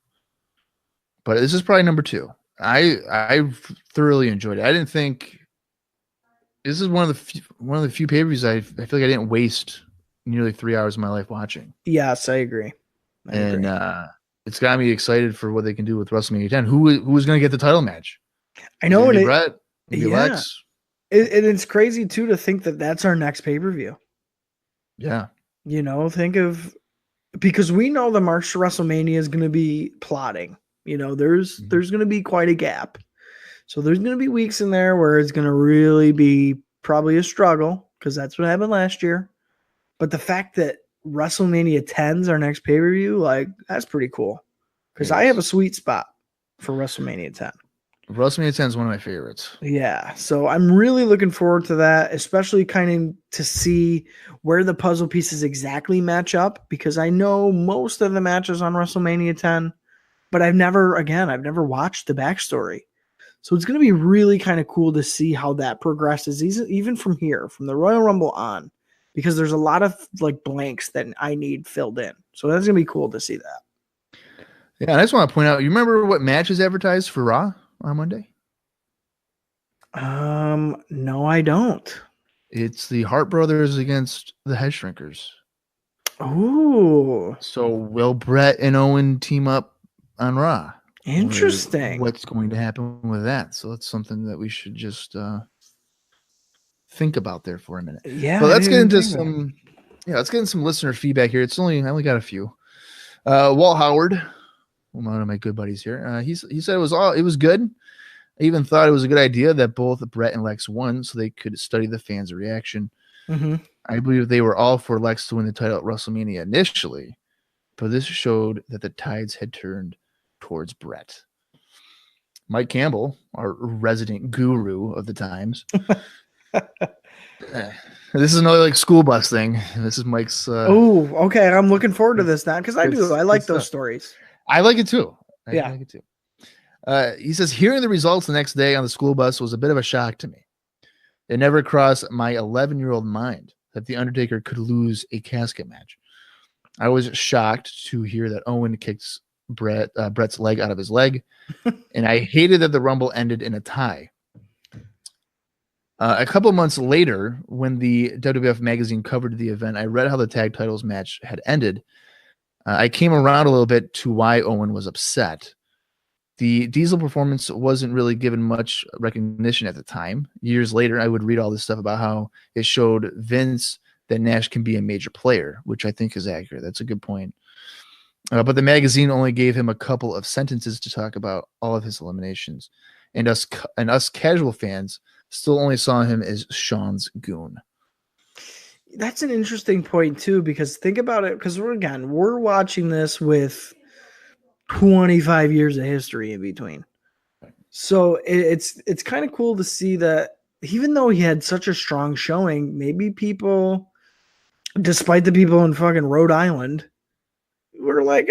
but this is probably number 2. I thoroughly enjoyed it. I didn't think this is one of the few pay-per-views I feel like I didn't waste nearly 3 hours of my life watching. Yes, I agree. It's got me excited for what they can do with WrestleMania 10. Who was going to get the title match? I know, and Brett, Lex. It's crazy too to think that that's our next pay-per-view. Yeah. Think of, because we know the march to WrestleMania is going to be plotting. There's going to be quite a gap. So there's going to be weeks in there where it's going to really be probably a struggle, because that's what happened last year. But the fact that WrestleMania 10's our next pay-per-view, like, that's pretty cool. Because I have a sweet spot for WrestleMania 10. WrestleMania 10 is one of my favorites. Yeah, so I'm really looking forward to that, especially kind of to see where the puzzle pieces exactly match up, because I know most of the matches on WrestleMania 10, but I've never watched the backstory. So it's going to be really kind of cool to see how that progresses, even from here, from the Royal Rumble on, because there's a lot of like blanks that I need filled in. So that's going to be cool to see that. Yeah, and I just want to point out, you remember what match is advertised for Raw on Monday? No, I don't. It's the Hart Brothers against the Head Shrinkers. Ooh. So will Brett and Owen team up on Raw? Interesting. What's going to happen with that? So that's something that we should just think about there for a minute. Yeah. But let's get into some listener feedback here. I only got a few. Walt Howard, one of my good buddies here. He said it was good. I even thought it was a good idea that both Brett and Lex won so they could study the fans' reaction. Mm-hmm. I believe they were all for Lex to win the title at WrestleMania initially, but this showed that the tides had turned towards Brett. Mike Campbell, our resident guru of the times. This is another like school bus thing. This is Mike's. Oh, okay. I'm looking forward to this now because I like those stories. I like it too. I Yeah. like it too. He says, hearing the results the next day on the school bus was a bit of a shock to me. It never crossed my 11-year-old mind that The Undertaker could lose a casket match. I was shocked to hear that Owen kicked Brett's leg out of his leg, and I hated that the Rumble ended in a tie. A couple months later, when the WWF magazine covered the event, I read how the tag titles match had ended. I came around a little bit to why Owen was upset. The Diesel performance wasn't really given much recognition at the time. Years later, I would read all this stuff about how it showed Vince that Nash can be a major player, which I think is accurate. That's a good point. But the magazine only gave him a couple of sentences to talk about all of his eliminations. And us casual fans still only saw him as Shawn's goon. That's an interesting point, too, because think about it, because we're watching this with 25 years of history in between. So it's kind of cool to see that even though he had such a strong showing, maybe people, despite the people in fucking Rhode Island, were like,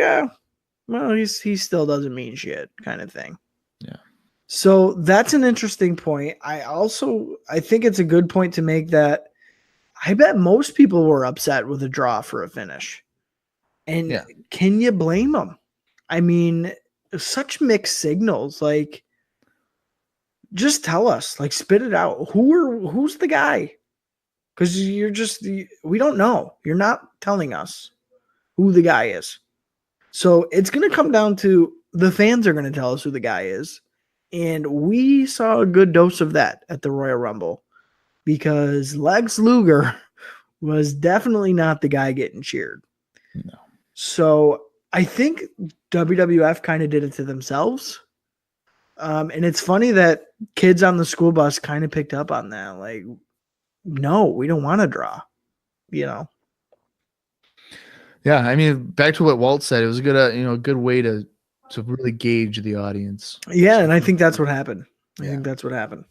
well, he still doesn't mean shit kind of thing. Yeah. So that's an interesting point. I think it's a good point to make that I bet most people were upset with a draw for a finish. And Can you blame them? I mean, such mixed signals. Like, just tell us, like, spit it out. Who's the guy? Because we don't know. You're not telling us who the guy is. So it's going to come down to the fans are going to tell us who the guy is. And we saw a good dose of that at the Royal Rumble because Lex Luger was definitely not the guy getting cheered. No. So I think WWF kind of did it to themselves. And it's funny that kids on the school bus kind of picked up on that. Like, no, we don't want to draw, you know? Yeah. I mean, back to what Walt said, it was a good way to really gauge the audience. Yeah. And I think that's what happened. I think that's what happened.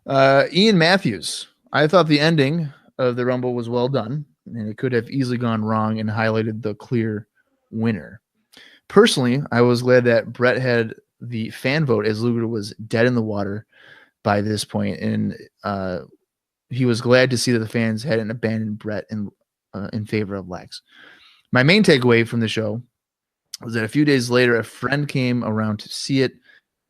Ian Matthews. I thought the ending of the Rumble was well done, and it could have easily gone wrong and highlighted the clear winner. Personally, I was glad that Brett had the fan vote as Luger was dead in the water by this point, and he was glad to see that the fans hadn't abandoned Brett in favor of Lex. My main takeaway from the show was that a few days later, a friend came around to see it.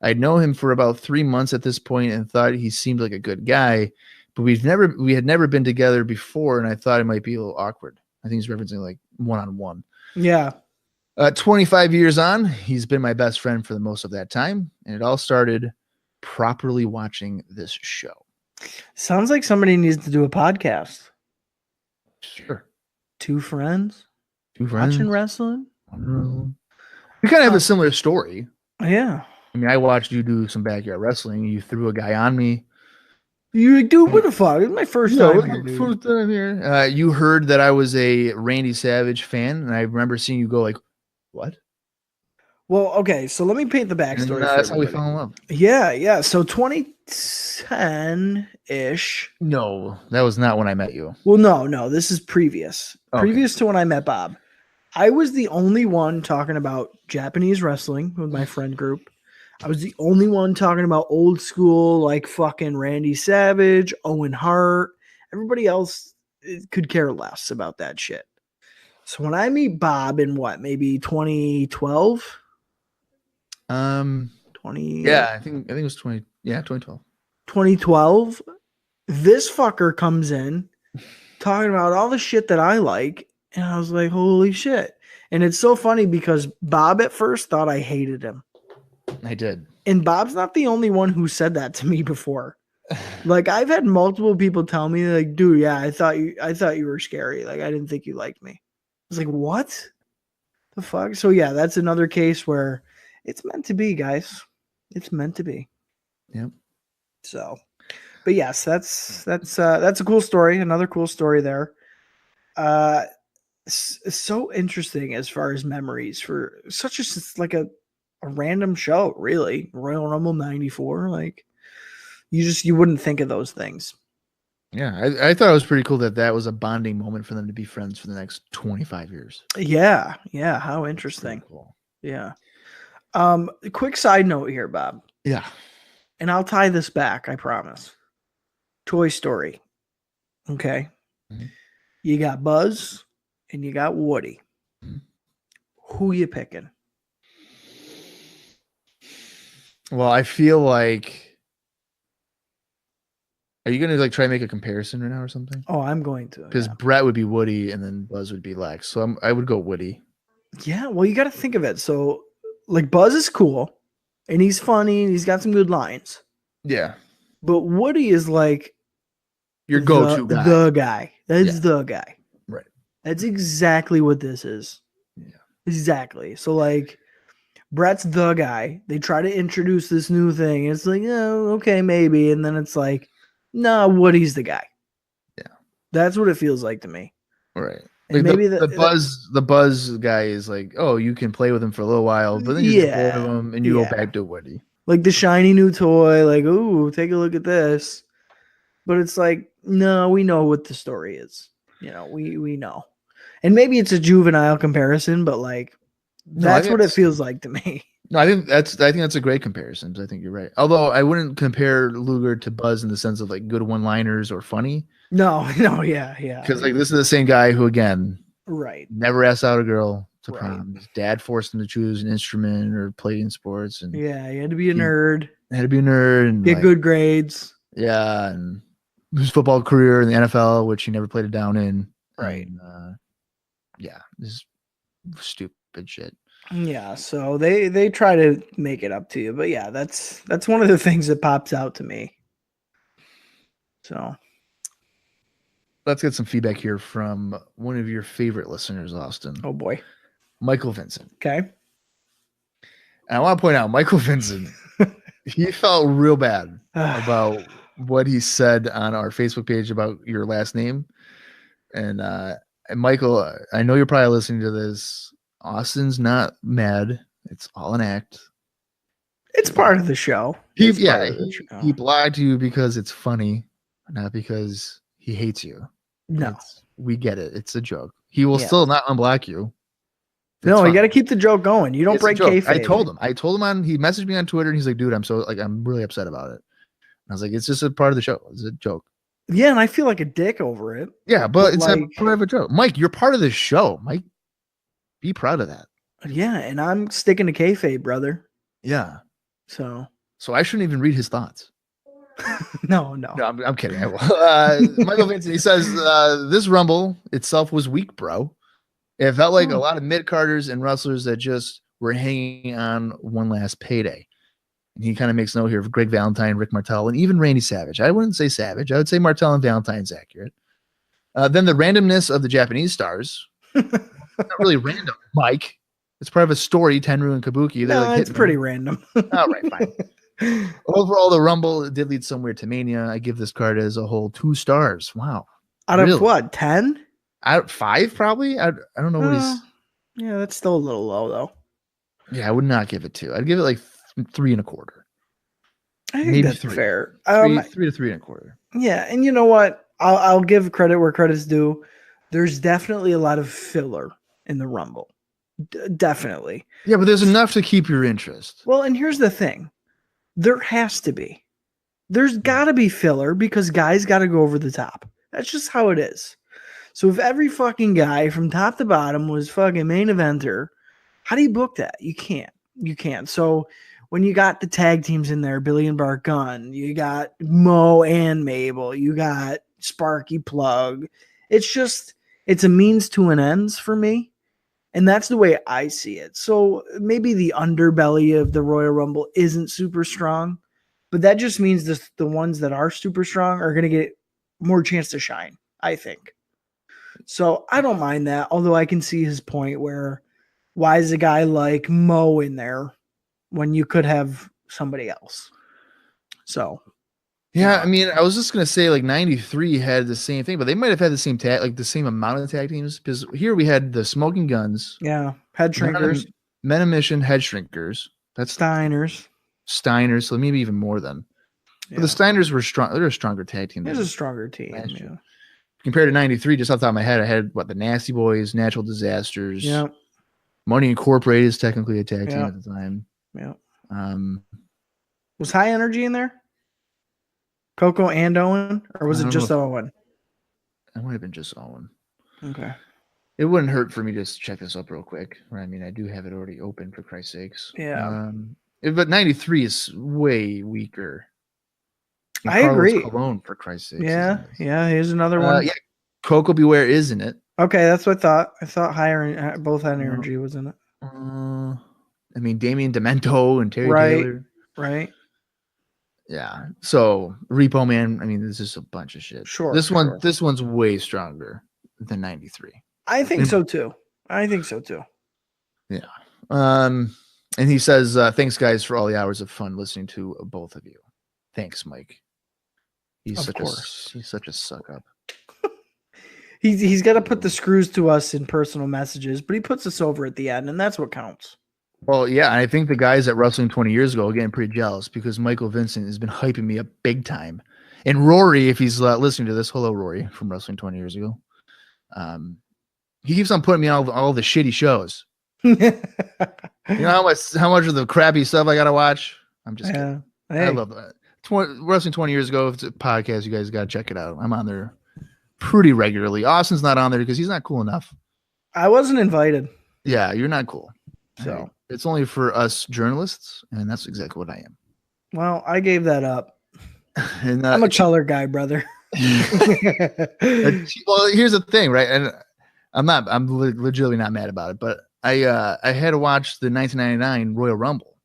I'd known him for about 3 months at this point and thought he seemed like a good guy, but we had never been together before, and I thought it might be a little awkward. I think he's referencing like one-on-one. Yeah. 25 years on, he's been my best friend for the most of that time, and it all started properly watching this show. Sounds like somebody needs to do a podcast. Sure. Two friends watching wrestling. We kind of have a similar story. Yeah. I mean, I watched you do some backyard wrestling. You threw a guy on me. You like, dude, what the fuck? It's my first time here. First time here. You heard that I was a Randy Savage fan, and I remember seeing you go like, what? Well, okay, so let me paint the backstory. That's how we fell in love. Yeah. So 2010-ish. No, that was not when I met you. Well, no, this is previous. Okay. Previous to when I met Bob. I was the only one talking about Japanese wrestling with my friend group. I was the only one talking about old school, like fucking Randy Savage, Owen Hart. Everybody else could care less about that shit. So when I meet Bob in maybe 2012? 20. Yeah, I think it was 20. Yeah, 2012. 2012. This fucker comes in talking about all the shit that I like, and I was like, holy shit. And it's so funny because Bob at first thought I hated him. I did. And Bob's not the only one who said that to me before. Like, I've had multiple people tell me, like, dude, yeah, I thought you were scary. Like, I didn't think you liked me. I was like, what the fuck? So yeah, that's another case where it's meant to be, guys. It's meant to be. Yep. So, but yes, that's a cool story. Another cool story there. So interesting as far as memories for such like a random show, really. Royal Rumble 94, like you wouldn't think of those things. Yeah, I thought it was pretty cool that was a bonding moment for them to be friends for the next 25 years. Yeah, how interesting. Cool. Yeah. Quick side note here, Bob. Yeah. And I'll tie this back, I promise. Toy Story. Okay. Mm-hmm. You got Buzz and you got Woody. Mm-hmm. Who you picking? Well, I feel like, are you going to like try to make a comparison right now or something? Oh, I'm going to. Because Brett would be Woody and then Buzz would be Lex. So I would go Woody. Yeah, well, you got to think of it. So, like, Buzz is cool and he's funny and he's got some good lines. Yeah. But Woody is like your go-to guy. The guy. That's the guy. Right. That's exactly what this is. Yeah. Exactly. So, like, Brett's the guy. They try to introduce this new thing. It's like, oh, okay, maybe. And then it's like, no, Woody's the guy. Yeah. That's what it feels like to me. Right. And like maybe the Buzz guy is like, oh, you can play with him for a little while, but then you just play with him and you go back to Woody. Like the shiny new toy, like, ooh, take a look at this. But it's like, no, we know what the story is. You know, we know. And maybe it's a juvenile comparison, but like that's what it feels like to me. No, I think that's a great comparison. I think you're right. Although I wouldn't compare Luger to Buzz in the sense of like good one-liners or funny. No, yeah. Because like this is the same guy who again, right, never asked out a girl to play. His dad forced him to choose an instrument or play in sports, and he had to be a nerd. And get good grades. Yeah, and his football career in the NFL, which he never played it down in. Right. And, this stupid shit. Yeah, so they try to make it up to you, but yeah, that's one of the things that pops out to me. So let's get some feedback here from one of your favorite listeners, Austin. Oh boy, Michael Vincent. Okay, and I want to point out, Michael Vincent, he felt real bad about what he said on our Facebook page about your last name, and Michael, I know you're probably listening to this. Austin's not mad. It's all an act. It's part of the show. He lied to you because it's funny, not because he hates you. No. We get it. It's a joke. He will still not unblock you. No, you got to keep the joke going. You don't break kayfabe. I told him he messaged me on Twitter and he's like, dude, I'm really upset about it. And I was like, it's just a part of the show. It's a joke. Yeah, and I feel like a dick over it. Yeah, but it's like, a part of a joke. Mike, you're part of the show. Mike, be proud of that. Yeah, and I'm sticking to kayfabe, brother. Yeah. So I shouldn't even read his thoughts. No, I'm kidding. I will. Michael Vincent, he says, this Rumble itself was weak, bro. It felt like a lot of mid-carders and wrestlers that just were hanging on one last payday. And he kind of makes note here of Greg Valentine, Rick Martel, and even Randy Savage. I wouldn't say Savage. I would say Martel and Valentine's accurate. Then the randomness of the Japanese stars. Not really random, Mike. It's part of a story, Tenru and Kabuki. It's pretty random. All right, fine. Overall, the Rumble did lead somewhere to Mania. I give this card as a whole 2 stars. Wow. Out of what, 10? Out of 5, probably. I don't know what he's. Yeah, that's still a little low, though. Yeah, I would not give it 2. I'd give it like 3.25. I think maybe that's 3. Fair. 3 to 3.25. Yeah, and you know what? I'll give credit where credit's due. There's definitely a lot of filler in the Rumble. Definitely. Yeah, but there's enough to keep your interest. Well, and here's the thing. There has to be. There's got to be filler because guys got to go over the top. That's just how it is. So if every fucking guy from top to bottom was fucking main eventer, how do you book that? You can't. You can't. So when you got the tag teams in there, Billy and Bart Gunn, you got Mo and Mabel, you got Sparky Plug. It's a means to an ends for me. And that's the way I see it. So maybe the underbelly of the Royal Rumble isn't super strong, but that just means the ones that are super strong are going to get more chance to shine, I think. So I don't mind that, although I can see his point where why is a guy like Mo in there when you could have somebody else? So yeah, I mean, I was just gonna say like 93 had the same thing, but they might have had the same the same amount of tag teams because here we had the Smoking Guns, head shrinkers, Men of Mission, head shrinkers. That's Steiners, so maybe even more than. But the Steiners were strong. They're a stronger tag team. It's a stronger team. Yeah. Compared to 93, just off the top of my head, I had the Nasty Boys, Natural Disasters. Yeah. Money Incorporated is technically a tag team at the time. Yeah. Was High Energy in there? Coco and Owen, or was it just Owen? It might have been just Owen. Okay. It wouldn't hurt for me to just check this up real quick. I mean, I do have it already open for Christ's sakes. Yeah. But 93 is way weaker. I agree. Cologne, for Christ's sakes. Yeah. Here's another one. Yeah. Coco Beware is in it. Okay, that's what I thought. I thought both High Energy was in it. I mean, Damien Demento and Terry Taylor. Right. Yeah. So Repo Man, I mean, this is a bunch of shit. Sure. This one's way stronger than 93. I think so too. Yeah. And he says, thanks guys for all the hours of fun listening to both of you. Thanks, Mike. He's such a suck up. He's got to put the screws to us in personal messages, but he puts us over at the end, and that's what counts. Well, yeah, and I think the guys at Wrestling 20 years ago are getting pretty jealous because Michael Vincent has been hyping me up big time. And Rory, if he's listening to this, hello, Rory from Wrestling 20 years ago. He keeps on putting me on all the shitty shows. You know how much of the crappy stuff I got to watch? I'm just kidding. Hey. I love that. Wrestling 20 years ago, if it's a podcast, you guys got to check it out. I'm on there pretty regularly. Austin's not on there because he's not cool enough. I wasn't invited. Yeah, you're not cool. So it's only for us journalists, and that's exactly what I am. Well, I gave that up. And, I'm a color guy, brother. Well, here's the thing, right? And I'm legitimately not mad about it, but I had to watch the 1999 Royal Rumble,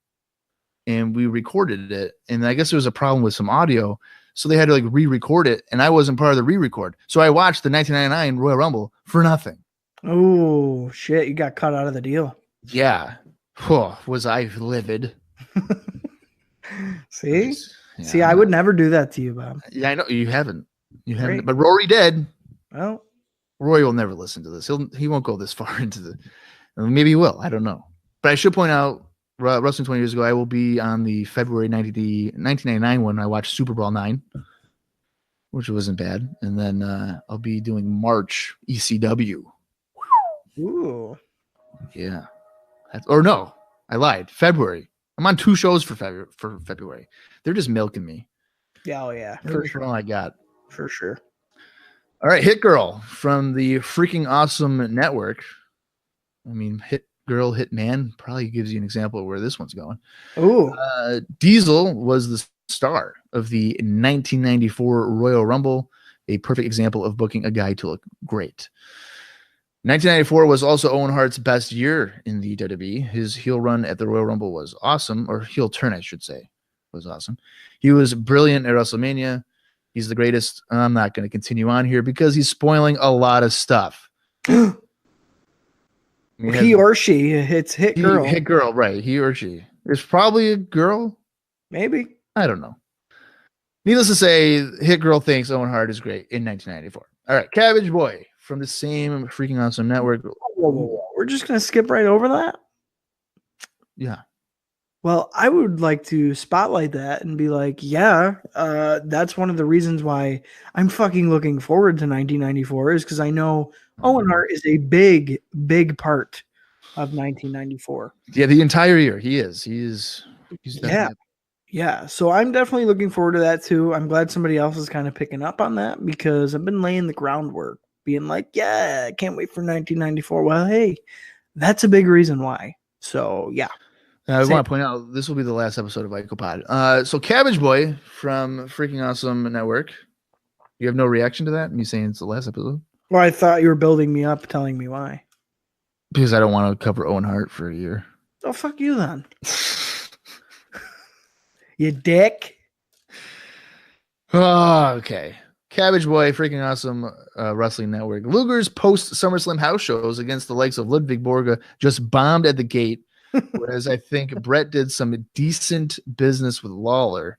and we recorded it, and I guess there was a problem with some audio, so they had to re-record it, and I wasn't part of the re-record, so I watched the 1999 Royal Rumble for nothing. Oh shit! You got cut out of the deal. Yeah. Was I livid? See? See, I would never do that to you, Bob. Yeah, I know you haven't. But Rory did. Well, Rory will never listen to this. He won't go this far into maybe he will. I don't know. But I should point out, Wrestling 20 years ago, I will be on the February 1999 one. I watched Super Bowl 9, which wasn't bad. And then I'll be doing March ECW. Ooh. Yeah. No, I lied. February. I'm on 2 shows for February. They're just milking me. Yeah, oh yeah. For sure. All I got. For sure. All right, Hit Girl from the freaking awesome network. I mean, Hit Girl, Hit Man probably gives you an example of where this one's going. Ooh. Diesel was the star of the 1994 Royal Rumble, a perfect example of booking a guy to look great. 1994 was also Owen Hart's best year in the WWE. His heel run at the Royal Rumble was awesome, or heel turn, I should say, was awesome. He was brilliant at WrestleMania. He's the greatest. I'm not going to continue on here because he's spoiling a lot of stuff. He or she. It's Hit Girl. Hit Girl, right. He or she. It's probably a girl. Maybe. I don't know. Needless to say, Hit Girl thinks Owen Hart is great in 1994. All right, Cabbage Boy from the same freaking awesome network. Whoa. We're just going to skip right over that? Yeah. Well, I would like to spotlight that and be like, that's one of the reasons why I'm fucking looking forward to 1994 is because I know Owen Hart is a big, big part of 1994. Yeah, the entire year. He's Yeah. So I'm definitely looking forward to that too. I'm glad somebody else is kind of picking up on that because I've been laying the groundwork, being like, yeah, I can't wait for 1994. Well, hey, that's a big reason why. So, yeah. I want to point out this will be the last episode of IcoPod. So Cabbage Boy from Freaking Awesome Network. You have no reaction to that? Me saying it's the last episode? Well, I thought you were building me up, telling me why. Because I don't want to cover Owen Hart for a year. Oh, fuck you then. You dick. Oh, okay. Cabbage Boy, Freaking Awesome Wrestling Network. Luger's post SummerSlam house shows against the likes of Ludwig Borga just bombed at the gate. Whereas I think Brett did some decent business with Lawler.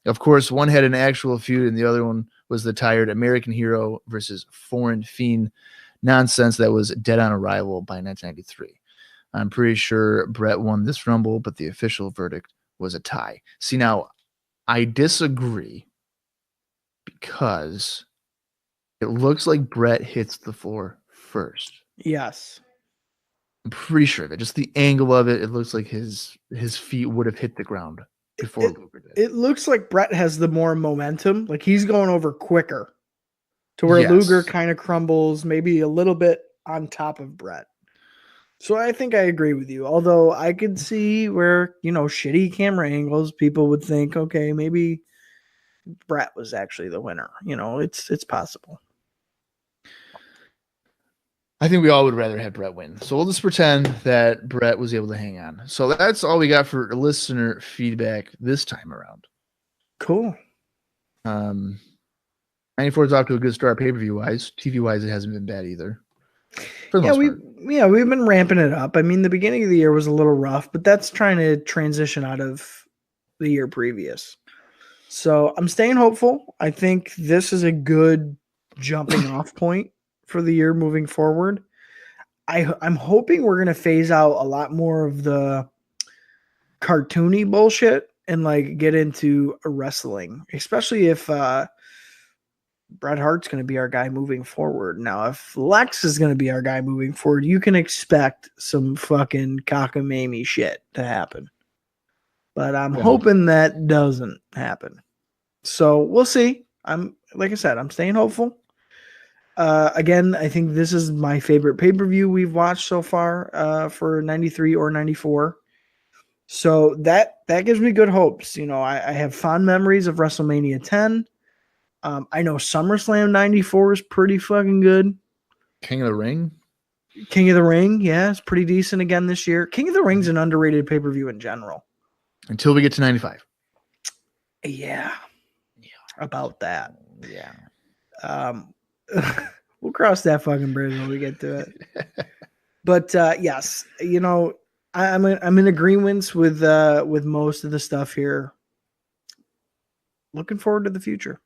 Of course, one had an actual feud, and the other one was the tired American Hero versus Foreign Fiend nonsense that was dead on arrival by 1993. I'm pretty sure Brett won this Rumble, but the official verdict was a tie. See, now, I disagree because it looks like Brett hits the floor first. Yes. I'm pretty sure of it. Just the angle of it, it looks like his feet would have hit the ground before Luger did. It looks like Brett has the more momentum. Like he's going over quicker to where Luger kind of crumbles maybe a little bit on top of Brett. So I think I agree with you. Although I could see where, shitty camera angles, people would think, okay, maybe Brett was actually the winner. It's possible. I think we all would rather have Brett win. So we'll just pretend that Brett was able to hang on. So that's all we got for listener feedback this time around. Cool. 94 is off to a good start pay-per-view wise. TV wise, it hasn't been bad either. We've been ramping it up. I mean, the beginning of the year was a little rough, but that's trying to transition out of the year previous. So I'm staying hopeful. I think this is a good jumping off point for the year moving forward. I'm hoping we're going to phase out a lot more of the cartoony bullshit and get into wrestling, especially if Bret Hart's going to be our guy moving forward. Now, if Lex is going to be our guy moving forward, you can expect some fucking cockamamie shit to happen. But I'm hoping that doesn't happen. So we'll see. Like I said, I'm staying hopeful. Again, I think this is my favorite pay-per-view we've watched so far for 93 or 94. So that gives me good hopes. I have fond memories of WrestleMania 10. I know SummerSlam 94 is pretty fucking good. King of the Ring, yeah, it's pretty decent again this year. King of the Ring's an underrated pay-per-view in general. Until we get to 95. Yeah. About that. Yeah. We'll cross that fucking bridge when we get to it. But yes, I'm in agreement with most of the stuff here. Looking forward to the future.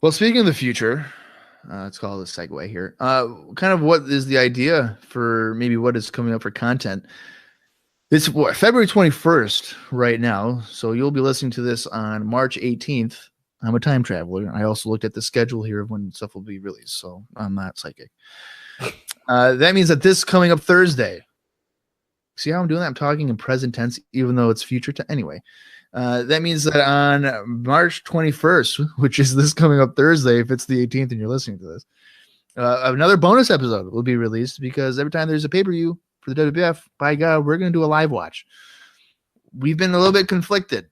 Well, speaking of the future, let's call it a segue here. Kind of what is the idea for maybe what is coming up for content? It's February 21st right now, so you'll be listening to this on March 18th. I'm a time traveler. I also looked at the schedule here of when stuff will be released, so I'm not psychic. That means that this coming up Thursday. See how I'm doing that? I'm talking in present tense, even though it's future tense. Anyway, that means that on March 21st, which is this coming up Thursday, if it's the 18th and you're listening to this, another bonus episode will be released because every time there's a pay-per-view for the WWF, by God, we're going to do a live watch. We've been a little bit conflicted.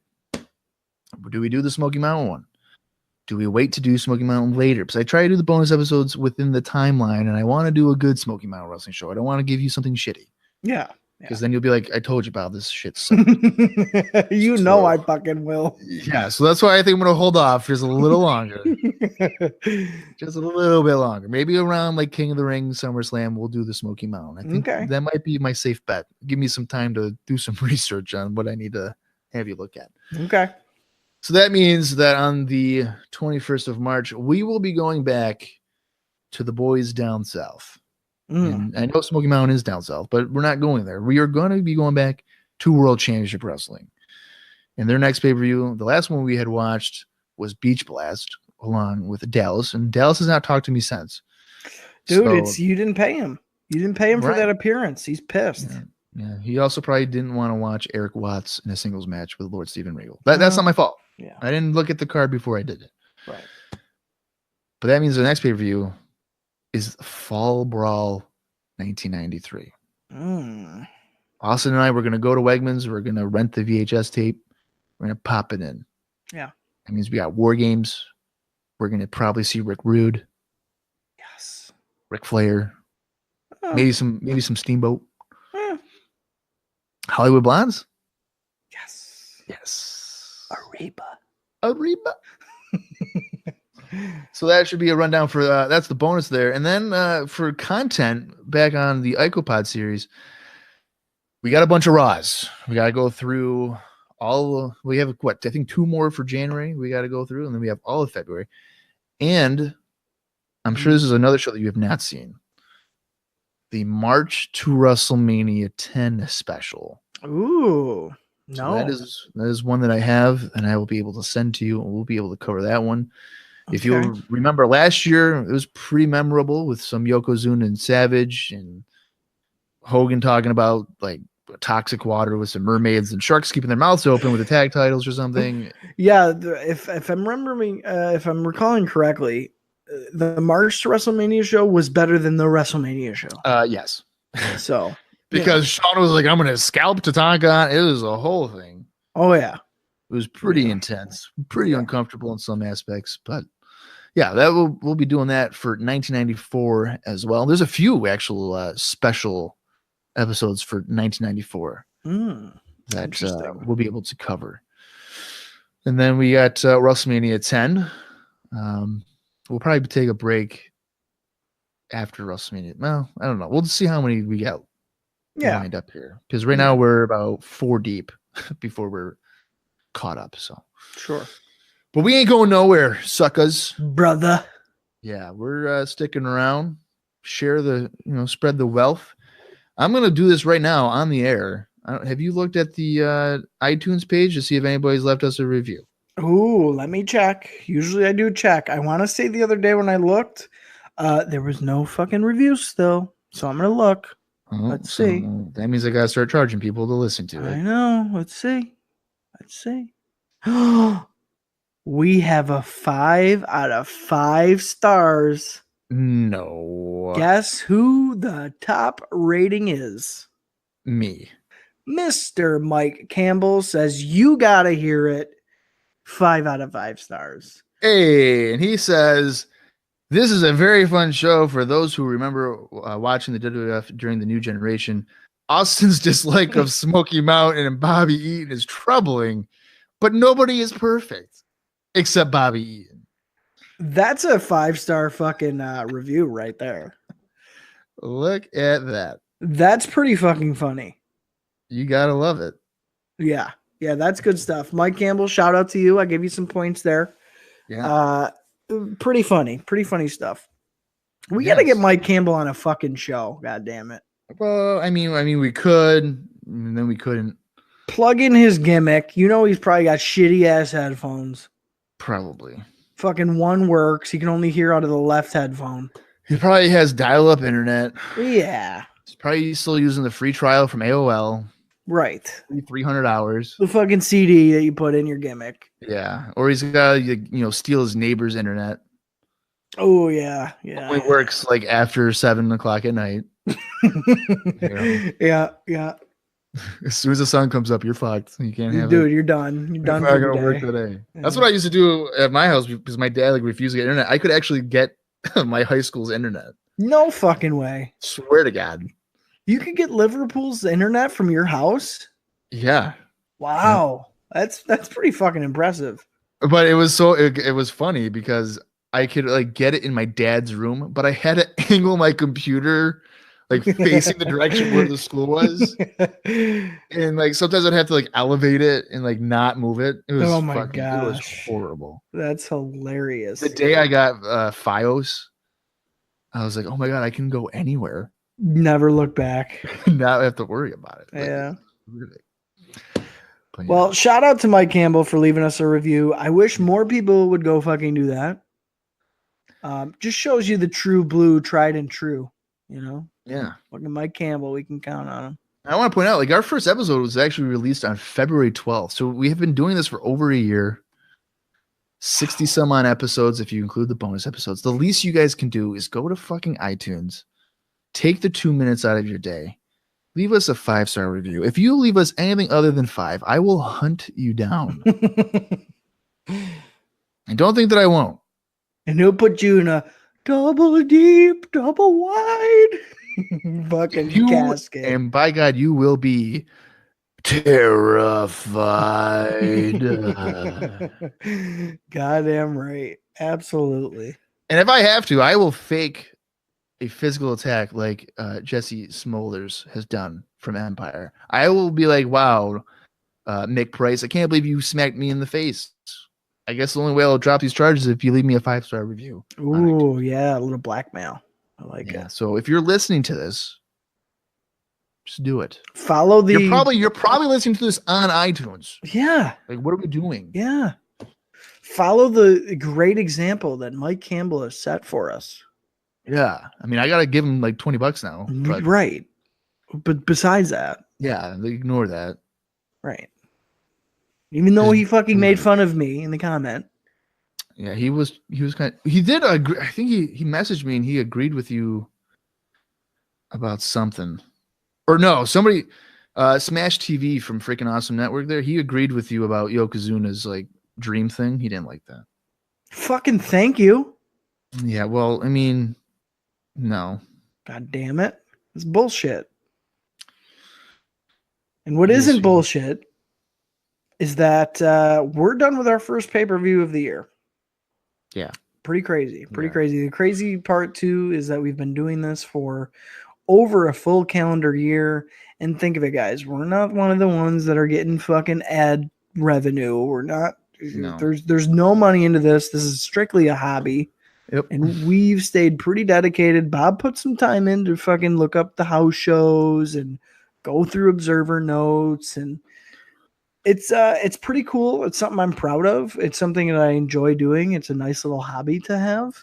Do we do the Smoky Mountain one? Do we wait to do Smoky Mountain later? Because I try to do the bonus episodes within the timeline, and I want to do a good Smoky Mountain wrestling show. I don't want to give you something shitty. Yeah. Because then you'll be like, I told you about this shit. I fucking will. Yeah, so that's why I think I'm going to hold off just a little longer. Just a little bit longer. Maybe around King of the Ring, SummerSlam, we'll do the Smoky Mountain. I think that might be my safe bet. Give me some time to do some research on what I need to have you look at. Okay. So that means that on the 21st of March, we will be going back to the boys down south. And I know Smoky Mountain is down south, but we're not going there. We are going to be going back to World Championship Wrestling. And their next pay-per-view, the last one we had watched was Beach Blast along with Dallas. And Dallas has not talked to me since. Dude, you didn't pay him. You didn't pay him for that appearance. He's pissed. Yeah. He also probably didn't want to watch Eric Watts in a singles match with Lord Steven Regal. That's not my fault. Yeah. I didn't look at the card before I did it. Right. But that means the next pay-per-view is Fall Brawl 1993. Austin and I were going to go to Wegmans. We're going to rent the VHS tape. We're going to pop it in. Yeah. That means we got War Games. We're going to probably see Rick Rude. Yes. Ric Flair. Maybe some Steamboat. Hollywood Blondes. Yes. Ariba. So that should be a rundown for that's the bonus there. And then for content back on the IcoPod series, we got a bunch of Raws. We got to go through we have what, I think 2 more for January we got to go through, and then we have all of February. And I'm sure this is another show that you have not seen. The March to WrestleMania 10 special. Ooh, no. So that is one that I have, and I will be able to send to you, and we'll be able to cover that one. Okay. If you'll remember last year, it was pretty memorable with some Yokozuna and Savage and Hogan talking about like toxic water with some mermaids and sharks keeping their mouths open with the tag titles or something. Yeah, if I'm remembering, if I'm recalling correctly, the March to WrestleMania show was better than the WrestleMania show. Yes. So because Sean was like, I'm gonna scalp Tatanka. It was a whole thing. Oh yeah. It was pretty intense, pretty uncomfortable in some aspects, but yeah, we'll be doing that for 1994 as well. There's a few actual special episodes for 1994 that we'll be able to cover. And then we got WrestleMania 10. We'll probably take a break after WrestleMania. Well, I don't know. We'll see how many we got lined up here. Because right now we're about 4 deep before we're caught up. So sure. But we ain't going nowhere, suckers. Brother. Yeah, we're sticking around. Share spread the wealth. I'm going to do this right now on the air. Have you looked at the iTunes page to see if anybody's left us a review? Ooh, let me check. Usually I do check. I want to say the other day when I looked, there was no fucking reviews still. So I'm going to look. Let's see. That means I got to start charging people to listen to it. I know. Let's see. We have a 5 out of 5 stars. No. Guess who the top rating is? Me. Mr. Mike Campbell says, you got to hear it. 5 out of 5 stars. Hey, and he says, this is a very fun show for those who remember watching the WWF during the new generation. Austin's dislike of Smoky Mountain and Bobby Eaton is troubling, but nobody is perfect except Bobby Eaton. That's a 5-star fucking review right there. Look at that. That's pretty fucking funny. You gotta love it. Yeah. Yeah, that's good stuff. Mike Campbell, shout out to you. I gave you some points there. Yeah. Pretty funny stuff. We got to get Mike Campbell on a fucking show. God damn it. Well, I mean, we could, and then we couldn't. Plug in his gimmick. You know, he's probably got shitty ass headphones. Probably. Fucking one works. He can only hear out of the left headphone. He probably has dial-up internet. Yeah. He's probably still using the free trial from AOL. Right. 300 hours. The fucking CD that you put in your gimmick. Yeah. Or he's got to, steal his neighbor's internet. Oh, yeah. Yeah. Only works like after 7 o'clock at night. Yeah. As soon as the sun comes up, you're fucked. You can't have it. Dude, you're done. You're done. It's not gonna work today. Yeah. That's what I used to do at my house because my dad refused to get internet. I could actually get my high school's internet. No fucking way. Swear to God. You could get Liverpool's internet from your house? Yeah. Wow. Yeah. That's pretty fucking impressive. But it was funny because I could get it in my dad's room, but I had to angle my computer facing the direction where the school was. And sometimes I'd have to elevate it and not move it. It was it was horrible. That's hilarious. The day I got Fios, I was like, oh my God, I can go anywhere. Never look back. Now I have to worry about it. Yeah. But, well, shout out to Mike Campbell for leaving us a review. I wish more people would go fucking do that. Just shows you the true blue, tried and true, Yeah. Fucking Mike Campbell, we can count on him. I want to point out, our first episode was actually released on February 12th. So we have been doing this for over a year. 60 some on episodes if you include the bonus episodes. The least you guys can do is go to fucking iTunes. Take the 2 minutes out of your day. Leave us a 5-star review. If you leave us anything other than 5, I will hunt you down. And don't think that I won't. And he'll put you in a double deep, double wide fucking casket. And by God, you will be terrified. Goddamn right. Absolutely. And if I have to, I will fake a physical attack like Jesse Smolders has done from Empire. I will be like, wow, Mick Price, I can't believe you smacked me in the face. I guess the only way I'll drop these charges is if you leave me a 5-star review. Ooh, yeah, a little blackmail. I like it. So if you're listening to this, just do it. Follow the. You're probably listening to this on iTunes. Yeah. Like, what are we doing? Yeah. Follow the great example that Mike Campbell has set for us. Yeah. I mean, I got to give him like $20 now. But, right. But besides that. Yeah. Ignore that. Right. Even though he fucking made fun of me in the comment. Yeah, he did agree. I think he messaged me and he agreed with you about something. Or no, somebody Smash TV from freaking Awesome Network there. He agreed with you about Yokozuna's like dream thing. He didn't like that. Fucking thank you. Yeah, well, I mean, no. God damn it. It's bullshit. And what isn't bullshit is that we're done with our first pay-per-view of the year. Yeah. Pretty crazy. Crazy. The crazy part, too, is that we've been doing this for over a full calendar year. And think of it, guys. We're not one of the ones that are getting fucking ad revenue. We're not. No. There's no money into this. This is strictly a hobby. Yep. And we've stayed pretty dedicated. Bob put some time in to fucking look up the house shows and go through Observer notes, and it's pretty cool. It's something I'm proud of. It's something that I enjoy doing. It's a nice little hobby to have,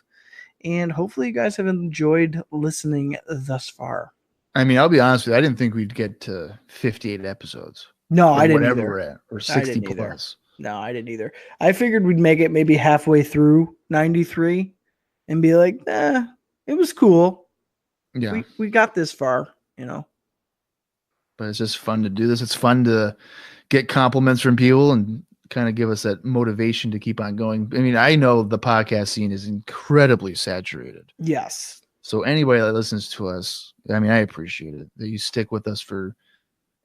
and hopefully you guys have enjoyed listening thus far. I mean, I'll be honest with you. I didn't think we'd get to 58 episodes. No, I didn't whatever either. We're at, or 60 plus. No, I didn't either. I figured we'd make it maybe halfway through 93 and be like, it was cool. Yeah. We got this far, But it's just fun to do this. It's fun to get compliments from people and kind of give us that motivation to keep on going. I mean, I know the podcast scene is incredibly saturated. Yes. So anybody that listens to us, I mean, I appreciate it that you stick with us for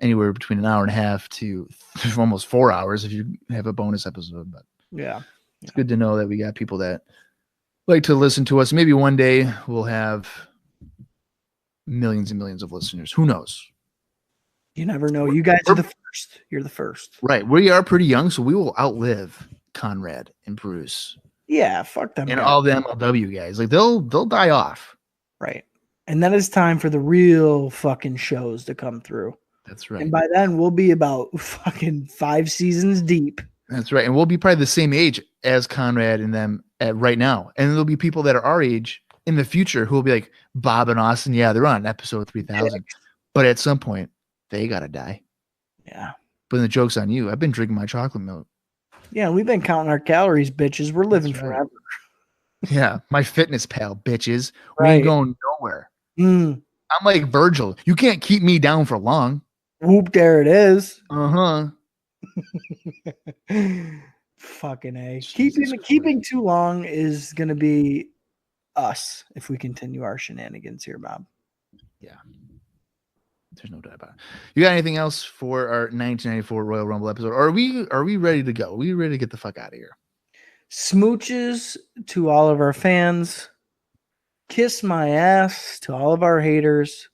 anywhere between an hour and a half to almost 4 hours if you have a bonus episode. But yeah, it's good to know that we got people that like to listen to us. Maybe one day we'll have millions and millions of listeners. Who knows? You never know. You guys are the first. You're the first. Right. We are pretty young, so we will outlive Conrad and Bruce. Yeah, fuck them. And all the MLW guys. Like they'll die off. Right. And then it's time for the real fucking shows to come through. That's right. And by then we'll be about fucking 5 seasons deep. That's right. And we'll be probably the same age as Conrad and them right now. And there'll be people that are our age in the future who will be like Bob and Austin. Yeah, they're on episode 3000. But at some point, they got to die. Yeah. But the joke's on you. I've been drinking my chocolate milk. Yeah, we've been counting our calories, bitches. We're living forever. Yeah, my fitness pal, bitches. We ain't going nowhere. I'm like Virgil. You can't keep me down for long. Whoop, there it is. Uh-huh. Fucking A. Keeping too long is going to be us if we continue our shenanigans here, Bob. Yeah. There's no doubt about it. You got anything else for our 1994 Royal Rumble episode? Or are we ready to go? Are we ready to get the fuck out of here? Smooches to all of our fans. Kiss my ass to all of our haters.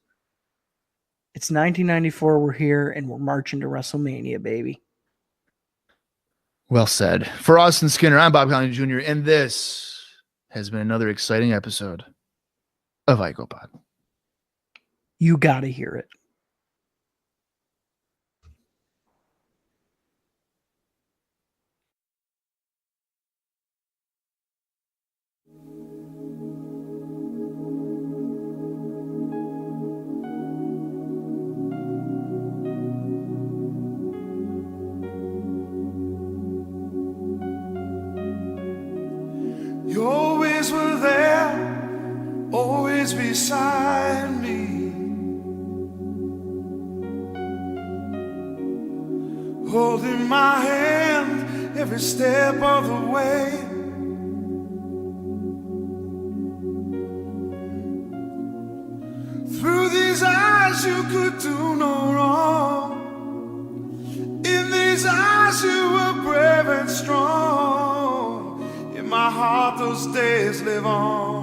It's 1994. We're here and we're marching to WrestleMania, baby. Well said. For Austin Skinner, I'm Bob Conley Jr., and this has been another exciting episode of IcoPod. You got to hear it. You always were there, always beside me, holding my hand every step of the way. Through these eyes you could do no wrong. In these eyes you were brave and strong. In my heart those days live on.